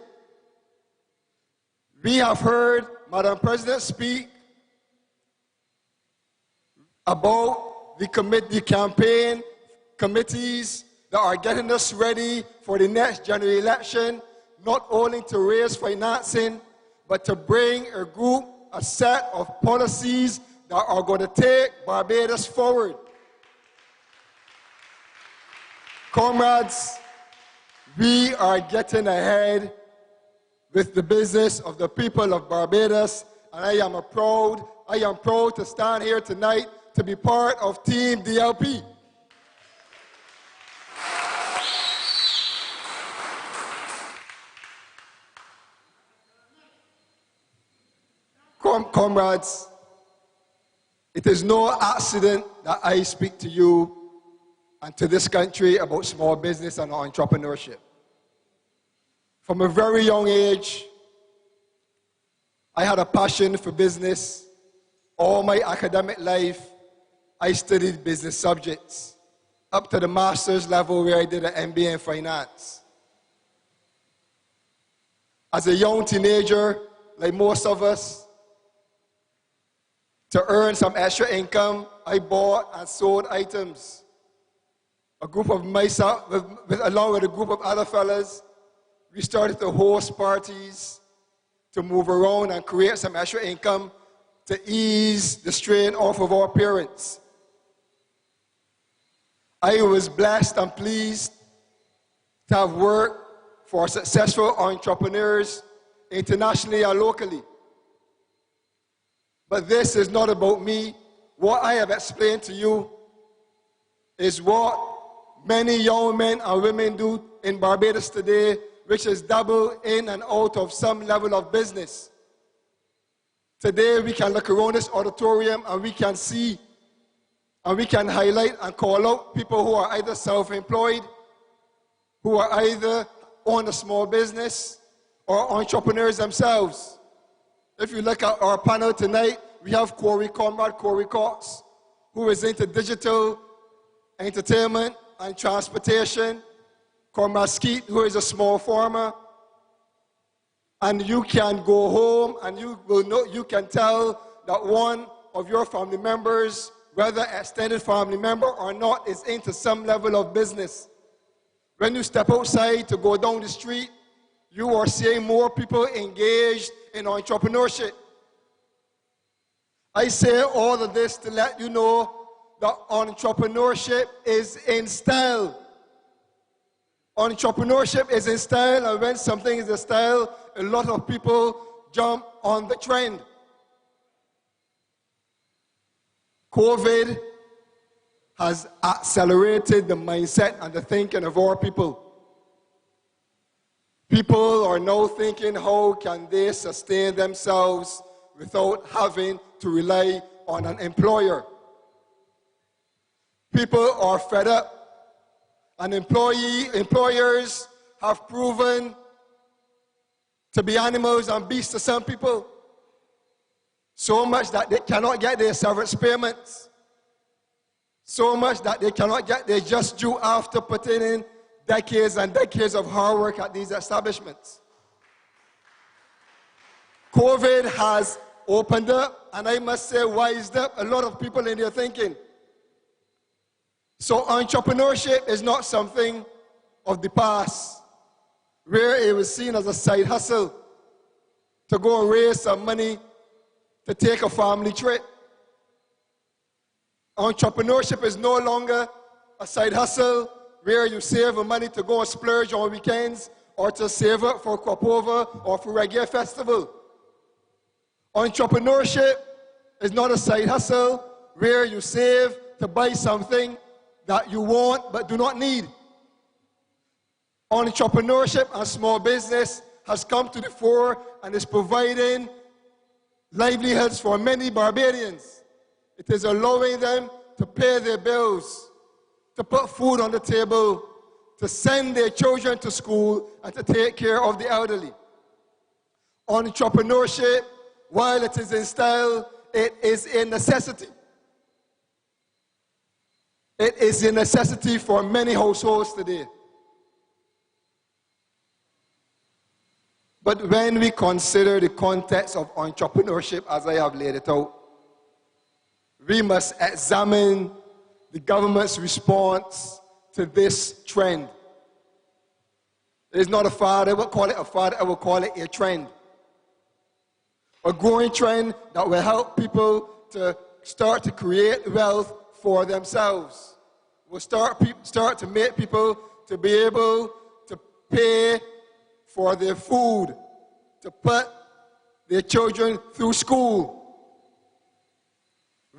We have heard Madam President speak about the campaign committees that are getting us ready for the next general election, not only to raise financing, but to bring a set of policies that are going to take Barbados forward. Comrades, we are getting ahead with the business of the people of Barbados, and I am proud to stand here tonight to be part of Team DLP. Comrades, it is no accident that I speak to you and to this country about small business and entrepreneurship. From a very young age, I had a passion for business. All my academic life, I studied business subjects, up to the master's level where I did an MBA in finance. As a young teenager, like most of us, to earn some extra income, I bought and sold items. Along with a group of other fellas, we started to host parties, to move around and create some extra income to ease the strain off of our parents. I was blessed and pleased to have worked for successful entrepreneurs internationally and locally. But this is not about me. What I have explained to you is what many young men and women do in Barbados today, which is double in and out of some level of business. Today we can look around this auditorium and we can see and we can highlight and call out people who are either self-employed, who are either own a small business or entrepreneurs themselves. If you look at our panel tonight, we have Corey Cox, who is into digital entertainment and transportation. Comrade Skeet, who is a small farmer. And you can go home and you can tell that one of your family members, whether extended family member or not, is into some level of business. When you step outside to go down the street, you are seeing more people engaged in entrepreneurship. I say all of this to let you know that entrepreneurship is in style. Entrepreneurship is in style, and when something is in style, a lot of people jump on the trend. COVID has accelerated the mindset and the thinking of our people. People are now thinking, how can they sustain themselves without having to rely on an employer? People are fed up, and employers have proven to be animals and beasts to some people. So much that they cannot get their severance payments. So much that they cannot get their just due after putting in decades and decades of hard work at these establishments. COVID has opened up, and I must say wised up a lot of people in their thinking. So entrepreneurship is not something of the past, where it was seen as a side hustle to go and raise some money to take a family trip. Entrepreneurship is no longer a side hustle where you save money to go and splurge on weekends or to save up for crop over or for reggae festival. Entrepreneurship is not a side hustle where you save to buy something that you want but do not need. Entrepreneurship and small business has come to the fore and is providing livelihoods for many Barbadians. It is allowing them to pay their bills, to put food on the table, to send their children to school, and to take care of the elderly. Entrepreneurship, while it is in style, it is a necessity. It is a necessity for many households today. But when we consider the context of entrepreneurship as I have laid it out, we must examine the government's response to this trend. It is not a fad. I would call it a fad. I would call it a trend. A growing trend that will help people to start to create wealth for themselves. Will start to make people to be able to pay for their food, to put their children through school.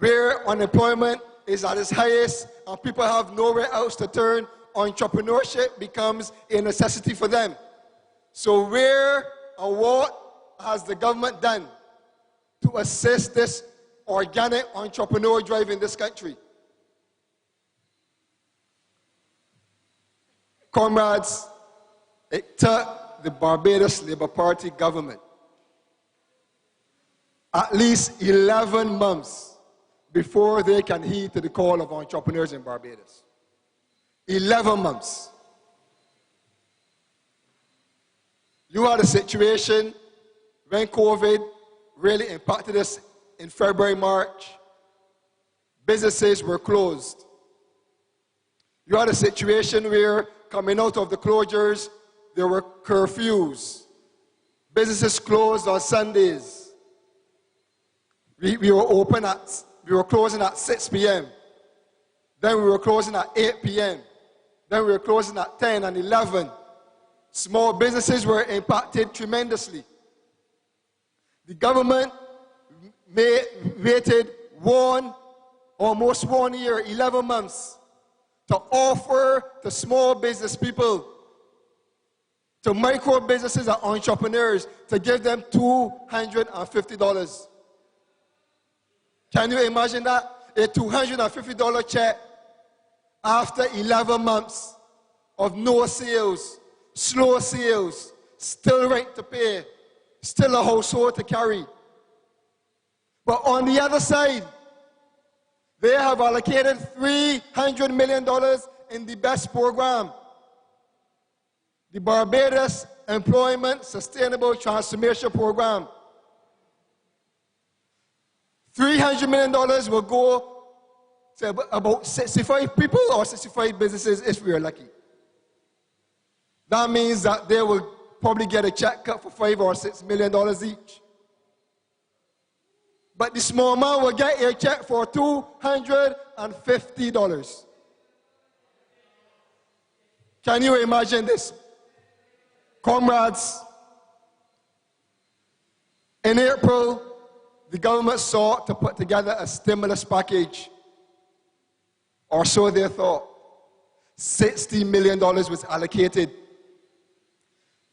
Where unemployment is at its highest and people have nowhere else to turn, entrepreneurship becomes a necessity for them. So where and what has the government done to assist this organic entrepreneur drive in this country? Comrades, it took the Barbados Labour Party government at least 11 months before they can heed to the call of entrepreneurs in Barbados. 11 months. You had a situation when COVID really impacted us in February, March. Businesses were closed. You had a situation where coming out of the closures, there were curfews. Businesses closed on Sundays. We were closing at 6 p.m. Then we were closing at 8 p.m. Then we were closing at 10 and 11. Small businesses were impacted tremendously. The government waited almost 1 year, 11 months, to offer to small business people, to micro businesses and entrepreneurs, to give them $250. Can you imagine that? A $250 check after 11 months of no sales, slow sales, still rent to pay, still a household to carry. But on the other side, they have allocated $300 million in the BEST program, the Barbados Employment Sustainable Transformation Program. $300 million will go to about 65 people or 65 businesses if we are lucky. That means that they will probably get a check cut for $5 or $6 million each. But the small man will get a check for $250. Can you imagine this? Comrades, in April, the government sought to put together a stimulus package, or so they thought. $60 million was allocated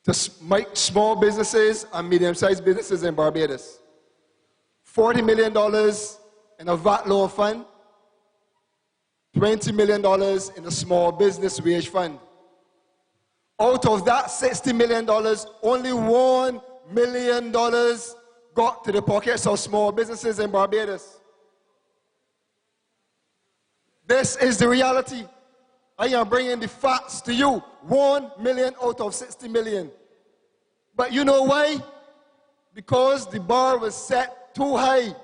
to small businesses and medium-sized businesses in Barbados. $40 million in a VAT loan fund, $20 million in a small business wage fund. Out of that $60 million, only $1 million got to the pockets of small businesses in Barbados. This is the reality. I am bringing the facts to you. 1 million out of 60 million. But you know why? Because the bar was set too high.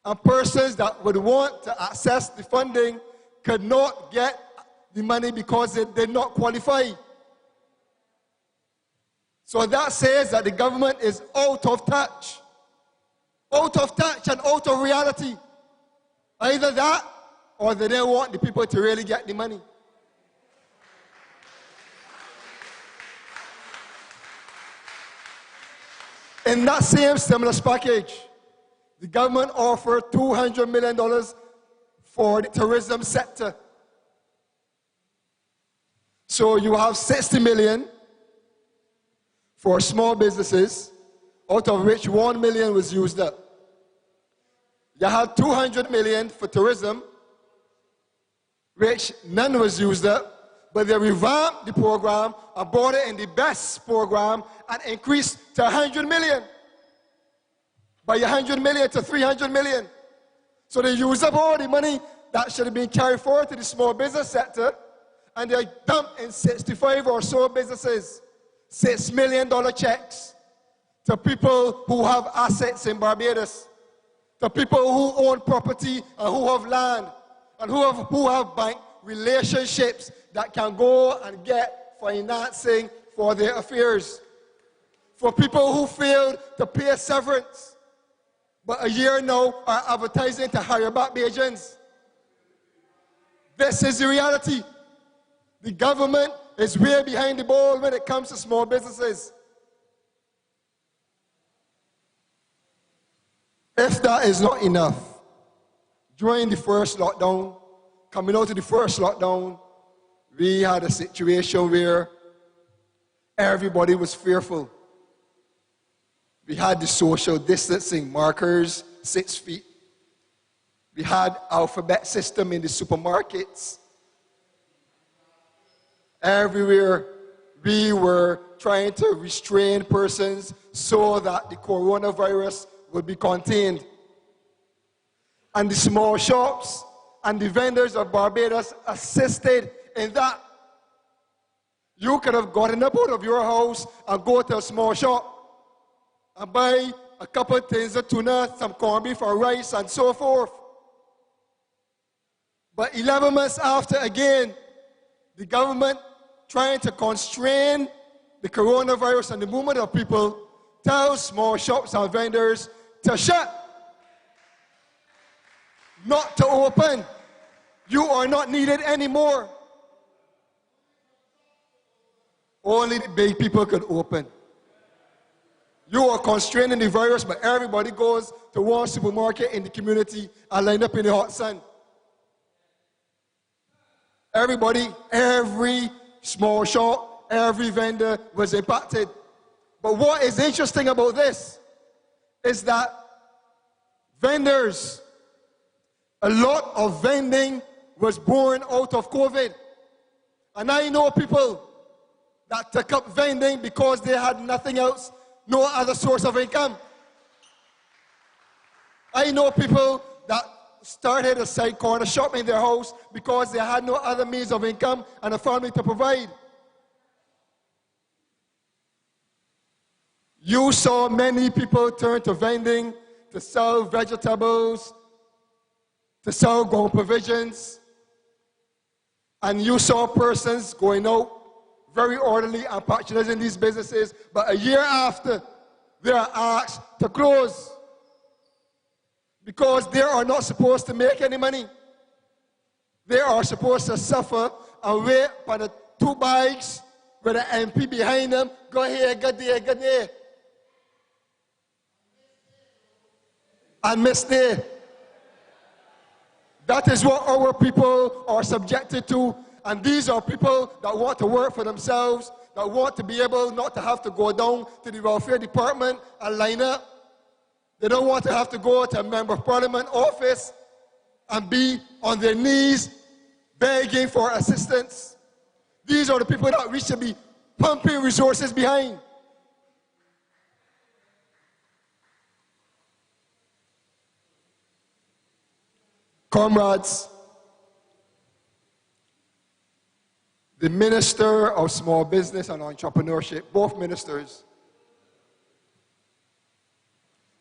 And persons that would want to access the funding could not get the money because they did not qualify. So that says that the government is out of touch. Out of touch and out of reality. Either that or they don't want the people to really get the money. In that same stimulus package, the government offered $200 million for the tourism sector. So you have 60 million for small businesses, out of which 1 million was used up. You had 200 million for tourism, which none was used up, but they revamped the program and brought it in the best program and increased to 100 million. By 100 million to 300 million. So they used up all the money that should have been carried forward to the small business sector, and they dumped in 65 or so businesses $6 million checks to people who have assets in Barbados, to people who own property and who have land, and who have bank relationships that can go and get financing for their affairs. For people who failed to pay severance, but a year now are advertising to hire back Bajans. This is the reality. The government is way behind the ball when it comes to small businesses. If that is not enough, during the first lockdown, coming out of the first lockdown, we had a situation where everybody was fearful. We had the social distancing markers, 6 feet. We had alphabet system in the supermarkets. Everywhere we were trying to restrain persons so that the coronavirus would be contained. And the small shops and the vendors of Barbados assisted in that. You could have gotten up out of your house and go to a small shop and buy a couple of tins of tuna, some corned beef or rice, and so forth. But 11 months after, again, the government trying to constrain the coronavirus and the movement of people tells small shops and vendors to shut, not to open. You are not needed anymore. Only the big people could open. You are constraining the virus, but everybody goes to one supermarket in the community and line up in the hot sun. Everybody, every small shop, every vendor was impacted. But what is interesting about this is that vendors, a lot of vending was born out of COVID. And I know people that took up vending because they had nothing else, no other source of income. I know people that started a side corner shop in their house because they had no other means of income and a family to provide. You saw many people turn to vending to sell vegetables, to sell grown provisions, and you saw persons going out very orderly and patronizing these businesses, but a year after, they are asked to close because they are not supposed to make any money. They are supposed to suffer and wait for the 2 bikes with an MP behind them, go here, go there, go there, and miss there. That is what our people are subjected to. And these are people that want to work for themselves, that want to be able not to have to go down to the welfare department and line up. They don't want to have to go to a member of parliament office and be on their knees begging for assistance. These are the people that we should be pumping resources behind. Comrades, the Minister of Small Business and Entrepreneurship, both ministers,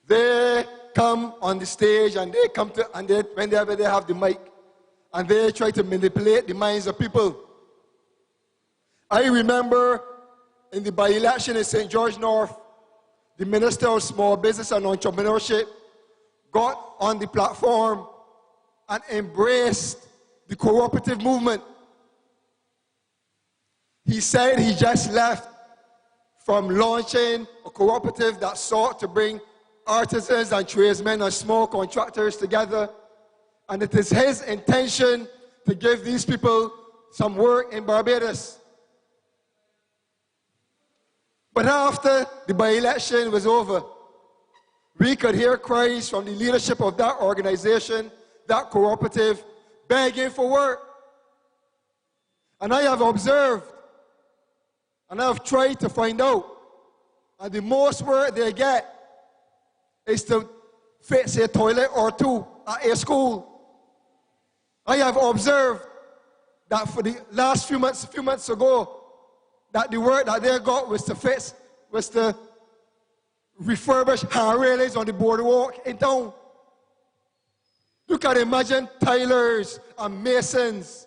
they come on the stage and they come to, and they, whenever they have the mic, and they try to manipulate the minds of people. I remember in the by-election in St. George North, the Minister of Small Business and Entrepreneurship got on the platform and embraced the cooperative movement. He said he just left from launching a cooperative that sought to bring artisans and tradesmen and small contractors together. And it is his intention to give these people some work in Barbados. But after the by-election was over, we could hear cries from the leadership of that organization, that cooperative, begging for work. And I have observed, and I have tried to find out, and the most work they get is to fix a toilet or two at a school. I have observed that for the last few months ago, that the work that they got was to refurbish hand railings on the boardwalk in town. You can imagine tailors and masons,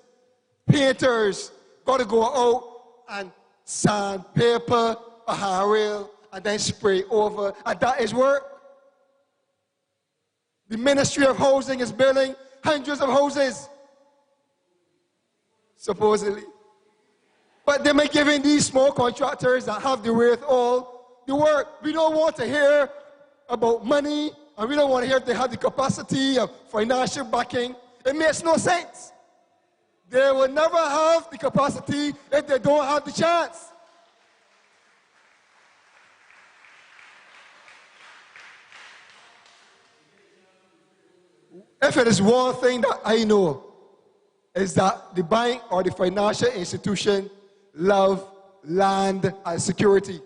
painters, got to go out and sandpaper a handrail and then spray over, and that is work. The Ministry of Housing is building hundreds of houses, supposedly. But they may give in these small contractors that have the wherewithal the work. We don't want to hear about money, and we don't want to hear if they have the capacity of financial backing. It makes no sense. They will never have the capacity if they don't have the chance. If it is one thing that I know, is that the bank or the financial institution love land and security.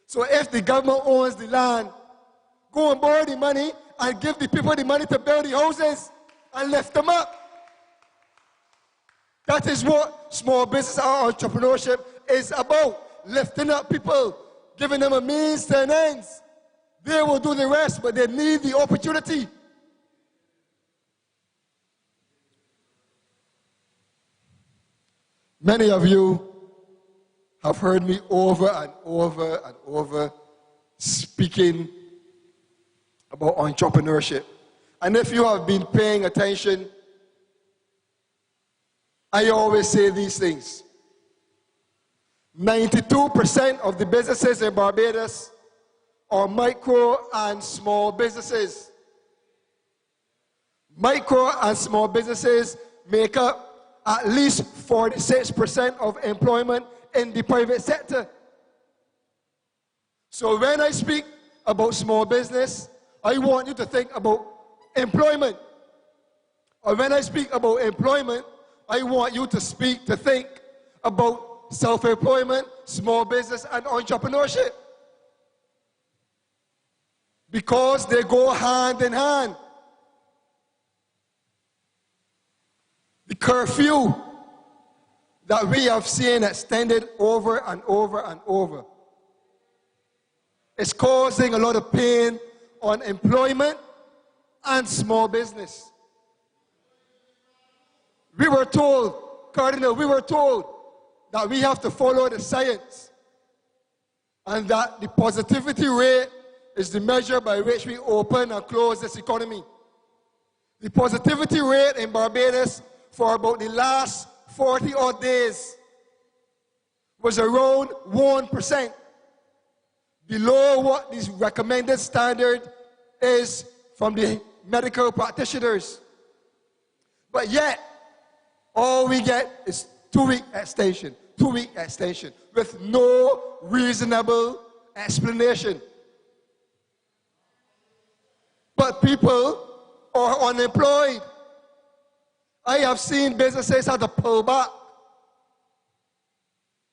So if the government owns the land, go and borrow the money and give the people the money to build the houses and lift them up. That is what small business and entrepreneurship is about. Lifting up people, giving them a means to an end. They will do the rest, but they need the opportunity. Many of you have heard me over and over and over speaking about entrepreneurship. And if you have been paying attention, I always say these things. 92% of the businesses in Barbados are micro and small businesses. Micro and small businesses make up at least 46% of employment in the private sector. So when I speak about small business, I want you to think about employment. Or when I speak about employment, I want you to think about self-employment, small business, and entrepreneurship. Because they go hand in hand. The curfew that we have seen extended over and over and over is causing a lot of pain on employment and small business. We were told, Cardinal, that we have to follow the science and that the positivity rate is the measure by which we open and close this economy. The positivity rate in Barbados for about the last 40 odd days was around 1%, below what the recommended standard is from the medical practitioners. But yet, all we get is 2-week extension, with no reasonable explanation. But people are unemployed. I have seen businesses have to pull back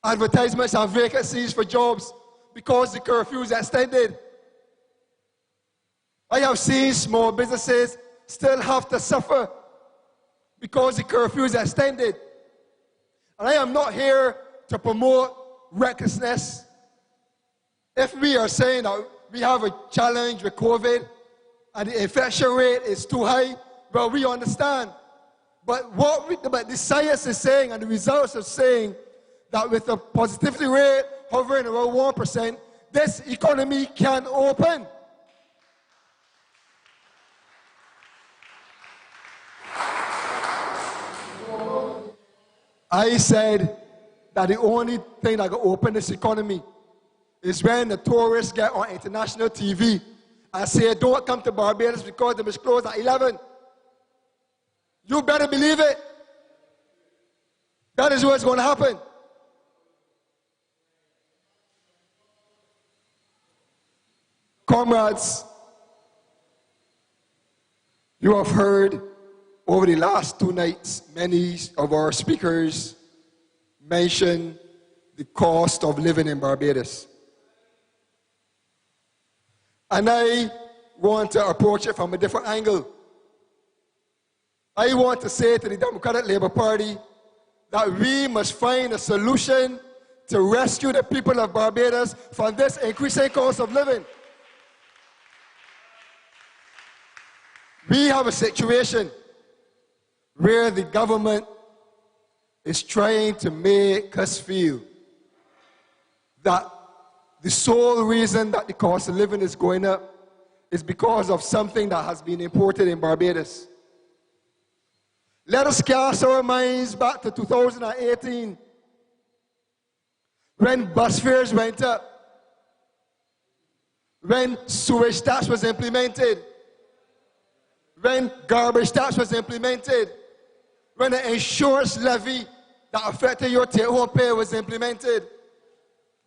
advertisements and vacancies for jobs because the curfew is extended. I have seen small businesses still have to suffer because the curfew is extended. And I am not here to promote recklessness. If we are saying that we have a challenge with COVID and the infection rate is too high, well, we understand. But but the science is saying and the results are saying that with the positivity rate hovering around 1%, this economy can open. I said that the only thing that can open this economy is when the tourists get on international TV and say, don't come to Barbados because they must close at 11. You better believe it. That is what's going to happen. Comrades, you have heard over the last 2 nights, many of our speakers mention the cost of living in Barbados. And I want to approach it from a different angle. I want to say to the Democratic Labour Party that we must find a solution to rescue the people of Barbados from this increasing cost of living. We have a situation where the government is trying to make us feel that the sole reason that the cost of living is going up is because of something that has been imported in Barbados. Let us cast our minds back to 2018 when bus fares went up, when sewage tax was implemented, when garbage tax was implemented, when the insurance levy that affected your take-home pay was implemented,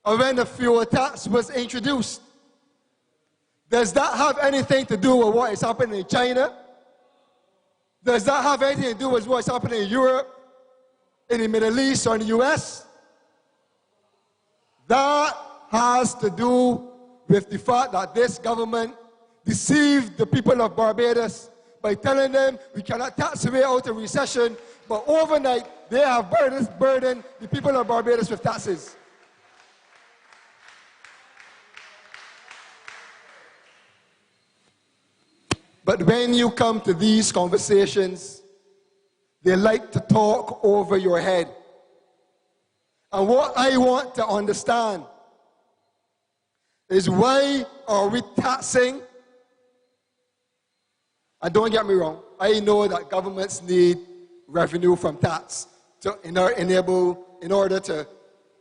or when the fuel tax was introduced. Does that have anything to do with what is happening in China? Does that have anything to do with what's happening in Europe, in the Middle East, or in the US? That has to do with the fact that this government deceived the people of Barbados by telling them we cannot tax away out of recession, but overnight they have burdened the people of Barbados with taxes. But when you come to these conversations, they like to talk over your head. And what I want to understand is, why are we taxing? And don't get me wrong, I know that governments need revenue from tax in order to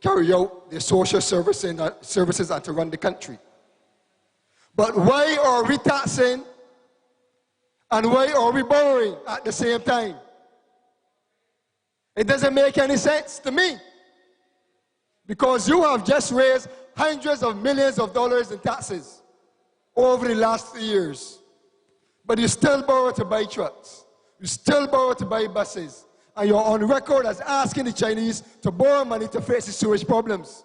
carry out their social services and to run the country. But why are we taxing and why are we borrowing at the same time? It doesn't make any sense to me. Because you have just raised hundreds of millions of dollars in taxes over the last 3 years. But you still borrow to buy trucks. You still borrow to buy buses. And you're on record as asking the Chinese to borrow money to face the sewage problems.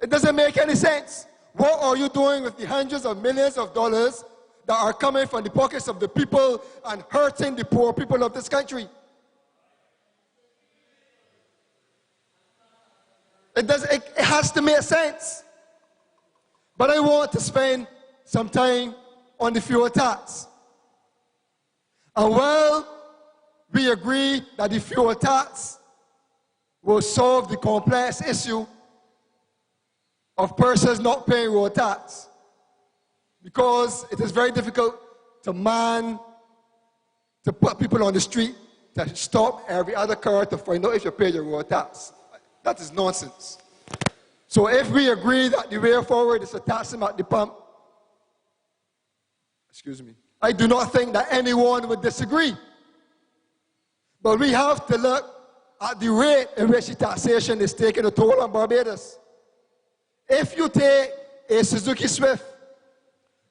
It doesn't make any sense. What are you doing with the hundreds of millions of dollars that are coming from the pockets of the people and hurting the poor people of this country? It has to make sense. But I want to spend some time on the fuel tax. And while we agree that the fuel tax will solve the complex issue of persons not paying road tax, because it is very difficult to put people on the street to stop every other car to find out if you pay your road tax. That is nonsense. So if we agree that the way forward is to tax them at the pump, I do not think that anyone would disagree. But we have to look at the rate in which the taxation is taking a toll on Barbados. If you take a Suzuki Swift,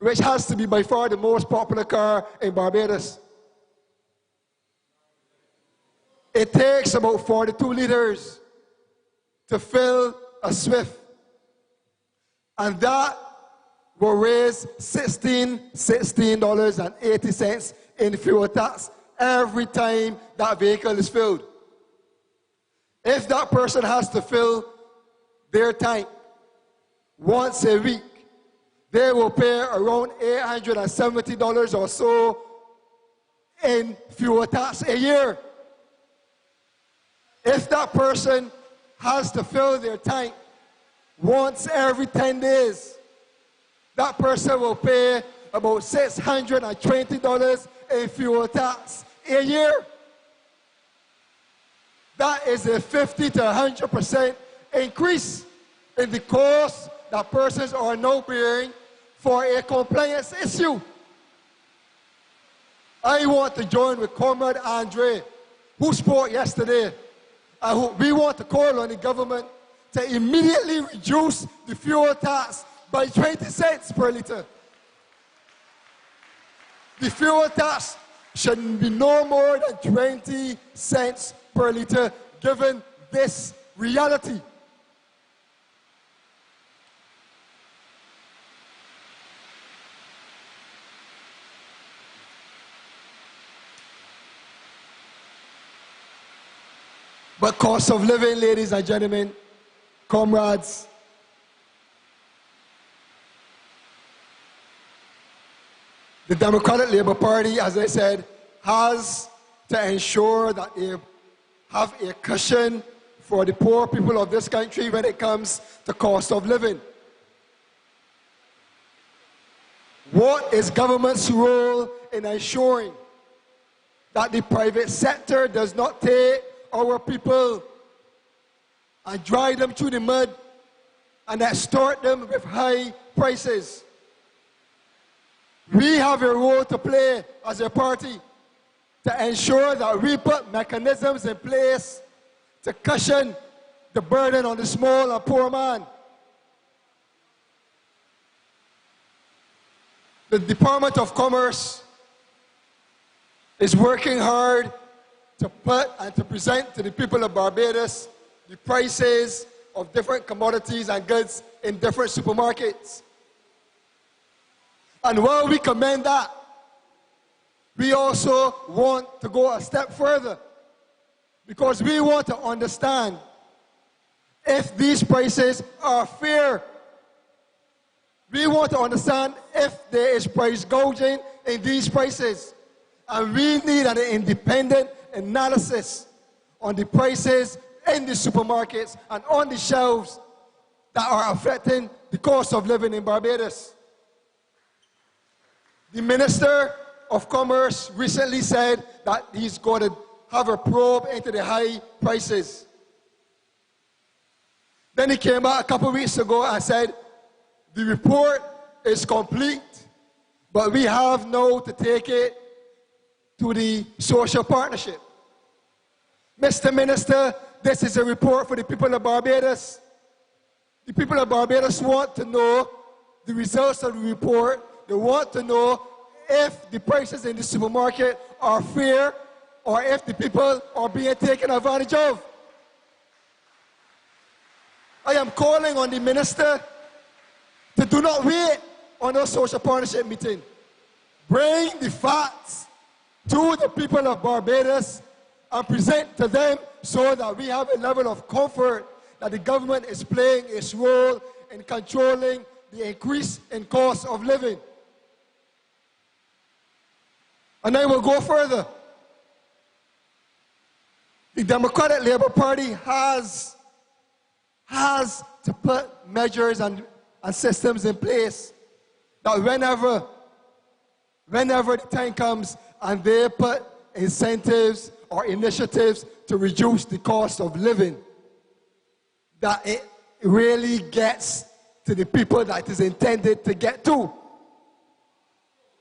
which has to be by far the most popular car in Barbados, it takes about 42 liters to fill a Swift. And that will raise $16.80 in fuel tax every time that vehicle is filled. If that person has to fill their tank once a week, they will pay around $870 or so in fuel tax a year. If that person has to fill their tank once every 10 days, that person will pay about $620 in fuel tax a year. That is a 50 to 100% increase in the cost that persons are now bearing for a compliance issue. I want to join with Comrade Andre, who spoke yesterday. We want to call on the government to immediately reduce the fuel tax by 20 cents per liter. The fuel tax should be no more than 20 cents per liter, given this reality. But cost of living, ladies and gentlemen, comrades, the Democratic Labour Party, as I said, has to ensure that they have a cushion for the poor people of this country when it comes to cost of living. What is government's role in ensuring that the private sector does not take our people and drive them through the mud and extort them with high prices? We have a role to play as a party to ensure that we put mechanisms in place to cushion the burden on the small and poor man. The Department of Commerce is working hard to put and to present to the people of Barbados the prices of different commodities and goods in different supermarkets. And while we commend that, we also want to go a step further, because we want to understand if these prices are fair. We want to understand if there is price gouging in these prices. And we need an independent analysis on the prices in the supermarkets and on the shelves that are affecting the cost of living in Barbados. The Minister of Commerce recently said that he's going to have a probe into the high prices. Then he came out a couple of weeks ago and said, the report is complete, but we have now to take it to the social partnership. Mr. Minister, this is a report for the people of Barbados. The people of Barbados want to know the results of the report. They want to know if the prices in the supermarket are fair or if the people are being taken advantage of. I am calling on the minister to do not wait on a social partnership meeting. Bring the facts to the people of Barbados and present to them so that we have a level of comfort that the government is playing its role in controlling the increase in cost of living. And I will go further. The Democratic Labour Party has to put measures and systems in place that whenever the time comes and they put incentives or initiatives to reduce the cost of living, that it really gets to the people that it is intended to get to.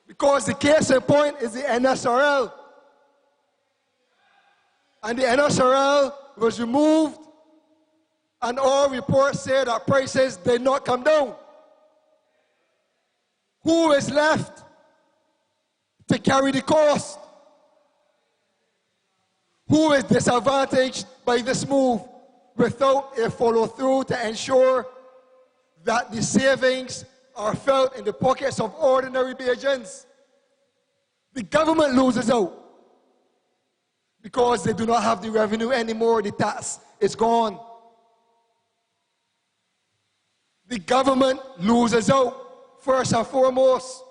Because the case in point is the NSRL. And the NSRL was removed, and all reports say that prices did not come down. Who is left to carry the cost? Who is disadvantaged by this move without a follow-through to ensure that the savings are felt in the pockets of ordinary Bajans? The government loses out. because they do not have the revenue anymore. The tax is gone. The government loses out, first and foremost,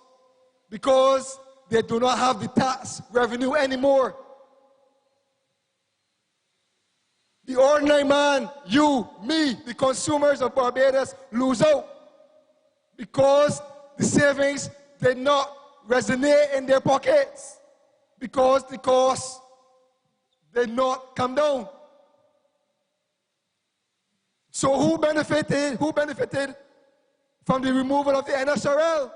because they do not have the tax revenue anymore. The ordinary man, you, me, the consumers of Barbados lose out because the savings did not resonate in their pockets, because the cost did not come down. So who benefited? Who benefited from the removal of the NSRL?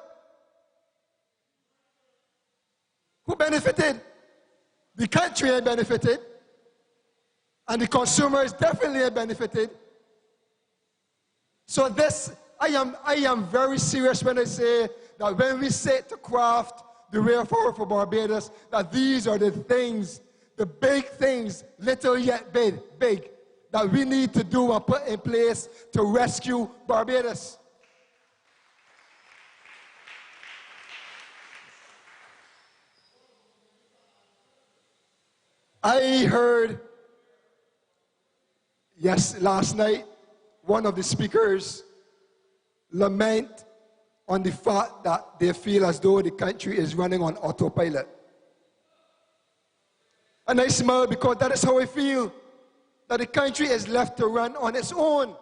Who benefited? The country had benefited, and the consumers definitely have benefited. So this, I am very serious when I say that when we set to craft the way forward for Barbados, that these are the things, the big things, little yet big, that we need to do and put in place to rescue Barbados. I heard, last night, one of the speakers lament on the fact that they feel as though the country is running on autopilot. And I smile because that is how I feel, that the country is left to run on its own.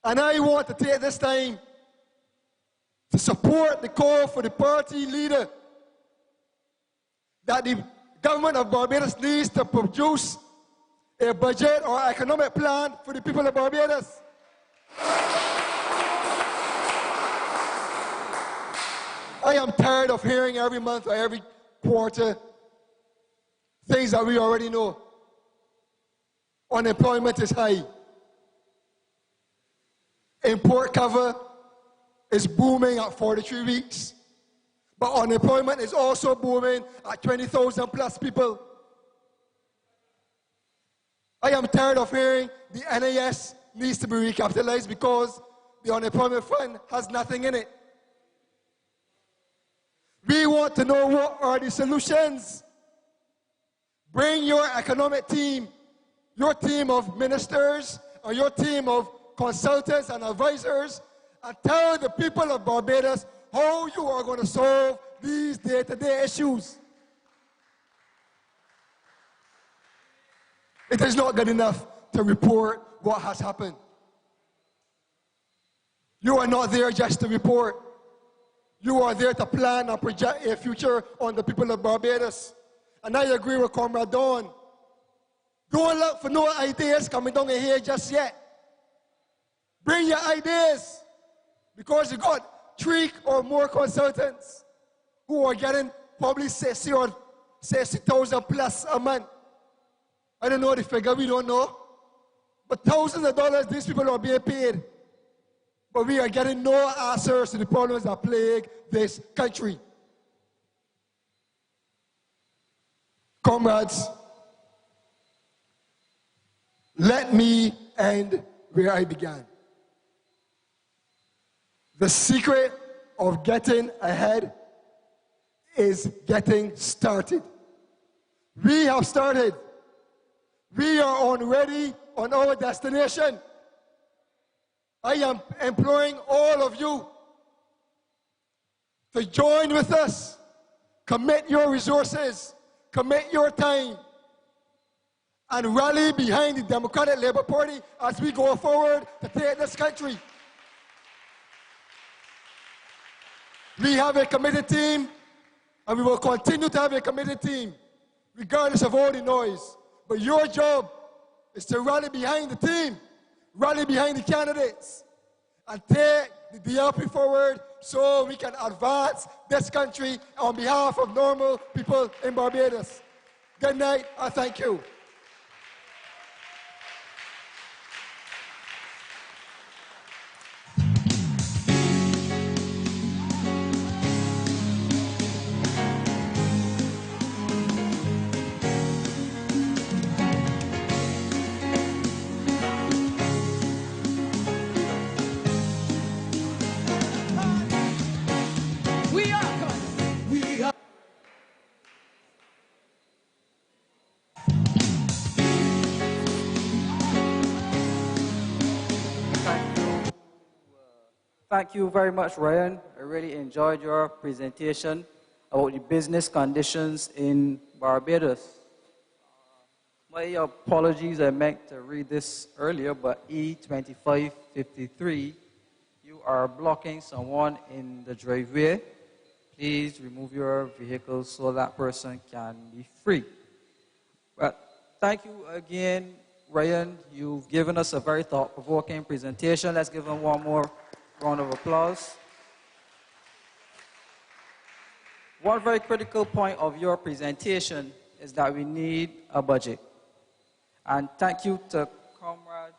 And I want to take this time to support the call for the party leader that the government of Barbados needs to produce a budget or economic plan for the people of Barbados. I am tired of hearing every month or every quarter things that we already know. Unemployment is high. Import cover is booming at 43 weeks. But unemployment is also booming at 20,000 plus people. I am tired of hearing the NAS needs to be recapitalized because the unemployment fund has nothing in it. We want to know what are the solutions. Bring your economic team, your team of ministers, or your team of consultants and advisors, and tell the people of Barbados how you are going to solve these day-to-day issues. It is not good enough to report what has happened. You are not there just to report. You are there to plan and project a future on the people of Barbados. And I agree with Comrade Don. Don't look for no ideas coming down here just yet. Bring your ideas, because you got 3 or more consultants who are getting probably 60,000 plus a month. I don't know the figure, we don't know. But thousands of dollars these people are being paid. But we are getting no answers to the problems that plague this country. Comrades, let me end where I began. The secret of getting ahead is getting started. We have started. We are already on our destination. I am imploring all of you to join with us. Commit your resources, commit your time, and rally behind the Democratic Labour Party as we go forward to take this country. We have a committed team, and we will continue to have a committed team, regardless of all the noise. But your job is to rally behind the team, rally behind the candidates, and take the DLP forward so we can advance this country on behalf of normal people in Barbados. Good night, and thank you. Thank you very much, Ryan. I really enjoyed your presentation about the business conditions in Barbados. My apologies, I meant to read this earlier, but E2553, you are blocking someone in the driveway. Please remove your vehicle so that person can be free. But thank you again, Ryan. You've given us a very thought-provoking presentation. Let's give him one more round of applause. One very critical point of your presentation is that we need a budget. And thank you to Comrade.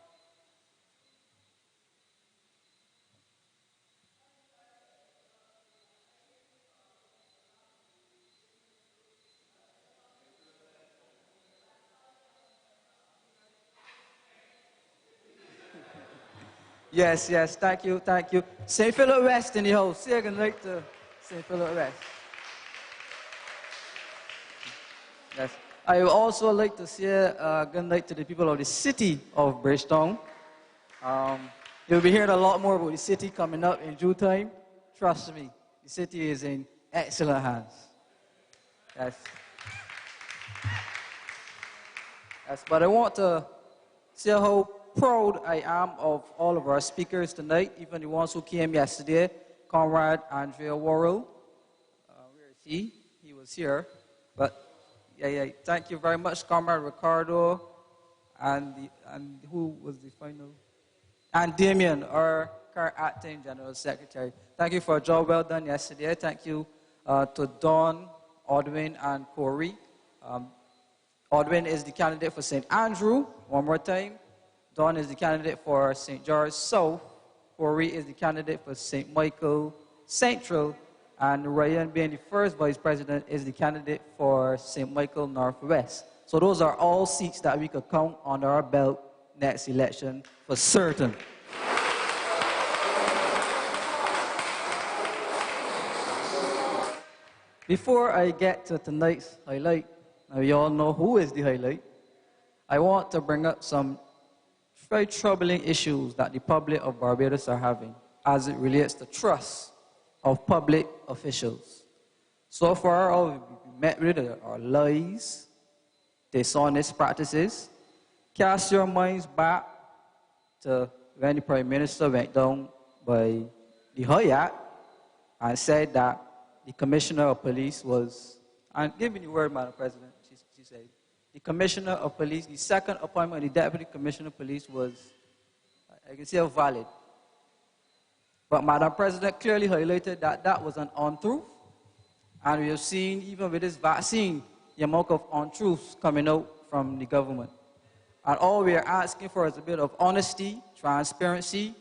Yes, thank you. St. Philip West in the house. Say good night to St. Philip West. Yes. I would also like to say good night to the people of the city of Bridgetown. You'll be hearing a lot more about the city coming up in due time. Trust me, the city is in excellent hands. Yes. But I want to say how proud I am of all of our speakers tonight, even the ones who came yesterday. Comrade Andrea Worrell. Where is he? He was here. But yeah. Thank you very much, Comrade Ricardo, and who was the final? And Damien, our current acting General Secretary. Thank you for a job well done yesterday. Thank you to Don, Odwin, and Corey. Odwin is the candidate for St. Andrew. One more time. Don is the candidate for St. George South. Corey is the candidate for St. Michael Central. And Ryan, being the first vice president, is the candidate for St. Michael Northwest. So those are all seats that we could count under our belt next election for certain. Before I get to tonight's highlight, now you all know who is the highlight, I want to bring up some very troubling issues that the public of Barbados are having as it relates to trust of public officials. So far, all we've met with are lies, dishonest practices. Cast your minds back to when the Prime Minister went down by the Hyatt and said that the Commissioner of Police was, and give me the word, Madam President, she said, the Commissioner of Police, the second appointment of the Deputy Commissioner of Police was, I can say, valid. But Madam President clearly highlighted that that was an untruth. And we have seen, even with this vaccine, the amount of untruths coming out from the government. And all we are asking for is a bit of honesty, transparency,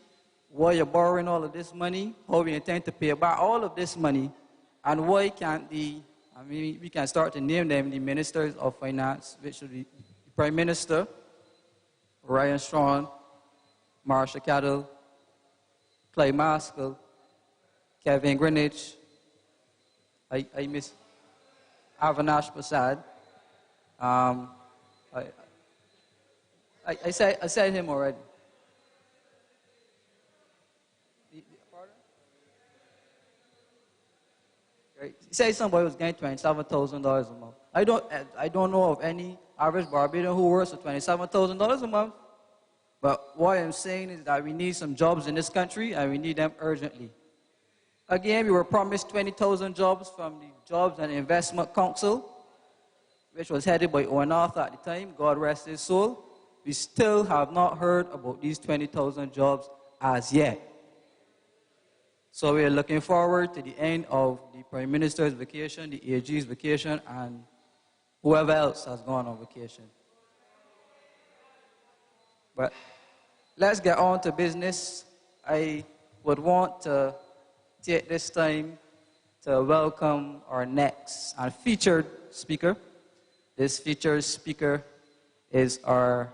why you're borrowing all of this money, how we intend to pay back all of this money, and why can't we can start to name them the Ministers of Finance, which would be the Prime Minister, Ryan Strawn, Marsha Cattle, Clay Maskell, Kevin Greenwich, I miss Avinash Prasad. I said him already. He said somebody was getting $27,000 a month. I don't know of any average Barbadian who works for $27,000 a month. But what I'm saying is that we need some jobs in this country, and we need them urgently. Again, we were promised 20,000 jobs from the Jobs and Investment Council, which was headed by Owen Arthur at the time, God rest his soul. We still have not heard about these 20,000 jobs as yet. So we are looking forward to the end of the Prime Minister's vacation, the AG's vacation, and whoever else has gone on vacation. But let's get on to business. I would want to take this time to welcome our next and featured speaker. This featured speaker is our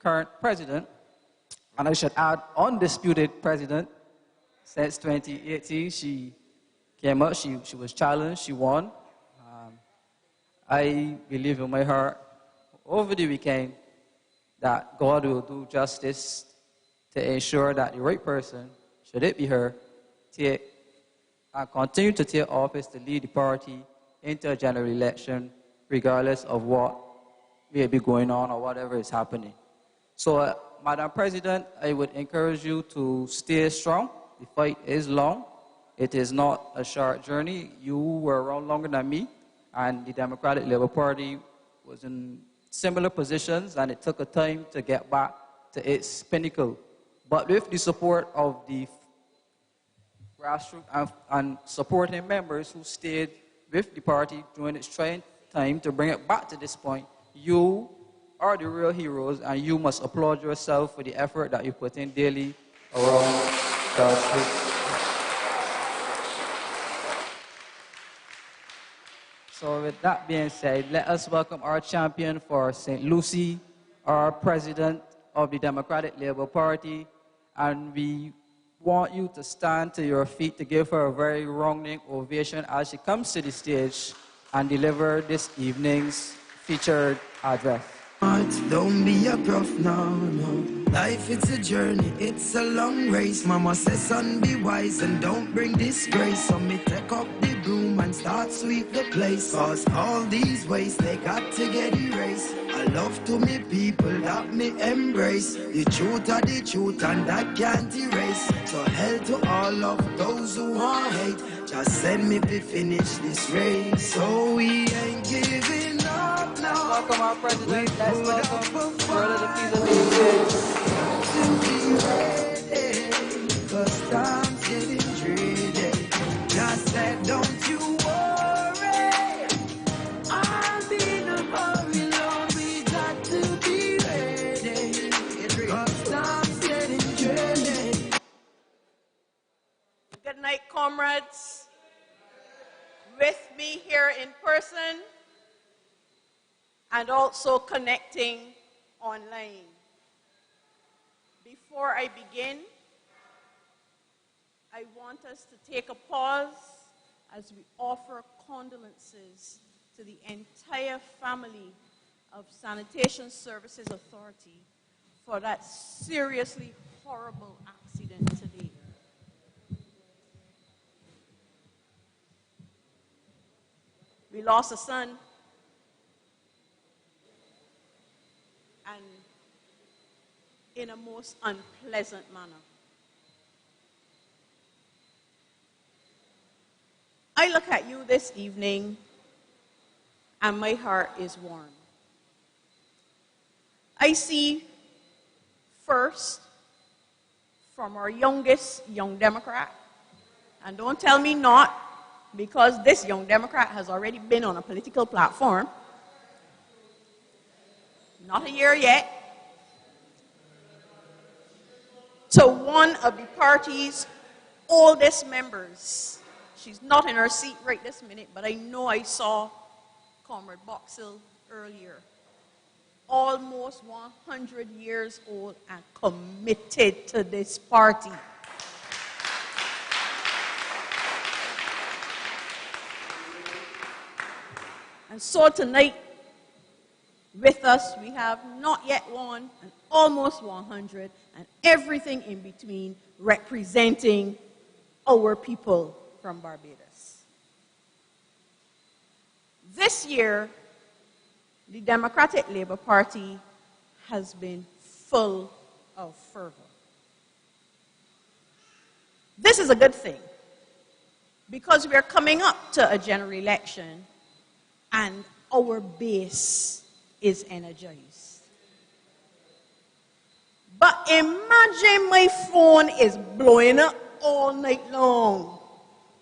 current president, and I should add, undisputed president. Since 2018, she came up, she was challenged, she won. I believe in my heart over the weekend that God will do justice to ensure that the right person, should it be her, take and continue to take office to lead the party into a general election, regardless of what may be going on or whatever is happening. So, Madam President, I would encourage you to stay strong. The fight is long. It is not a short journey. You were around longer than me, and the Democratic Labour Party was in similar positions, and it took a time to get back to its pinnacle. But with the support of the grassroots and supporting members who stayed with the party during its trying time to bring it back to this point, you are the real heroes, and you must applaud yourself for the effort that you put in daily around grassroots. So with that being said, let us welcome our champion for St. Lucie, our president of the Democratic Labour Party, and we want you to stand to your feet to give her a very rounding ovation as she comes to the stage and deliver this evening's featured address. Don't be a prof, no, no. Life, it's a journey, it's a long race. Mama says, son, be wise and don't bring disgrace. So me take up the broom and start sweep the place. Cause all these ways, they got to get erased. I love to me people that me embrace. The truth are the truth and that can't erase. So hell to all of those who want hate. Just send me to finish this race. So we ain't giving up now. Welcome our president. Let's welcome Brother the Peace to be ready, cause time's getting dreary. Just said, don't you worry, I'll be in a hurry, Lord, we got to be ready, cause time's getting dreary. Good night, comrades. With me here in person and also connecting online. Before I begin, I want us to take a pause as we offer condolences to the entire family of Sanitation Services Authority for that seriously horrible accident today. We lost a son, and in a most unpleasant manner. I look at you this evening, and my heart is warm. I see, first, from our youngest young Democrat, and don't tell me not, because this young Democrat has already been on a political platform. Not a year yet. To one of the party's oldest members. She's not in her seat right this minute, but I know I saw Comrade Boxill earlier. Almost 100 years old and committed to this party. And so tonight, with us, we have not yet one, and almost 100, and everything in between, representing our people from Barbados. This year, the Democratic Labour Party has been full of fervor. This is a good thing, because we are coming up to a general election, and our base is energized. But imagine my phone is blowing up all night long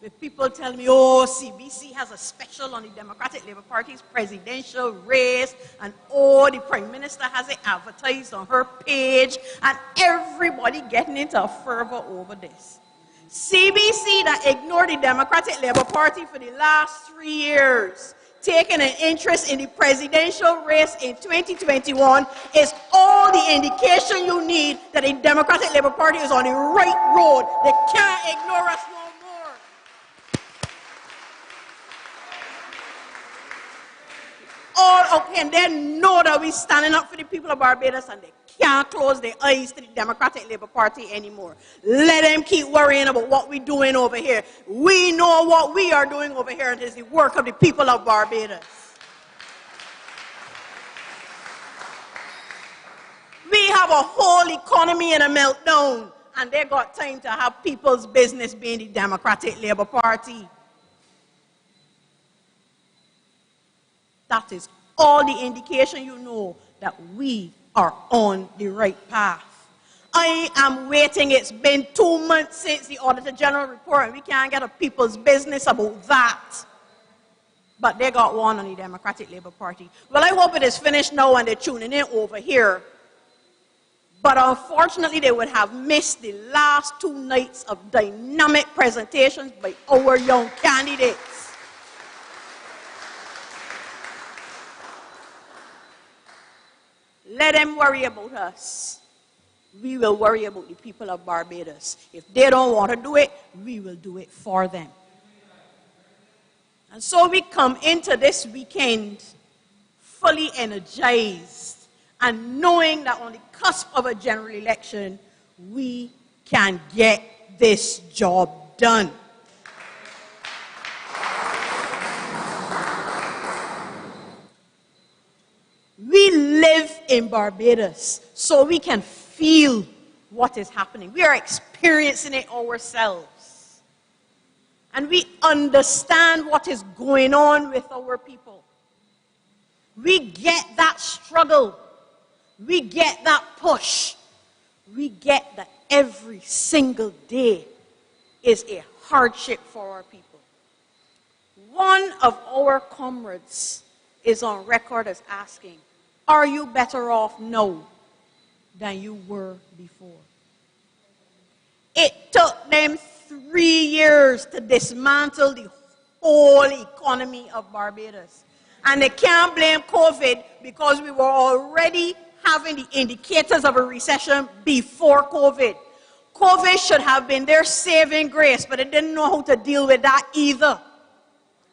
with people telling me, oh, CBC has a special on the Democratic Labour Party's presidential race, and oh, the Prime Minister has it advertised on her page, and everybody getting into a fervor over this. CBC that ignored the Democratic Labour Party for the last 3 years, taking an interest in the presidential race in 2021 is all the indication you need that the Democratic Labour Party is on the right road. They can't ignore us no more. Okay, and they know that we're standing up for the people of Barbados, and they can't close their eyes to the Democratic Labour Party anymore. Let them keep worrying about what we're doing over here. We know what we are doing over here, and it is the work of the people of Barbados. We have a whole economy in a meltdown, and they got time to have people's business being the Democratic Labour Party. That is all the indication you know that we are on the right path. I am waiting. It's been 2 months since the Auditor General report, and we can't get a people's business about that. But they got one on the Democratic Labour Party. Well, I hope it is finished now and they're tuning in over here. But unfortunately, they would have missed the last 2 nights of dynamic presentations by our young candidates. Let them worry about us. We will worry about the people of Barbados. If they don't want to do it, we will do it for them. And so we come into this weekend fully energized and knowing that on the cusp of a general election, we can get this job done. We live in Barbados, so we can feel what is happening. We are experiencing it ourselves. And we understand what is going on with our people. We get that struggle. We get that push. We get that every single day is a hardship for our people. One of our comrades is on record as asking, are you better off now than you were before? It took them 3 years to dismantle the whole economy of Barbados. And they can't blame COVID because we were already having the indicators of a recession before COVID. COVID should have been their saving grace, but they didn't know how to deal with that either.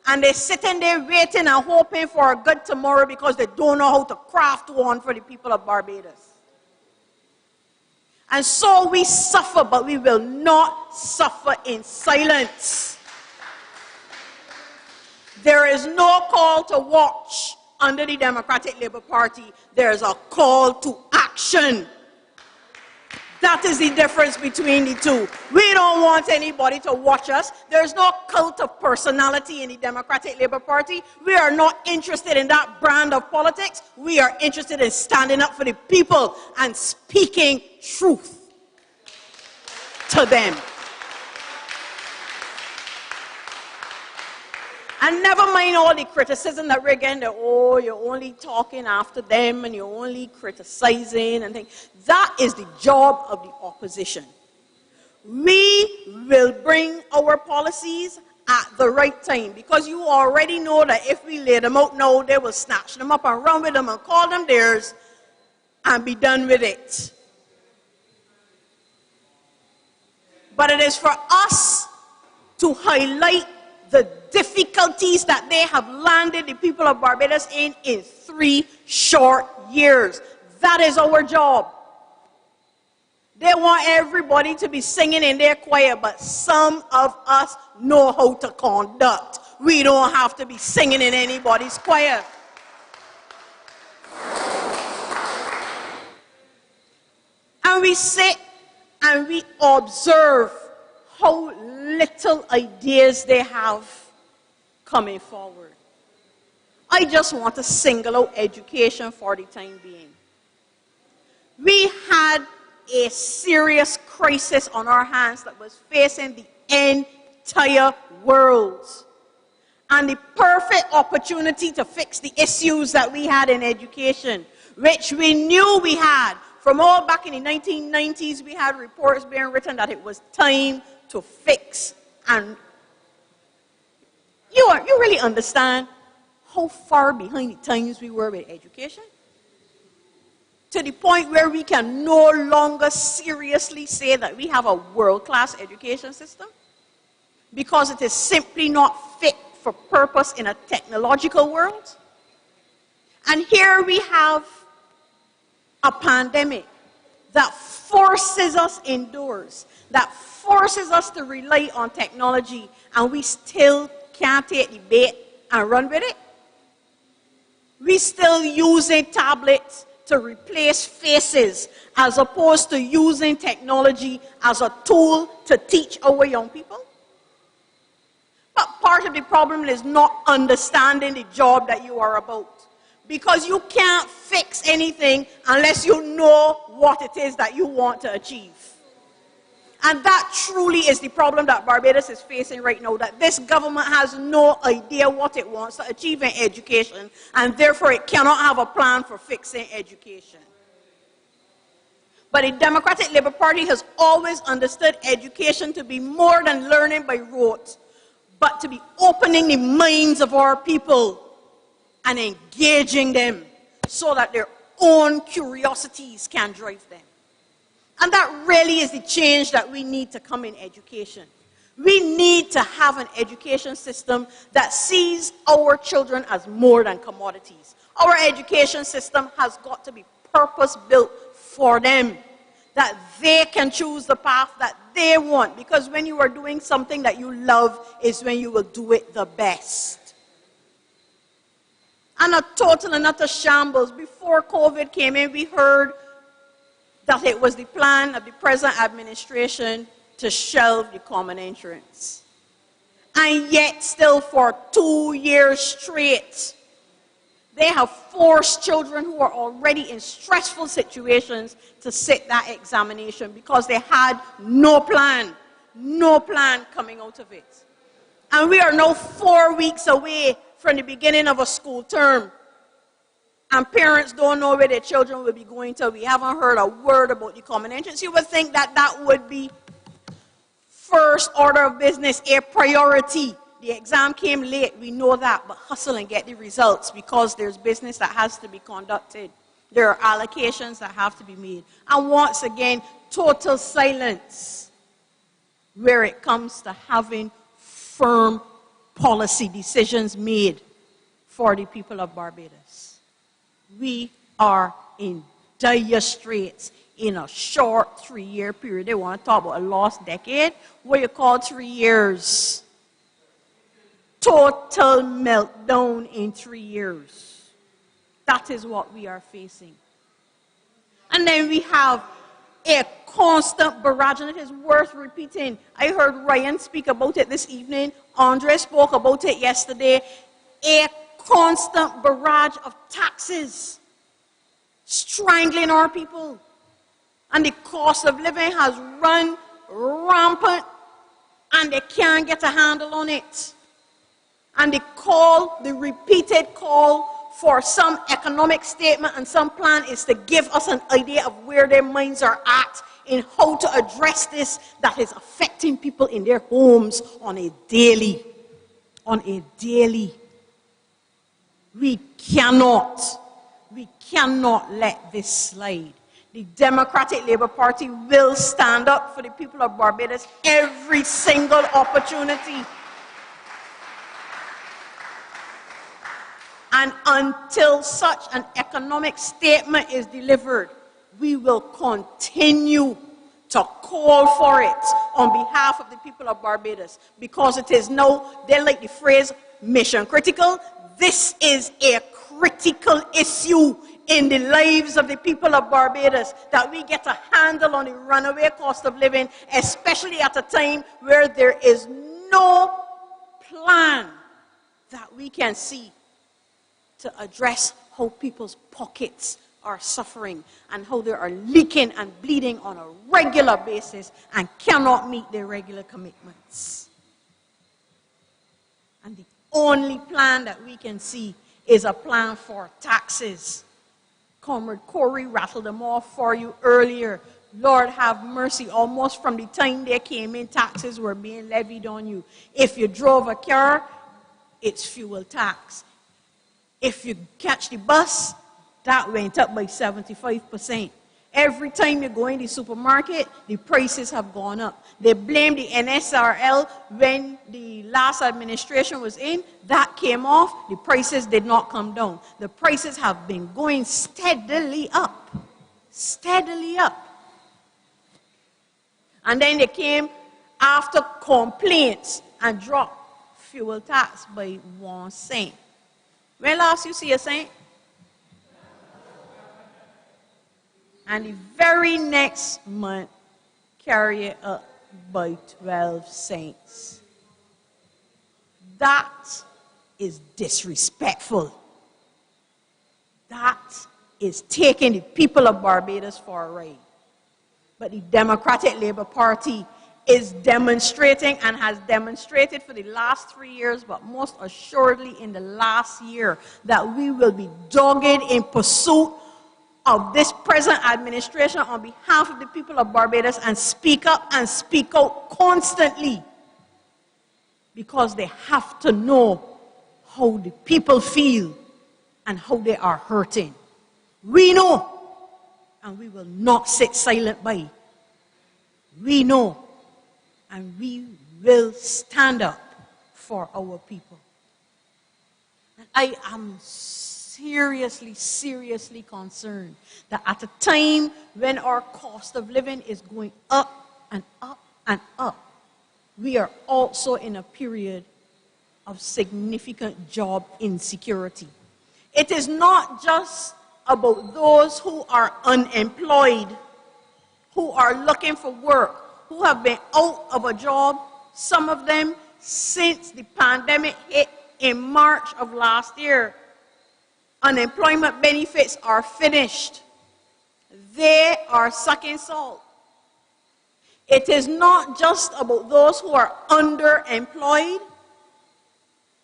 And they're sitting there waiting and hoping for a good tomorrow because they don't know how to craft one for the people of Barbados. And so we suffer, but we will not suffer in silence. There is no call to watch under the Democratic Labour Party. There is a call to action. That is the difference between the two. We don't want anybody to watch us. There's no cult of personality in the Democratic Labour Party. We are not interested in that brand of politics. We are interested in standing up for the people and speaking truth to them. And never mind all the criticism that we're getting, that, oh, you're only talking after them and you're only criticizing and things. That is the job of the opposition. We will bring our policies at the right time, because you already know that if we lay them out now, they will snatch them up and run with them and call them theirs and be done with it. But it is for us to highlight the difficulties that they have landed the people of Barbados in 3 short years. That is our job. They want everybody to be singing in their choir, but some of us know how to conduct. We don't have to be singing in anybody's choir. And we sit and we observe how little ideas they have coming forward. I just want to single out education for the time being. We had a serious crisis on our hands that was facing the entire world. And the perfect opportunity to fix the issues that we had in education, which we knew we had. From all back in the 1990s, we had reports being written that it was time to fix. And you really understand how far behind the times we were with education? To the point where we can no longer seriously say that we have a world-class education system, because it is simply not fit for purpose in a technological world. And here we have a pandemic that forces us indoors, that forces us to rely on technology, and we still can't take the bait and run with it? We still using tablets to replace faces as opposed to using technology as a tool to teach our young people? But part of the problem is not understanding the job that you are about. Because you can't fix anything unless you know what it is that you want to achieve. And that truly is the problem that Barbados is facing right now, that this government has no idea what it wants to achieve in education, and therefore it cannot have a plan for fixing education. But the Democratic Labour Party has always understood education to be more than learning by rote, but to be opening the minds of our people and engaging them so that their own curiosities can drive them. And that really is the change that we need to come in education. We need to have an education system that sees our children as more than commodities. Our education system has got to be purpose-built for them, that they can choose the path that they want. Because when you are doing something that you love is when you will do it the best. And a total and utter shambles. Before COVID came in, we heard that it was the plan of the present administration to shelve the common entrance. And yet still for 2 years straight, they have forced children who are already in stressful situations to sit that examination because they had no plan coming out of it. And we are now 4 weeks away from the beginning of a school term. And parents don't know where their children will be going to. We haven't heard a word about the common entrance. You would think that that would be first order of business, a priority. The exam came late, we know that, but hustle and get the results because there's business that has to be conducted. There are allocations that have to be made. And once again, total silence where it comes to having firm policy decisions made for the people of Barbados. We are in dire straits in a short 3-year period. They want to talk about a lost decade. What you call 3 years? Total meltdown in 3 years. That is what we are facing. And then we have a constant barrage, and it is worth repeating. I heard Ryan speak about it this evening. Andre spoke about it yesterday. A constant barrage of taxes strangling our people. And the cost of living has run rampant, and they can't get a handle on it. And the repeated call for some economic statement and some plan is to give us an idea of where their minds are at in how to address this that is affecting people in their homes on a daily. We cannot let this slide. The Democratic Labour Party will stand up for the people of Barbados every single opportunity. And until such an economic statement is delivered, we will continue to call for it on behalf of the people of Barbados. Because it is now, they like the phrase, mission critical. This is a critical issue in the lives of the people of Barbados, that we get a handle on the runaway cost of living, especially at a time where there is no plan that we can see to address how people's pockets are suffering and how they are leaking and bleeding on a regular basis and cannot meet their regular commitments. And the only plan that we can see is a plan for taxes. Comrade Corey rattled them off for you earlier. Lord have mercy, almost from the time they came in, taxes were being levied on you. If you drove a car, it's fuel tax. If you catch the bus, that went up by 75%. Every time you go in the supermarket, the prices have gone up. They blame the NSRL when the last administration was in. That came off. The prices did not come down. The prices have been going steadily up. Steadily up. And then they came after complaints and dropped fuel tax by 1 cent. When last you see a cent? And the very next month, carry it up by 12 cents. That is disrespectful. That is taking the people of Barbados for a ride. But the Democratic Labour Party is demonstrating and has demonstrated for the last 3 years, but most assuredly in the last year, that we will be dogged in pursuit of this present administration on behalf of the people of Barbados and speak up and speak out constantly, because they have to know how the people feel and how they are hurting. We know, and we will not sit silent by. We know, and we will stand up for our people. And I am seriously, seriously concerned that at a time when our cost of living is going up and up and up, we are also in a period of significant job insecurity. It is not just about those who are unemployed, who are looking for work, who have been out of a job, some of them since the pandemic hit in March of last year. Unemployment benefits are finished. They are sucking salt. It is not just about those who are underemployed,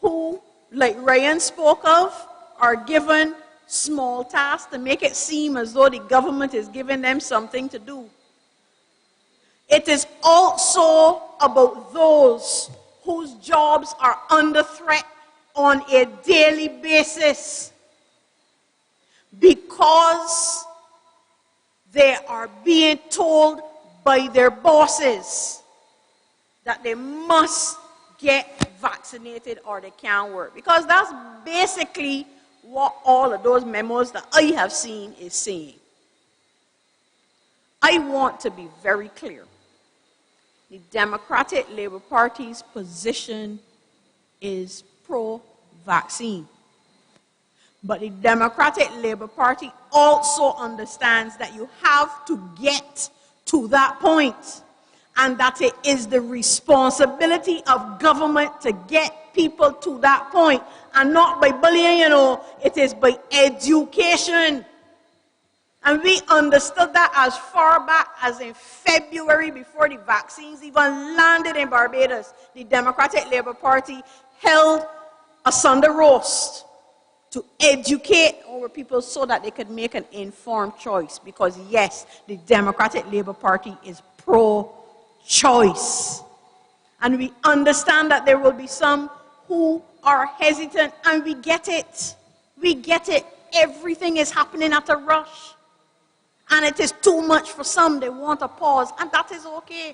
who, like Ryan spoke of, are given small tasks to make it seem as though the government is giving them something to do. It is also about those whose jobs are under threat on a daily basis because they are being told by their bosses that they must get vaccinated or they can't work. Because that's basically what all of those memos that I have seen is saying. I want to be very clear. The Democratic Labour Party's position is pro-vaccine. But the Democratic Labour Party also understands that you have to get to that point, and that it is the responsibility of government to get people to that point, and not by bullying, it is by education. And we understood that as far back as in February, before the vaccines even landed in Barbados. The Democratic Labour Party held a Sunday roast to educate our people so that they could make an informed choice. Because yes, the Democratic Labour Party is pro-choice. And we understand that there will be some who are hesitant, and we get it. We get it. Everything is happening at a rush. And it is too much for some. They want a pause, and that is okay.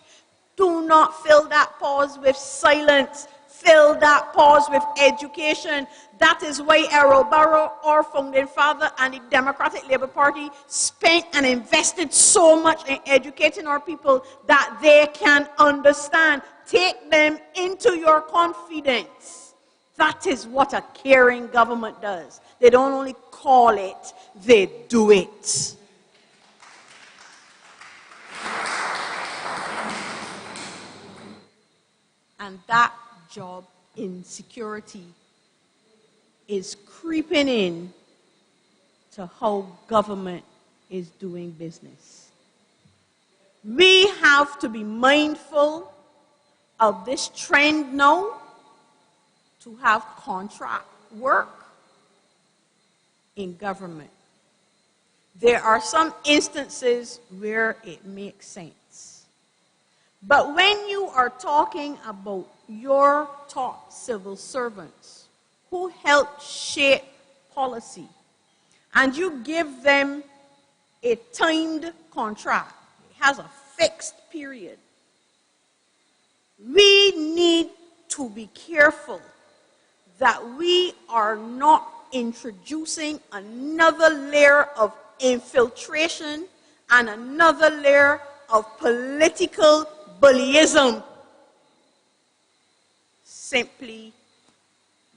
Do not fill that pause with silence. Fill that pause with education. That is why Errol Barrow, our founding father, and the Democratic Labour Party spent and invested so much in educating our people that they can understand. Take them into your confidence. That is what a caring government does. They don't only call it, they do it. And that job insecurity is creeping in to how government is doing business. We have to be mindful of this trend now to have contract work in government. There are some instances where it makes sense. But when you are talking about your top civil servants who help shape policy, and you give them a timed contract, it has a fixed period, we need to be careful that we are not introducing another layer of infiltration and another layer of political bullyism simply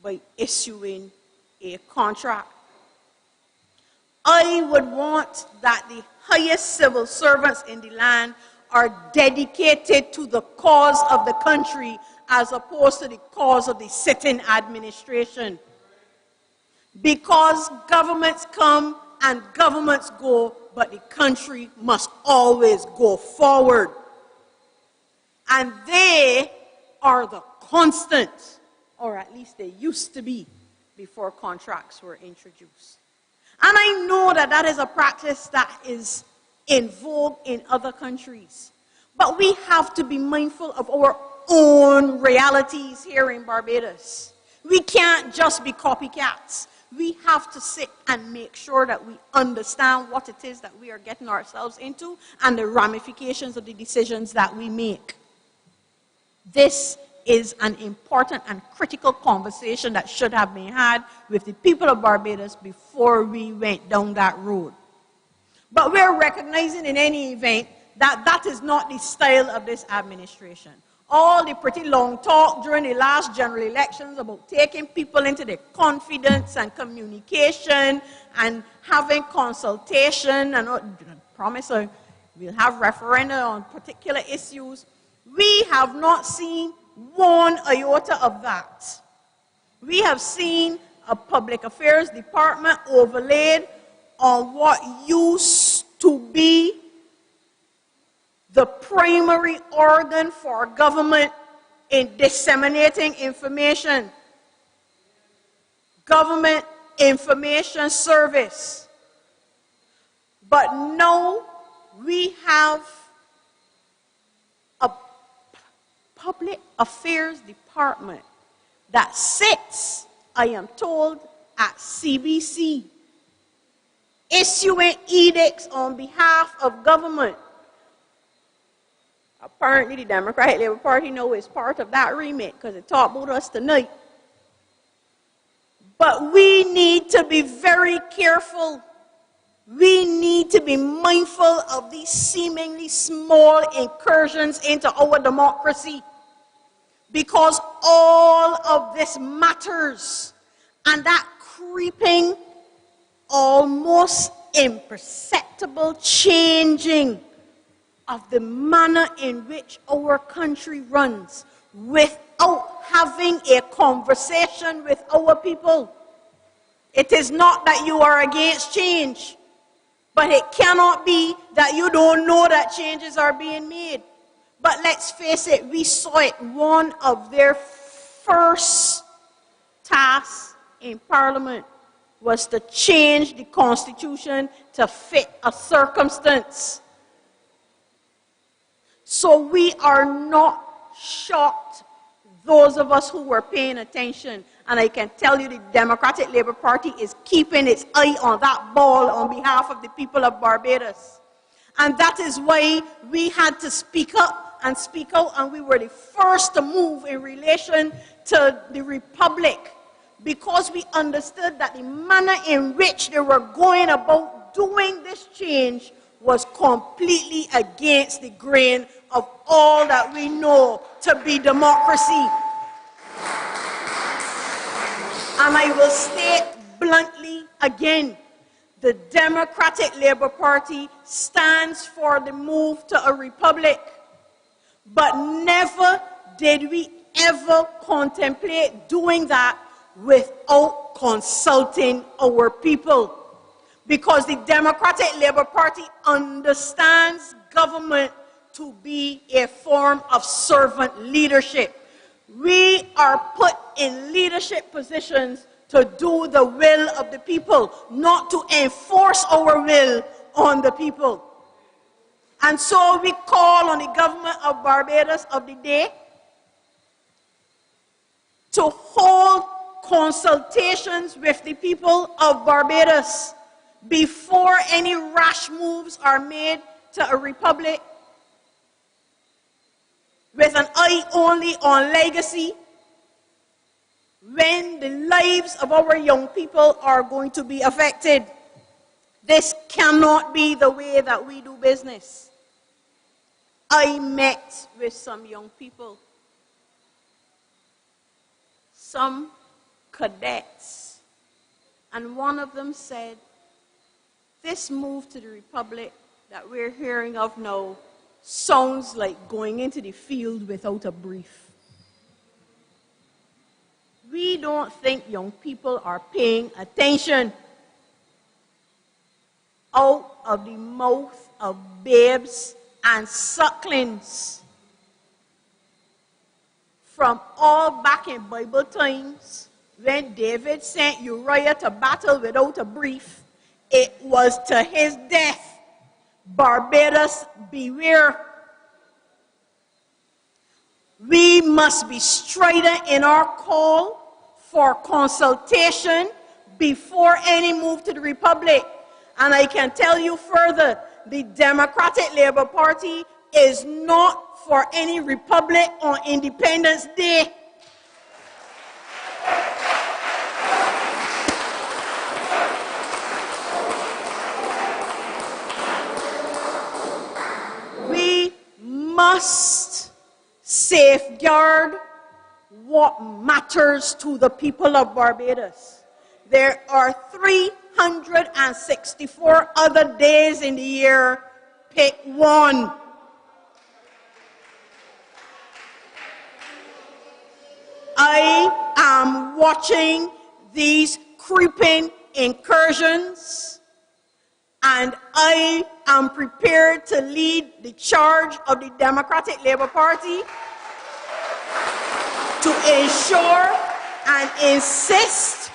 by issuing a contract. I would want that the highest civil servants in the land are dedicated to the cause of the country as opposed to the cause of the sitting administration. Because governments come and governments go, but the country must always go forward. And they are the constant, or at least they used to be before contracts were introduced. And I know that that is a practice that is in vogue in other countries. But we have to be mindful of our own realities here in Barbados. We can't just be copycats. We have to sit and make sure that we understand what it is that we are getting ourselves into and the ramifications of the decisions that we make. This is an important and critical conversation that should have been had with the people of Barbados before we went down that road. But we're recognizing in any event that that is not the style of this administration. All the pretty long talk during the last general elections about taking people into their confidence and communication and having consultation and promise we'll have referenda on particular issues. We have not seen one iota of that. We have seen a public affairs department overlaid on what used to be the primary organ for government in disseminating information. Government Information Service. But now we have a public affairs department that sits, I am told, at CBC, issuing edicts on behalf of government. Apparently, the Democratic Labour Party now is part of that remit because it talked about us tonight. But we need to be very careful. We need to be mindful of these seemingly small incursions into our democracy, because all of this matters, and that creeping, almost imperceptible changing of the manner in which our country runs without having a conversation with our people. It is not that you are against change, but it cannot be that you don't know that changes are being made. But let's face it, we saw it. One of their first tasks in Parliament was to change the Constitution to fit a circumstance. So we are not shocked, those of us who were paying attention. And I can tell you the Democratic Labour Party is keeping its eye on that ball on behalf of the people of Barbados. And that is why we had to speak up and speak out, and we were the first to move in relation to the Republic, because we understood that the manner in which they were going about doing this change was completely against the grain of all that we know to be democracy. And I will state bluntly again, the Democratic Labour Party stands for the move to a republic. But never did we ever contemplate doing that without consulting our people. Because the Democratic Labour Party understands government to be a form of servant leadership. We are put in leadership positions to do the will of the people, not to enforce our will on the people. And so we call on the government of Barbados of the day to hold consultations with the people of Barbados before any rash moves are made to a republic, with an eye only on legacy, when the lives of our young people are going to be affected. This cannot be the way that we do business. I met with some young people, some cadets, and one of them said, this move to the Republic that we're hearing of now sounds like going into the field without a brief. We don't think young people are paying attention. Out of the mouth of babes and sucklings, from all back in Bible times, when David sent Uriah to battle without a brief, it was to his death. Barbados, beware. We must be strident in our call for consultation before any move to the Republic. And I can tell you further, the Democratic Labour Party is not for any Republic on Independence Day. We must safeguard what matters to the people of Barbados. There are 364 other days in the year. Pick one. I am watching these creeping incursions, and I am prepared to lead the charge of the Democratic Labour Party to ensure and insist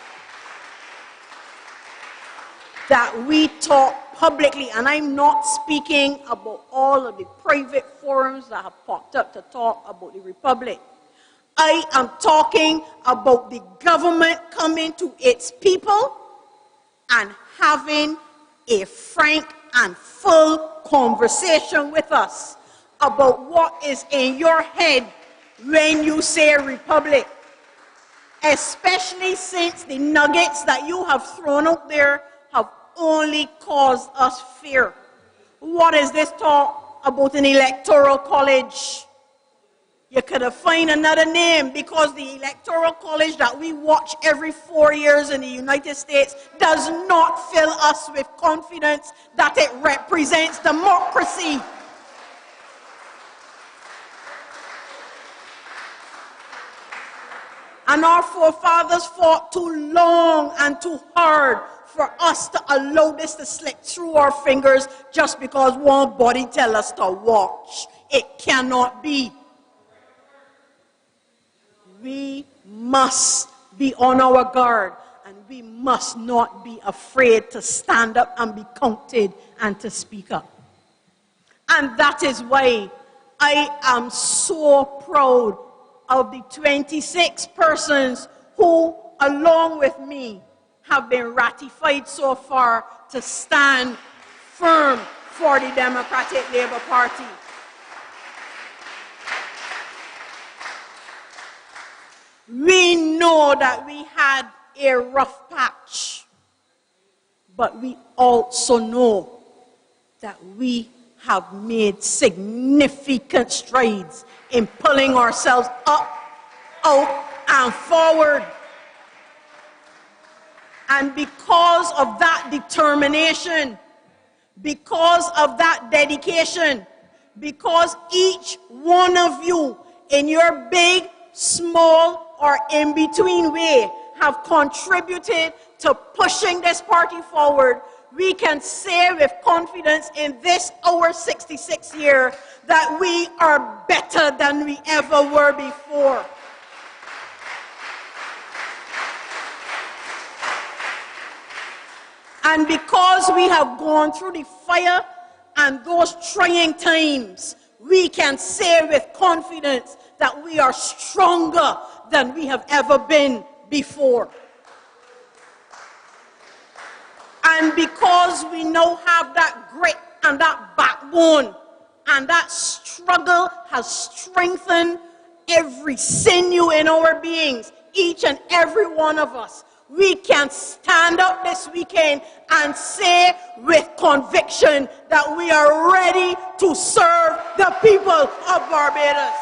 that we talk publicly. And I'm not speaking about all of the private forums that have popped up to talk about the Republic. I am talking about the government coming to its people and having a frank and full conversation with us about what is in your head when you say Republic. Especially since the nuggets that you have thrown out there have only caused us fear. What is this talk about an electoral college? You could have found another name, because the electoral college that we watch every 4 years in the United States does not fill us with confidence that it represents democracy. And our forefathers fought too long and too hard for us to allow this to slip through our fingers just because one body tells us to watch. It cannot be. We must be on our guard, and we must not be afraid to stand up and be counted and to speak up. And that is why I am so proud of the 26 persons who, along with me, have been ratified so far to stand firm for the Democratic Labour Party. We know that we had a rough patch, but we also know that we have made significant strides in pulling ourselves up, out, and forward. And because of that determination, because of that dedication, because each one of you in your big, small, or in-between way have contributed to pushing this party forward, we can say with confidence in this our 66th year that we are better than we ever were before. And because we have gone through the fire and those trying times, we can say with confidence that we are stronger than we have ever been before. And because we now have that grit and that backbone, and that struggle has strengthened every sinew in our beings, each and every one of us, we can stand up this weekend and say with conviction that we are ready to serve the people of Barbados.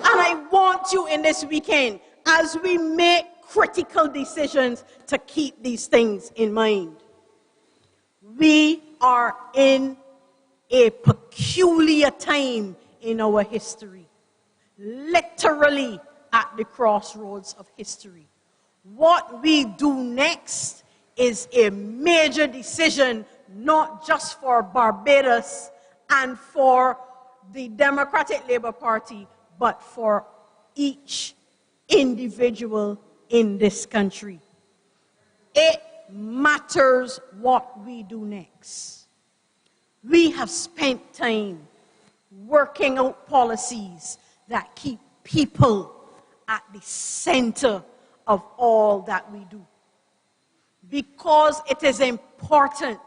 And I want you in this weekend, as we make critical decisions, to keep these things in mind. We are in a peculiar time in our history, literally at the crossroads of history. What we do next is a major decision, not just for Barbados and for the Democratic Labour Party, but for each individual in this country. It matters what we do next. We have spent time working out policies that keep people at the center of all that we do. Because it is important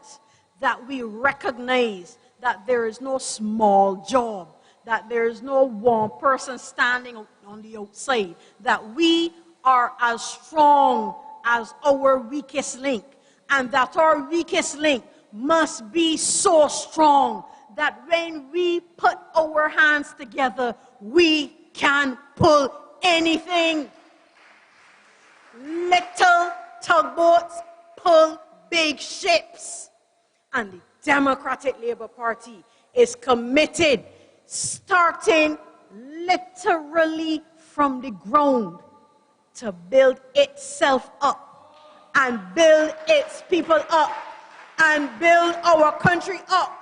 that we recognize that there is no small job, that there is no one person standing on the outside, that we are as strong as our weakest link, and that our weakest link must be so strong that when we put our hands together, we can pull anything. Little tugboats pull big ships. And the Democratic Labour Party is committed, starting literally from the ground, to build itself up and build its people up and build our country up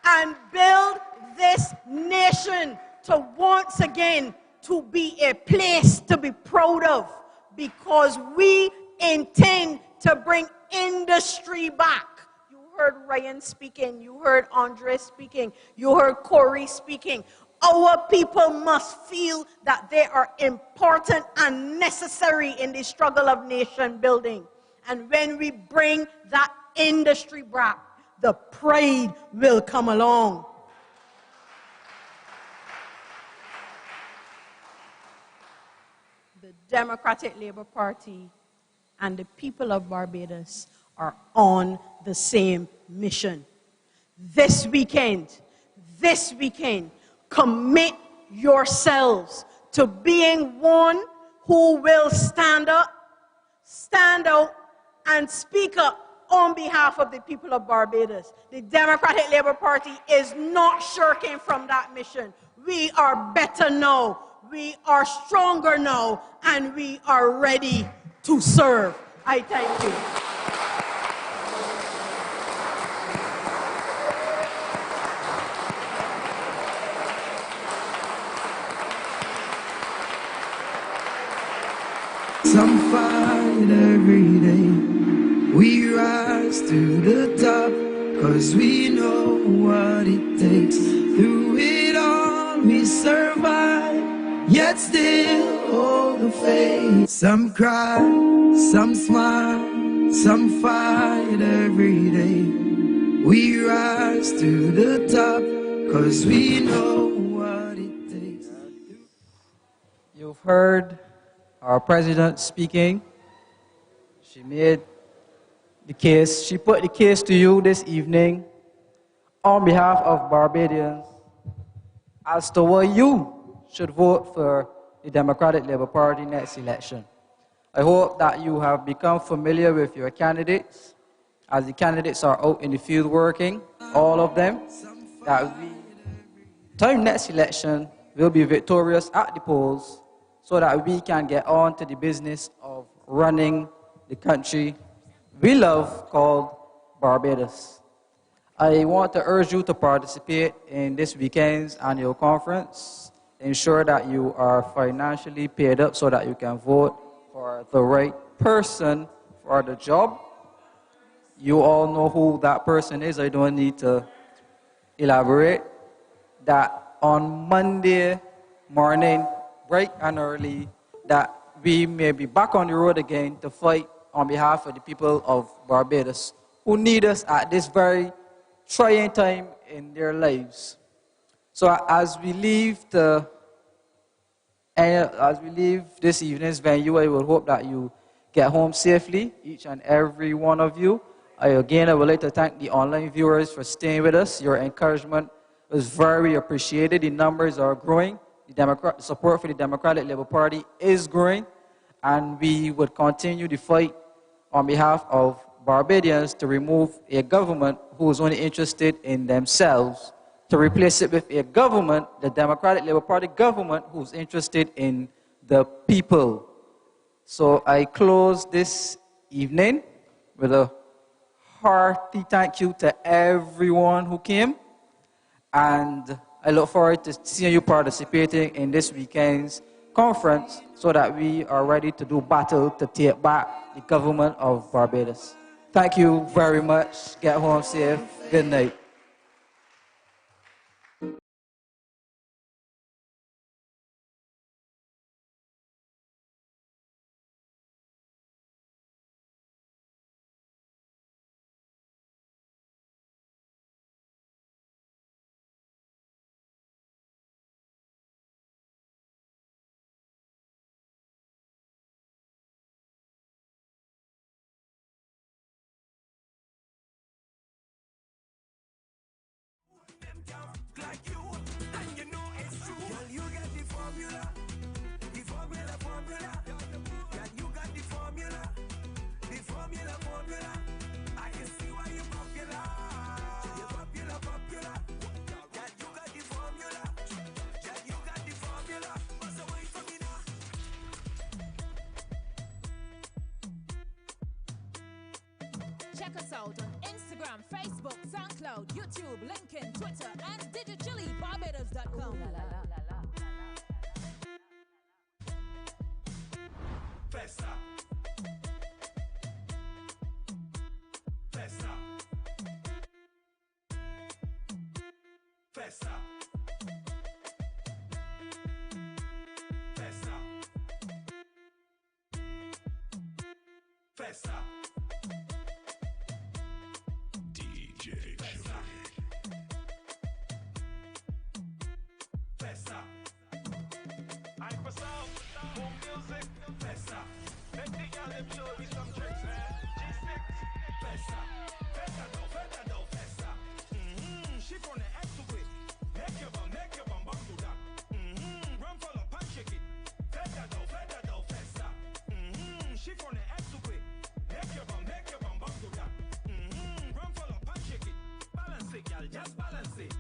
and build this nation to once again to be a place to be proud of, because we intend to bring industry back. You heard Ryan speaking, you heard Andre speaking, you heard Corey speaking. Our people must feel that they are important and necessary in the struggle of nation building. And when we bring that industry back, the pride will come along. The Democratic Labour Party and the people of Barbados are on the same mission. This weekend, commit yourselves to being one who will stand up, stand out, and speak up on behalf of the people of Barbados. The Democratic Labour Party is not shirking from that mission. We are better now, we are stronger now, and we are ready to serve. I thank you. Some fight every day. We rise to the top, 'cause we know what it takes. Through it all we survive, yet still hold the faith. Some cry, some smile, some fight every day. We rise to the top, 'cause we know what it takes. You've heard our president speaking. She made the case, she put the case to you this evening on behalf of Barbadians as to why you should vote for the Democratic Labour Party next election. I hope that you have become familiar with your candidates, as the candidates are out in the field working, all of them, that we, time next election, will be victorious at the polls, so that we can get on to the business of running the country we love called Barbados. I want to urge you to participate in this weekend's annual conference. Ensure that you are financially paid up so that you can vote for the right person for the job. You all know who that person is. I don't need to elaborate. That on Monday morning, bright and early, that we may be back on the road again to fight on behalf of the people of Barbados who need us at this very trying time in their lives. So as we leave this evening's venue, I would hope that you get home safely, each and every one of you. I would like to thank the online viewers for staying with us. Your encouragement was very appreciated. The numbers are growing. The support for the Democratic Labour Party is growing. And we would continue the fight on behalf of Barbadians to remove a government who is only interested in themselves, to replace it with a government, the Democratic Labour Party government, who's interested in the people. So I close this evening with a hearty thank you to everyone who came. And I look forward to seeing you participating in this weekend's conference so that we are ready to do battle to take back the government of Barbados. Thank you very much. Get home safe. Good night. Like you, and you know it's true. Girl, you got the formula, formula. Girl, you got the formula, formula. I can see why you're popular. You're popular. Girl, you got the formula. Girl, you got the formula. What's away from me now? Check us out on Instagram, Facebook, SoundCloud, YouTube, LinkedIn, Twitter, and digitally, Barbados.com. Festa. Festa. Festa. Festa. Festa. DJ Festa. Festa. I for sound, more music. Festa. Make the girl them show me some tricks, man. G6. Festa. Festa do, festa. She from the X to it. Make your bum do that. Run for the punch shake it. Festa do, festa. She from the X to it. Make your bum do that. Run for the punch shake it. Balance it, y'all, just balance it.